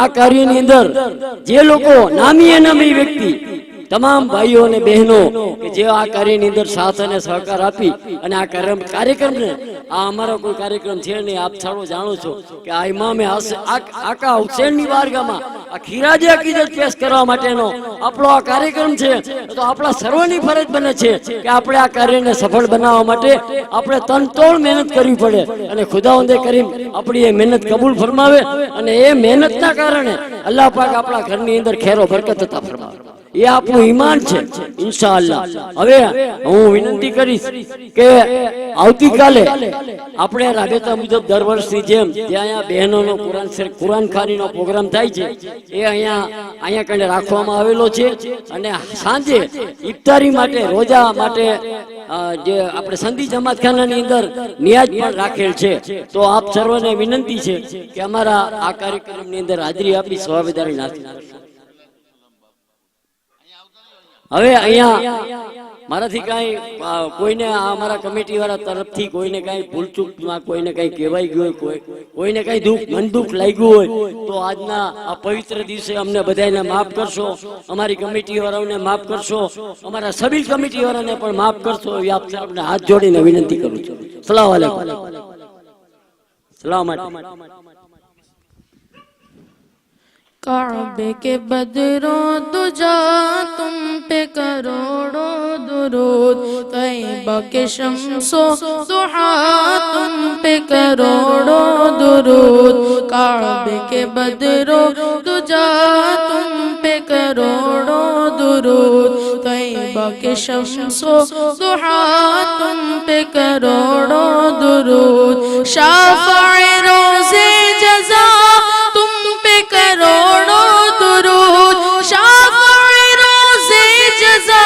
આ કાર્યની અંદર જે લોકો નામી અનામી વ્યક્તિ તમામ ભાઈઓ અને બહેનો કે જે આ કાર્યની અંદર સાથ અને સહકાર આપી અને આ કાર્યક્રમને આ અમારો કોઈ કાર્યક્રમ છે નહીં. આપ સૌ જાણો છો કે આ ઇમામે આકા હુસૈનની બારગામાં આ ખીરાજે અકીદત પેશ કરવા માટેનો આપણો આ કાર્યક્રમ છે. તો આપણા સર્વની ફરજ બને છે કે આપણે આ કાર્યને સફળ બનાવવા માટે આપણે તનતોડ મહેનત કરવી પડે અને ખુદાવંદે કરીમ આપણી એ મહેનત કબૂલ ફરમાવે અને એ મહેનતના કારણે અલ્લાહ પાક આપણા ઘરની અંદર ખેરો બરકત અતા ફરમાવે. એ આપણું ઈમાન છે ઇન્શાઅલ્લાહ. હવે હું વિનંતી કરીશ કે આવતીકાલે આપણે રાબેતા મુજબ દર વર્ષની જેમ ત્યાં બહેનોનો કુરાન ખાનીનો પ્રોગ્રામ થાય છે એ અહીંયા કને રાખવામાં આવેલો છે અને સાંજે ઇફતારી માટે રોજા માટે જે આપણે સંધી જમાતખાનાની અંદર નિયાજ પણ રાખેલ છે. તો આપ સર્વને વિનંતી છે કે અમારા આ કાર્યક્રમની અંદર હાજરી આપી સવાબદારી નાખી. હવે અહીંયા મારાથી કાંઈ કોઈને અમારા કમિટી વાળા તરફથી કોઈને કાંઈ ભૂલચૂકમાં કોઈને કાંઈ કહેવાઈ ગયું હોય, કોઈને કાંઈ મન દુઃખ લાગ્યું હોય તો આજના આ પવિત્ર દિવસે અમને બધાને માફ કરશો, અમારી કમિટી વાળાઓને માફ કરશો, અમારા સબીલ કમિટી વાળાને પણ માફ કરશો એ આપ સૌને હાથ જોડીને વિનંતી કરું છું. સલામ અલૈકુમ. સલામ काबे के बदरों दुजा तुम पे करोड़ों दुरूद, तैबा के शम्सो दुहा तुम पे करोड़ों दुरूद. काबे के बदरों दुजा तुम पे करोड़ों दुरूद, तैबा के शम्सो दुहा तुम पे करोड़ों दुरूद. शाफ़ाए रोज़े जज़ा तुम पे करोड़ों दुरूद, शाफ़ाए रोज़े जज़ा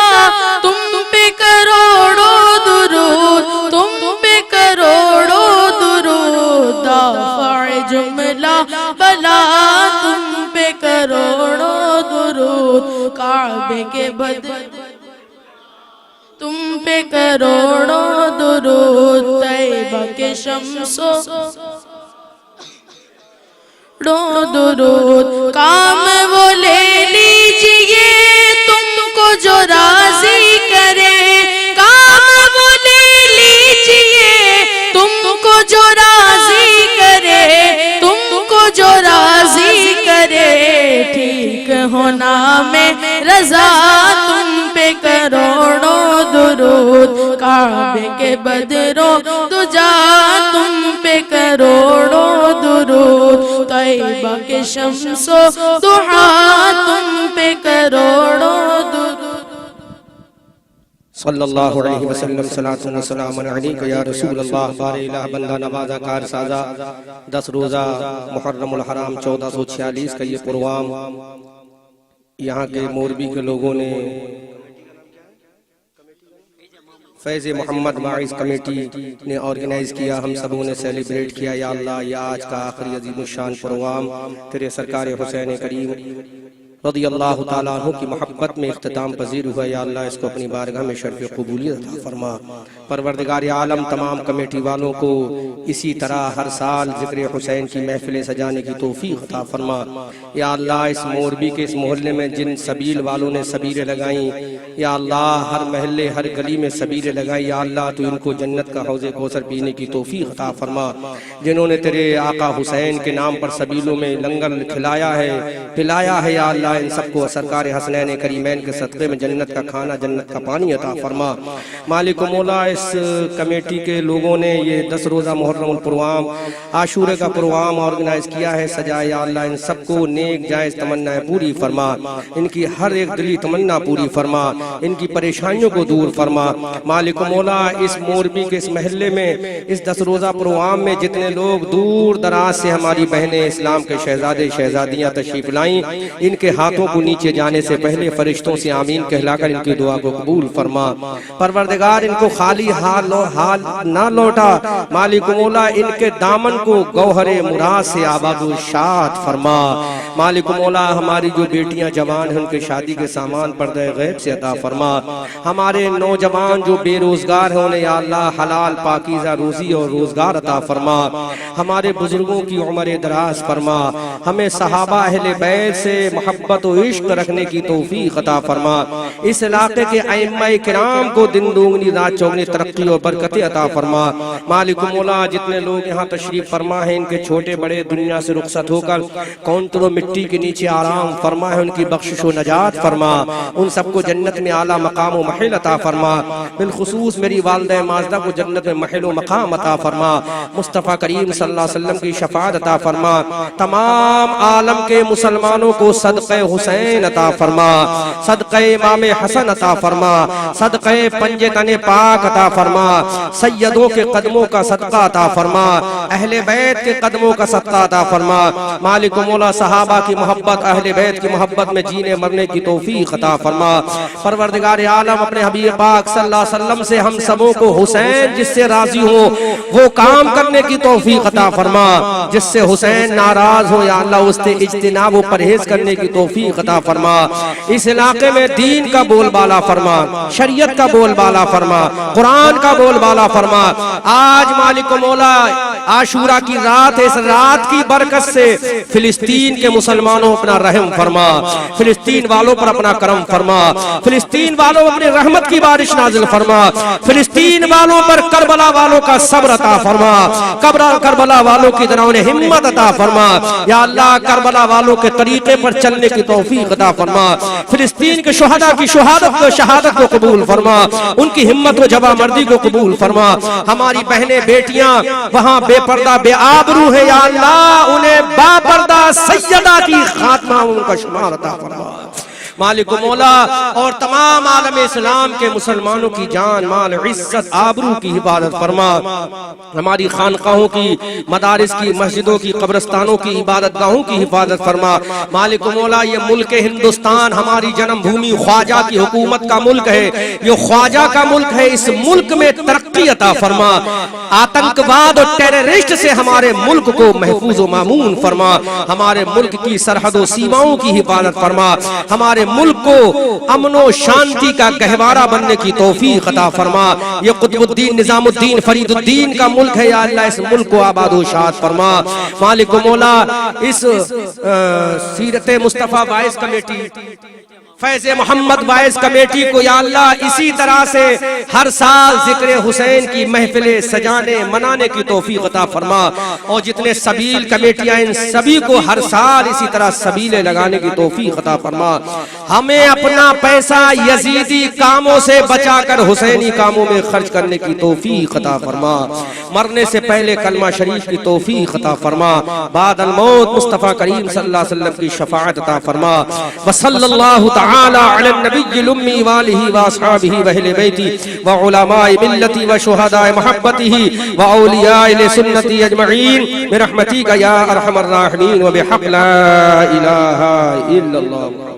तुम पे करोड़ों दुरूद, तुम पे करोड़ों दुरूद. दाफ़ाए जुमला बला तुम पे करोड़ों दुरूद. काबे के बदर तुम पे करोड़ों दुरूद, तैबा के शम्सो दुरूद. काम वो ले लीजिए तुमको जो राजी करे, काम वो ले लीजिए तुमको जो राजी करे, तुमको जो राजी करे. ठीक होना में रजा तुम पे करोड़ों दुरूद. काबे के बदरों दुजा तुम पे करोड़ों दुरूद, तैबा के शम्सो दुहा तुम पे करोड़ों दुरूद. सल्लल्लाहु अलैहि वसल्लम सलातु व सलाम अलैका या रसूल अल्लाह. बारेला बंदा नवाजा कार साजा 10 रोज़ा मुहर्रमुल हराम 1446 का ये प्रोग्राम यहाँ के मोरबी के लोगों ने फैज़ मोहम्मद वाइस कमेटी ने ऑर्गेनाइज किया. हम सबों ने सेलिब्रेट किया. या अल्लाह, या आज का आखिरी अज़ीमुश्शान प्रोग्राम तेरे सरकार हुसैन करीम रज़ी अल्लाह ताला अन्हु की मोहब्बत में इख्तिताम पजीर हुआ. या अल्लाह, इसको अपनी बारगाह में शर्फ़ क़बूलियत अता फरमा. परवरदिगार आलम तमाम कमेटी वालों को इसी तरह हर साल ज़िक्र हुसैन की महफिलें सजाने की तौफ़ीक़ अता फरमा. या अल्लाह, इस मोरबी के इस मोहल्ले में जिन सबील वालों ने सबीलें लगाईं, या अल्लाह हर महल्ले हर गली में सबीलें लगाई. या अल्लाह, तो इनको जन्नत का हौज़े कौसर पीने की तौफ़ीक़ अता फरमा. जिन्होंने तेरे आका हुसैन के नाम पर सबीलों में लंगर खिलाया है, पिलाया है, या अल्लाह अल्लाह इन सबको सरकार हसनैन करीमैन के सदक़े में जन्नत का खाना जन्नत का पानी अता फरमा। मालिक मौला इस कमेटी के लोगों ने ये 10 रोज़ा मुहर्रम प्रोग्राम आशूरे का प्रोग्राम ऑर्गेनाइज किया है, सजाया, अल्लाह इन सबको नेक जायज़ तमन्नाएं पूरी फरमा, इनकी हर एक दिली तमन्ना पूरी फरमा, इनकी परेशानियों को दूर फरमा। मालिक मौला इस मोरबी के इस महल्ले में इस 10 रोज़ा प्रोग्राम में जितने लोग दूर दराज से हमारी बहनें इस्लाम के शहजादे शहजादियाँ तशरीफ लाईं, इनके हाथों को नीचे जाने से पहले फरिश्तों से आमीन कहलाकर इनकी दुआ को कबूल फरमा। परवरदिगार इनको खाली हाल ना लौटा, मालिक मौला इनके दामन को गौहरे मुराद से आबाद शाद फरमा। मालिक मौला हमारी जो बेटियां जवान हैं उनके शादी के सामान पर्दे गैब से अता फरमा। हमारे नौजवान जो बेरोजगार हैं उन्हें या अल्लाह हलाल पाकीज़ा रोजी और रोजगार अता फरमा। हमारे बुजुर्गों की उम्र दराज फरमा, हमें सहाबा अहले बैत से मोहब्बत और इश्क रखने की तौफीक अता फरमा। इस इलाके के अइम्मा-ए किराम को दिन दोगुनी रात चौगुनी तरक्की और बरकतें अता फरमा। मालिक मौला जितने लोग यहाँ तशरीफ फरमा है, इनके छोटे बड़े दुनिया से रुखसत होकर कौंतरों मिट्टी के नीचे आराम फरमा है, उनकी बख्शिश व नजात फरमा, उन सबको जन्नत में आला मकाम व महल अता फरमा। बिलखुसूस मेरी वालिदा माजदा को जन्नत में महल व मकाम अता फरमा। मुस्तफ़ा करीम सल्लल्लाहु अलैहि वसल्लम की शफाअत अता फरमा। तमाम आलम के मुसलमानों को सदक़े हुसैन अता फरमा, सदक़े इमाम हसन अता फरमा, सदक़े पंजे तने पाक अता फरमा, सैयदों के कदमों का सदका अता फरमा, अहले बैत के कदमों का सदका अता फरमा। मालिक मौला सहाबा की मोहब्बत, अहले बैत की मोहब्बत में जीने मरने की तौफीक अता फरमा। परवरदिगार आलम अपने हबीब पाक सल्लल्लाहु अलैहि वसल्लम से हम सबों को हुसैन जिससे राजी हो वो काम करने की तौफीक अता फरमा, जिससे हुसैन नाराज हो या अल्लाह उससे इज्तिनाब व परहेज करने की तौफीक अता फरमा। इस इलाके में दीन का बोलबाला फरमा, शरीयत का बोलबाला फरमा, कुरान का बोलबाला फरमा। आज मालिक मौला आशूरा की रात है, इस रात की बरकत से फिलिस्तीन के मुसलमानों अपना रहम फरमा, फिलिस्तीन वालों पर अपना करम फरमा, फिलिस्तीन वालों अपनी रहमत की बारिश नाजिल फरमा, फिलिस्तीन वालों पर करबला वालों का सब्र अता फरमा, करबला वालों की तरह उन्हें हिम्मत अता फरमा। या अल्लाह करबला वालों के तरीके पर चलने की तौफीक अता फरमा। फिलिस्तीन के शुहदा की शहादत को कबूल फरमा, उनकी हिम्मत व जवामर्दी को कबूल फरमा। हमारी बहनें बेटियां वहाँ बेपर्दा बेआबरू है, या अल्लाह उन्हें बापर्दा सैयदा की खात्मा उनका शुमार अता फरमा। मालिक मौला और तमाम आलम इस्लाम के मुसलमानों की जान माल इज्जत आबरू की हिफाजत फरमा। हमारी खानकाहों की, मदारिस की, मस्जिदों की, कब्रिस्तानों की, इबादत गाहों की हिफाजत फरमा। मालिक मौला ये मुल्क हिंदुस्तान हमारी जन्मभूमि ख्वाजा की हुकूमत का मुल्क है, ये ख्वाजा का मुल्क है। इस मुल्क में तरक्की अता फरमा, आतंकवाद और टेररिस्ट से हमारे मुल्क को महफूज व मामून फरमा। हमारे मुल्क की सरहदों सीमाओं की हिफाजत फरमा। हमारे मुल्क को अमनो शांति का गहवारा बनने की तौफीक अता फरमा। ये कुतुबुद्दीन निजामुद्दीन फरीदुद्दीन का मुल्क है, या अल्लाह इस मुल्क को आबाद व शाद फरमा। मालिक मौला इस सीरत मुस्तफ़ा वाइस कमेटी, फैज़ मोहम्मद वाइस कमेटी को या अल्लाह इसी तरह से हर साल जिक्र हुसैन की महफिलें सजाने मनाने की तौफीक अता फरमा। और जितने सबील कमेटियां इन सभी को हर साल इसी तरह सबीलें लगाने की तौफीक अता फरमा। हमें अपना पैसा यजीदी कामों से बचाकर हुसैनी कामों में खर्च करने की तौफीक अता फरमा। मरने से पहले कलमा शरीफ की तौफीक अता फरमा। बादल मौत मुस्तफ़ा करीम सल्लल्लाहु अलैहि वसल्लम की शफाअत अता फरमा। वसल्लल्लाहु ताला अला नबिय्यिल उम्मी व आलिहि व अस्हाबिहि व अहले बैति व उलमाए मिल्लति व शुहदाए मोहब्बतिहि व औलियाए सुन्नति अजमईन बिरहमतिका या अरहमर राहिमीन व बिहक़ ला इलाहा इल्लल्लाह।